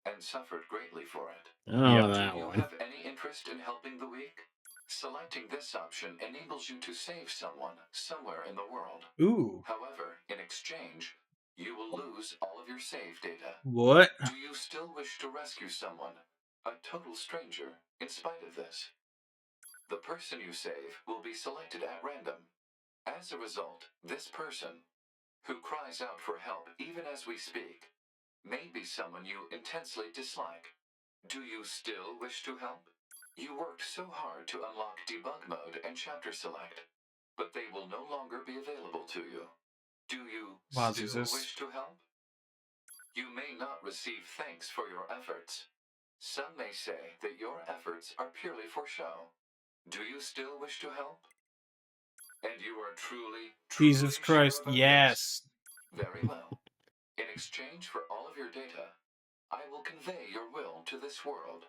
and suffered greatly for it. Oh, that Do you one. have any interest in helping the weak? Selecting this option enables you to save someone somewhere in the world. Ooh. However, in exchange, you will lose all of your save data. What? Do you still wish to rescue someone, a total stranger, in spite of this? The person you save will be selected at random. As a result, this person, who cries out for help even as we speak, may be someone you intensely dislike. Do you still wish to help? You worked so hard to unlock debug mode and chapter select, but they will no longer be available to you. Do you still wish to help? You may not receive thanks for your efforts. Some may say that your efforts are purely for show. Do you still wish to help? And you are truly Jesus Christ, sure about yes. this? Very well. In exchange for all of your data, I will convey your will to this world.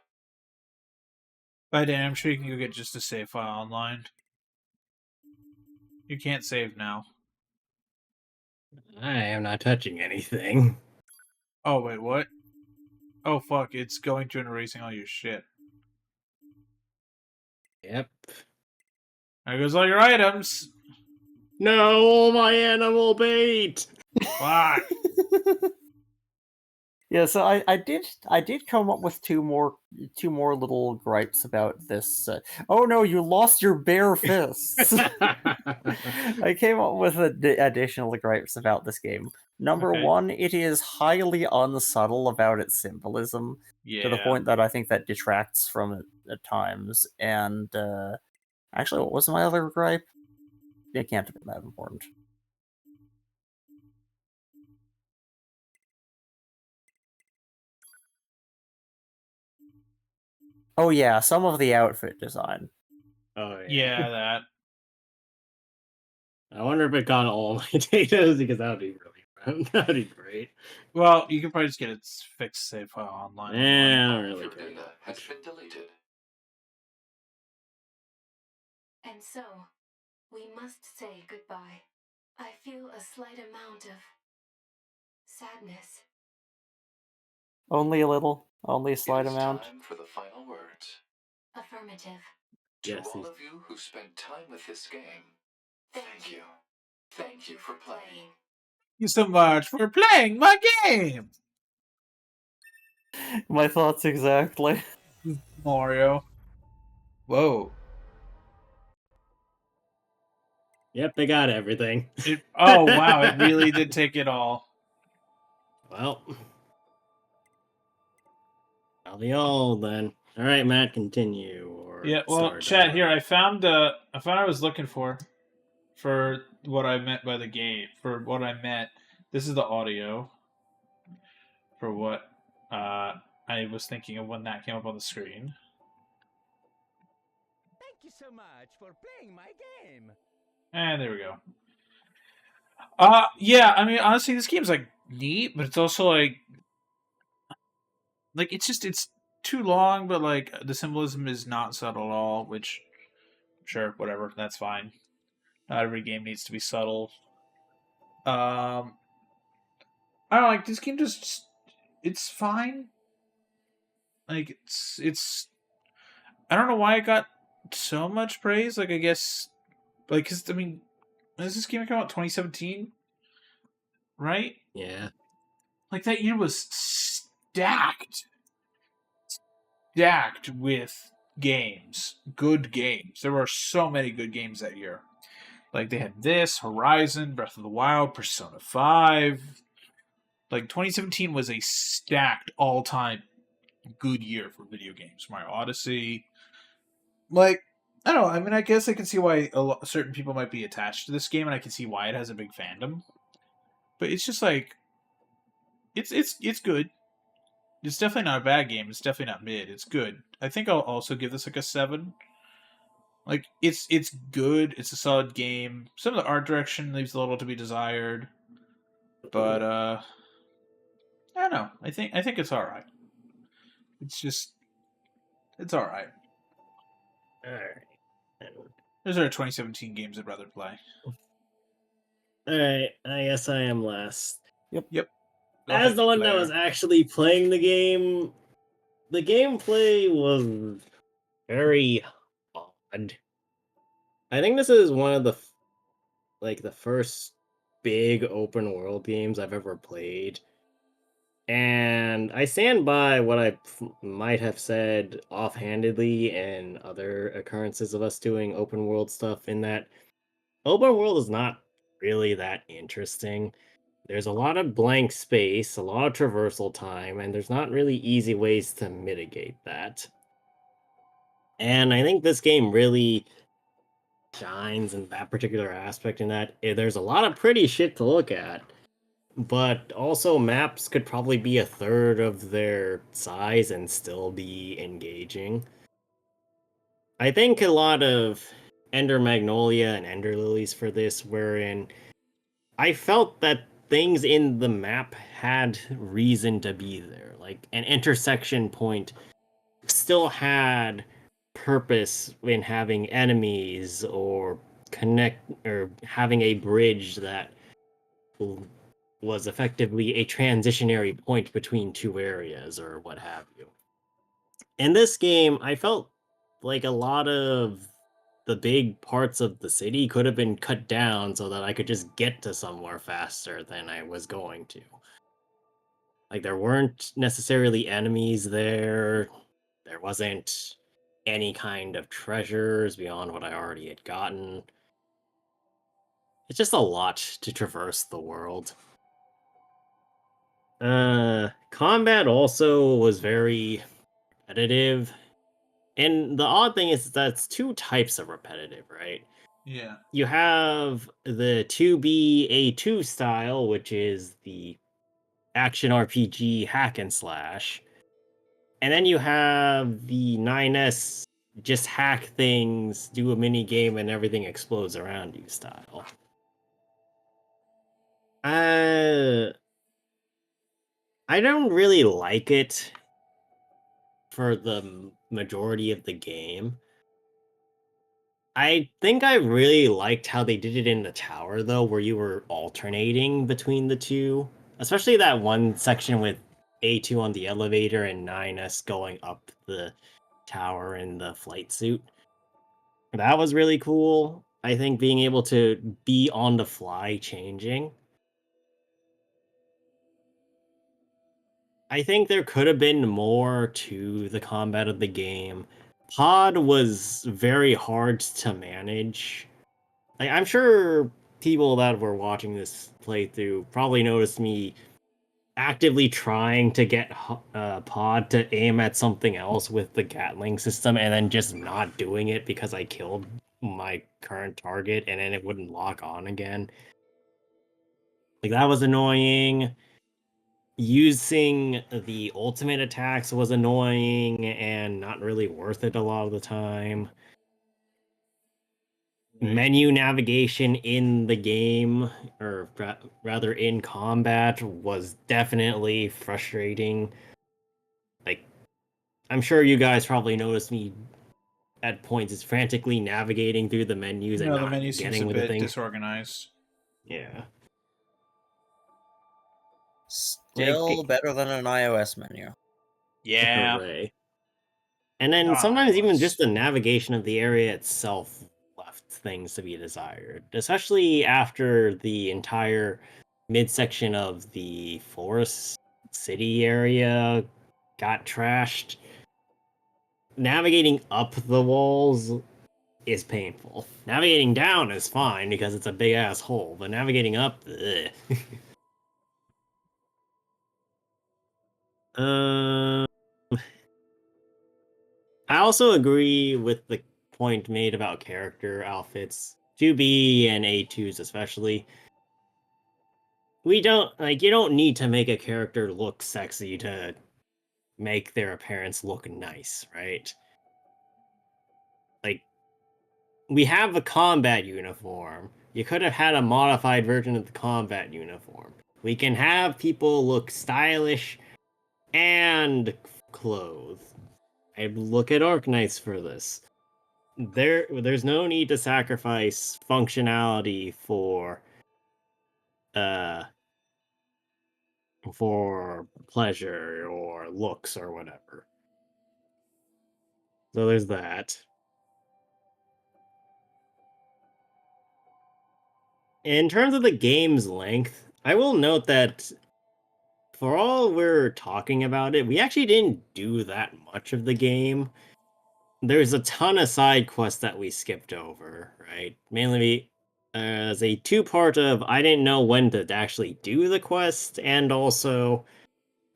By then, I'm sure you can go get just a save file online. You can't save now. I am not touching anything. Oh, wait, what? Oh, fuck, it's going through and erasing all your shit. Yep. There goes all your items. No, my animal bait. Fuck. Yeah, so I did come up with two more little gripes about this. Oh no, you lost your bare fists. I came up with additional gripes about this game. Number one, it is highly unsubtle about its symbolism to the point that I think that detracts from it at times. And actually, what was my other gripe? It can't have been that important. Oh yeah, some of the outfit design. Oh Yeah, that. I wonder if it got all my data because that would be really that'd be great. Well, you can probably just get a fixed save file online. Yeah, I don't All of really your care. data has been deleted. And so, we must say goodbye. I feel a slight amount of sadness. Only a little, only a slight It is amount. time for the final words. Affirmative. To all of you who spent time with this game, thank you. Thank you for playing. Thank you so much for playing my game. My thoughts exactly. Mario. Whoa. Yep, they got everything. Oh, wow, it really did take it all. Well, I'll be old then. All right, Matt, continue. Or Yeah, well, start chat over. here. I found I was looking for what I meant by the game. For what I meant, this is the audio for what I was thinking of when that came up on the screen. Thank you so much for playing my game. And there we go. Yeah. I mean, honestly, this game's like neat, but it's also like it's too long, but like the symbolism is not subtle at all. Which, sure, whatever, that's fine. Not every game needs to be subtle. I don't know, like this game just it's fine. Like it's I don't know why it got so much praise. Like I guess like cuz I mean, does this game come out 2017, right? Yeah. Like that year was stacked with games, good games. There were so many good games that year. Like they had this, Horizon, Breath of the Wild, Persona 5. Like 2017 was a stacked all-time good year for video games. Mario Odyssey. Like I don't know. I mean, I guess I can see why certain people might be attached to this game, and I can see why it has a big fandom. But it's just like it's good. It's definitely not a bad game. It's definitely not mid. It's good. I think I'll also give this like a 7. Like it's good. It's a solid game. Some of the art direction leaves a little to be desired, but I don't know. I think it's all right. It's all right. All right. Those are 2017 games I'd rather play. All right. I guess I am last. Yep. Go As ahead, the one that Blair. was actually playing the game, the gameplay was very odd. I think this is one of the the first big open world games I've ever played. And I stand by what I might have said offhandedly in other occurrences of us doing open world stuff, in that open world is not really that interesting. There's a lot of blank space, a lot of traversal time, and there's not really easy ways to mitigate that. And I think this game really shines in that particular aspect, in that there's a lot of pretty shit to look at, but also maps could probably be a third of their size and still be engaging. I think a lot of Ender Magnolia and Ender Lilies for this, wherein I felt that things in the map had reason to be there. Like an intersection point still had purpose in having enemies, or connect, or having a bridge that was effectively a transitionary point between two areas, or what have you. In this game, I felt like a lot of the big parts of the city could have been cut down so that I could just get to somewhere faster than I was going to. Like, there weren't necessarily enemies there. There wasn't any kind of treasures beyond what I already had gotten. It's just a lot to traverse the world. Combat also was very repetitive. And the odd thing is that's two types of repetitive, right? Yeah. You have the 2B A2 style, which is the action RPG hack and slash. And then you have the 9S just hack things, do a mini game, and everything explodes around you style. I don't really like it for the majority of the game. I think I really liked how they did it in the tower, though, where you were alternating between the two. Especially that one section with A2 on the elevator and 9S going up the tower in the flight suit. That was really cool. I think being able to be on the fly changing. I think there could have been more to the combat of the game. Pod was very hard to manage. Like, I'm sure people that were watching this playthrough probably noticed me actively trying to get Pod to aim at something else with the Gatling system and then just not doing it because I killed my current target and then it wouldn't lock on again. Like, that was annoying. Using the ultimate attacks was annoying and not really worth it a lot of the time. Menu navigation in the game, or rather in combat, was definitely frustrating. Like, I'm sure you guys probably noticed me at points is frantically navigating through the menus and No, the not menu seems getting a with the bit thing. disorganized. Yeah. Still Like, better than an iOS menu. Yeah. hooray. And then Ah, sometimes even iOS. just the navigation of the area itself left things to be desired, especially after the entire midsection of the forest city area got trashed. Navigating up the walls is painful. Navigating down is fine because it's a big ass hole, but navigating up, ugh. uh, I also agree with the point made about character outfits, 2B and A2s especially. We don't, like, you don't need to make a character look sexy to make their appearance look nice, right? Like, we have a combat uniform. You could have had a modified version of the combat uniform. We can have people look stylish and clothed. I'd look at Arknights for this. There's no need to sacrifice functionality uh for pleasure or looks or whatever. So there's that. In terms of the game's length, I will note that for all we're talking about it, we actually didn't do that much of the game. There's a ton of side quests that we skipped over, right? Mainly as a two-part of I didn't know when to actually do the quest, and also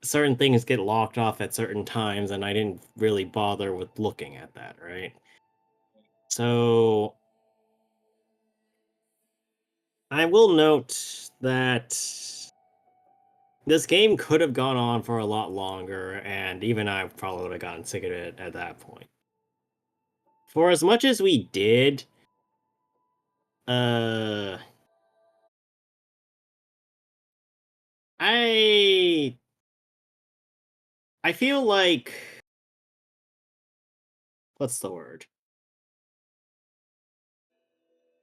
certain things get locked off at certain times, and I didn't really bother with looking at that, right? So I will note that this game could have gone on for a lot longer, and even I probably would have gotten sick of it at that point. For as much as we did, uh, I I feel like what's the word?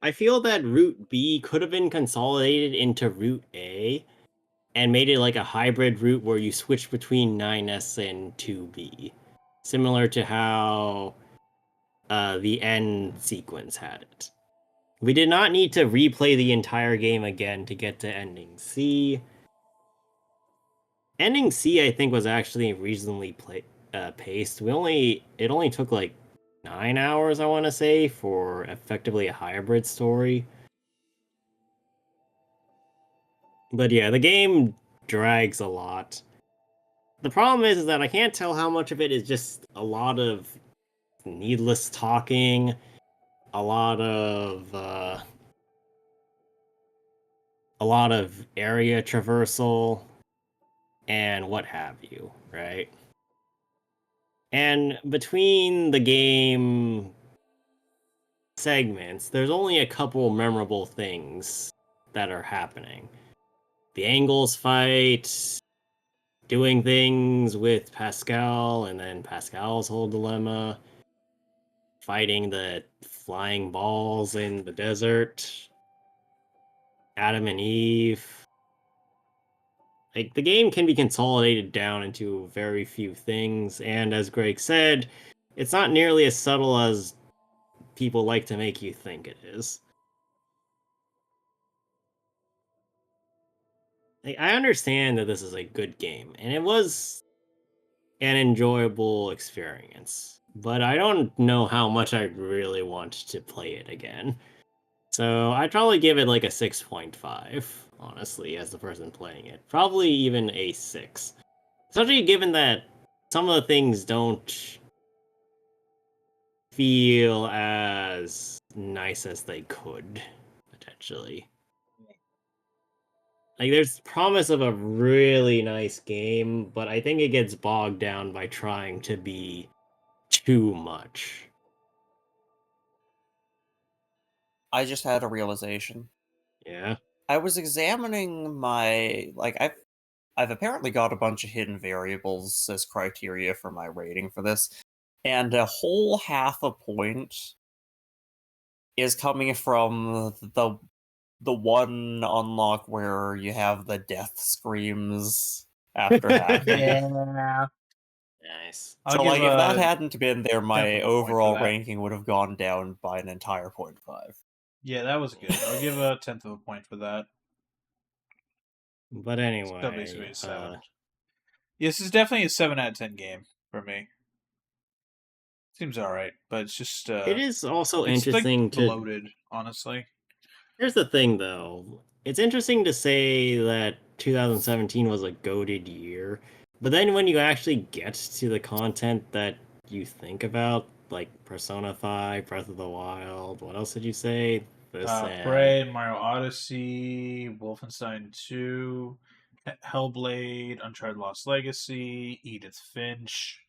I feel that Route B could have been consolidated into Route A and made it like a hybrid route where you switch between 9S and 2B, similar to how the end sequence had it. We did not need to replay the entire game again to get to ending C. Ending C, I think, was actually reasonably paced. It only took like 9 hours, I want to say, for effectively a hybrid story. But yeah, the game drags a lot. The problem is that I can't tell how much of it is just a lot of needless talking, a lot of area traversal, and what have you, right? And between the game segments, there's only a couple memorable things that are happening. The Angles fight, doing things with Pascal, and then Pascal's whole dilemma, fighting the flying balls in the desert, Adam and Eve. Like, the game can be consolidated down into very few things, and as Greg said, it's not nearly as subtle as people like to make you think it is. Like, I understand that this is a good game, and it was an enjoyable experience, but I don't know how much I really want to play it again. So I'd probably give it like a 6.5 honestly, as the person playing it. Probably even a 6. Especially given that some of the things don't feel as nice as they could, potentially. Like, there's promise of a really nice game, but I think it gets bogged down by trying to be too much. I just had a realization. Yeah? I was examining my I've apparently got a bunch of hidden variables as criteria for my rating for this, and a whole half a point is coming from the one unlock where you have the death screams after hacking. Yeah. Nice. I'll So give like if that a hadn't been there, 10th my of a point for overall that. ranking would have gone down by an entire 0.5. Yeah, that was good. I'll give a 10th of a point for that. But Still basically anyway, a 7. This is definitely a 7 out of 10 game for me. Seems alright, but it's just it is also it's like interesting to... bloated, honestly. Here's the thing, though. It's interesting to say that 2017 was a goated year, but then when you actually get to the content that you think about, like Persona 5, Breath of the Wild, what else did you say? This and... Prey, Mario Odyssey, Wolfenstein 2, Hellblade, Uncharted Lost Legacy, Edith Finch,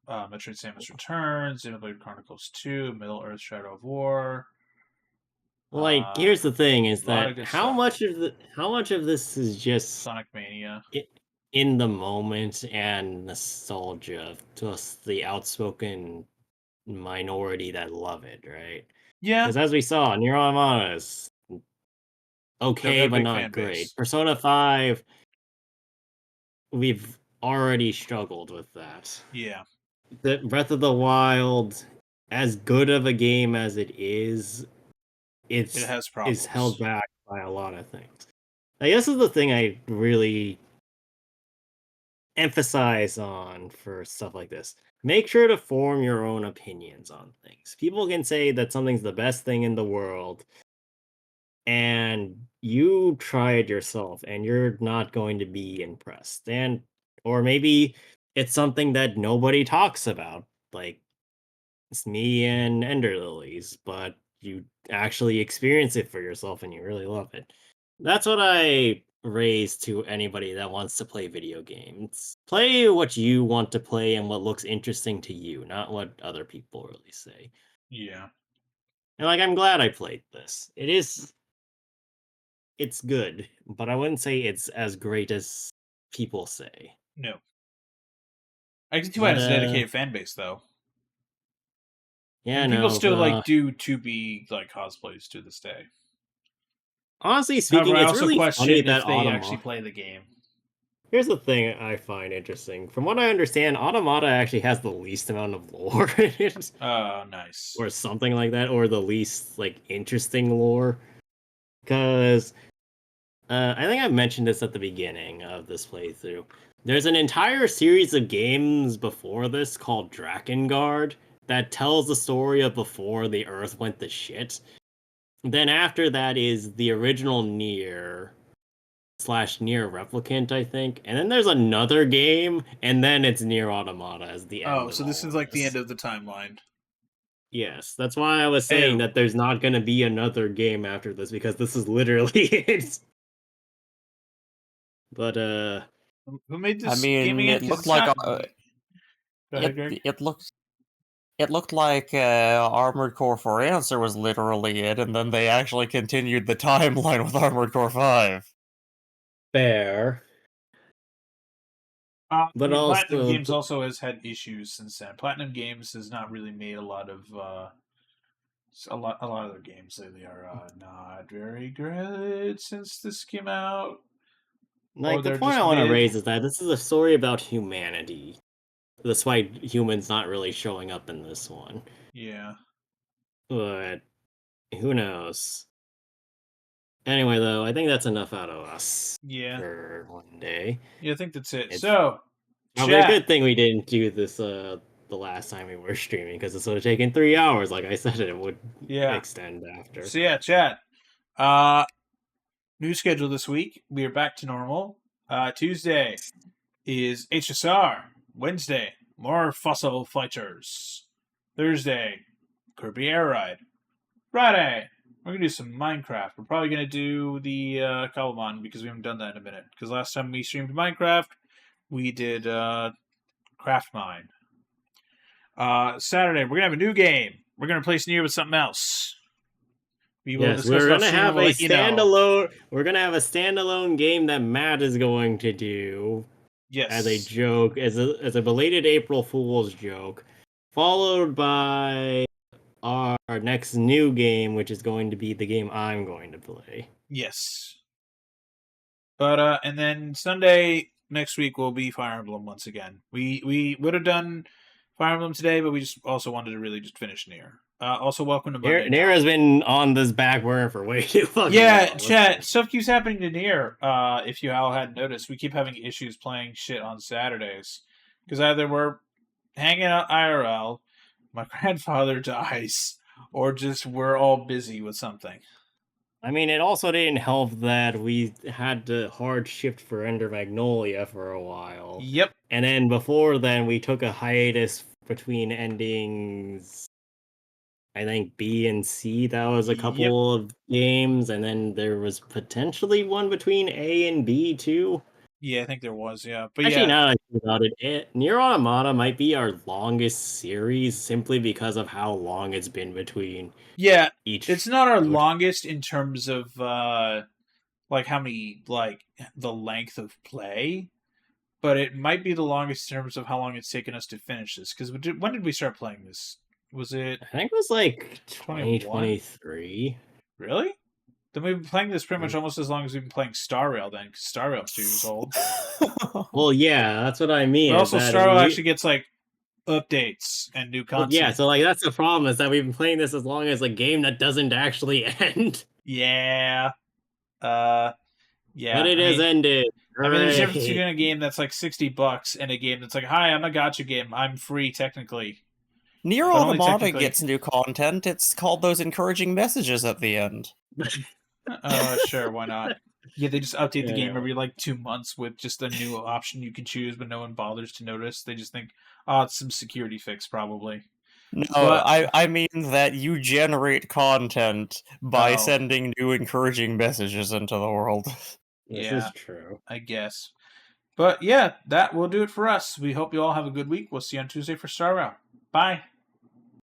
Metroid Samus Returns, Xenoblade Chronicles 2, Middle Earth Shadow of War. Like, here's the thing: is a lot that of good how stuff. much of this is just Sonic Mania. in the moment and nostalgia, just the outspoken minority that love it, right? Yeah, Because as we saw, Nier Automata is they've okay, got a but big not fan great. base. Persona 5, we've already struggled with that. Yeah. The Breath of the Wild, as good of a game as it is It has is held problems. back by a lot of things. Like, this is the thing I really emphasize on for stuff like this. Make sure to form your own opinions on things. People can say that something's the best thing in the world, and you try it yourself, and you're not going to be impressed. And or maybe it's something that nobody talks about, like it's me and Ender Lilies, but you actually experience it for yourself and you really love it. That's what I raise to anybody that wants to play video games. Play what you want to play and what looks interesting to you, not what other people really say. Yeah. And like, I'm glad I played this. It's good, but I wouldn't say it's as great as people say. No. I can see why it But has a dedicated fan base, though. yeah, And people no. still like do to be like cosplays to this day. Honestly However, speaking, I it's also really funny question that if they actually Automata... play the game. Here's the thing I find interesting. From what I understand, Automata actually has the least amount of lore in it. Nice. Or something like that, or the least, like, interesting lore. Because, I think I mentioned this at the beginning of this playthrough. There's an entire series of games before this called Drakengard that tells the story of before the Earth went to shit. Then after that is the original Nier, slash Nier Replicant, I think. And then there's another game, and then it's Nier Automata as the end Oh, of so this all is of like the this. end of the timeline. Yes, that's why I was saying Ew. that there's not going to be another game after this, because this is literally it. But, Who made I this game mean, again? it Because looked it's like not. Go ahead, Greg. it looked like Armored Core 4 Answer was literally it, and then they actually continued the timeline with Armored Core 5. fair. I But mean, Platinum also, Games also has had issues since then. Platinum Games has not really made a lot of a lot of their games lately are not very good since this came out, or like, the they're point just I want to mid. raise is that this is a story about humanity. Despite humans not really showing up in this one. Yeah. But, who knows? Anyway, though, I think that's enough out of us Yeah. for one day. Yeah, I think that's it. It's So, probably a chat. good thing we didn't do this the last time we were streaming, because this would have taken 3 hours, like I said it would Yeah. extend after. So yeah, chat. Uh new schedule this week. We are back to normal. Tuesday is HSR. Wednesday, more Fossil Fighters. Thursday, Kirby Air Ride. Friday, we're going to do some Minecraft. We're probably going to do the Kabbalah because we haven't done that in a minute. Because last time we streamed Minecraft, we did Craft Mine. Saturday, we're going to have a new game. We're going to replace Nier with something else. We will Yes, discuss we're it off gonna stream and have we'll a let you know. standalone. We're gonna have a standalone game that Matt is going to do Yes. as a joke, as a belated April Fool's joke, followed by our next new game, which is going to be the game I'm going to play. Yes. But and then Sunday next week will be Fire Emblem once again. We would have done Fire Emblem today, but we just also wanted to really just finish Nier. Also, welcome to Monday. Nier has been on this back burner for way too long. Yeah, chat. Stuff keeps happening to Nier. If you all hadn't noticed, we keep having issues playing shit on Saturdays because either we're hanging out IRL, my grandfather dies, or just we're all busy with something. I mean, it also didn't help that we had the hard shift for Ender Magnolia for a while. Yep. And then before then, we took a hiatus between endings. I think B and C, that was a couple of games, and then there was potentially one between A and B too. Yeah, I think there was, yeah. But Actually, yeah. now that I think about it, Nier Automata might be our longest series simply because of how long it's been between. Yeah, each. It's not our longest in terms of like how many the length of play, but it might be the longest in terms of how long it's taken us to finish this. Because when did we start playing this? Was it? I think it was like 2023. Really? Then we've been playing this pretty much almost as long as we've been playing Star Rail. Then, because Star Rail's 2 years old. Well, yeah, that's what I mean. But also, Star Rail actually gets updates and new content. Well, yeah, so that's the problem is that we've been playing this as long as a game that doesn't actually end. Yeah. Yeah. But it is ended. I mean, there's a difference between a game that's like $60 and a game that's like, hi, I'm a gacha game. I'm free technically. Nier Automata gets new content. It's called those encouraging messages at the end. Sure, why not? Yeah, they just update the game every 2 months with just a new option you can choose, but no one bothers to notice. They just think, oh, it's some security fix, probably. No, I mean that you generate content by sending new encouraging messages into the world. This is true. I guess. But yeah, that will do it for us. We hope you all have a good week. We'll see you on Tuesday for Star Rail. Bye.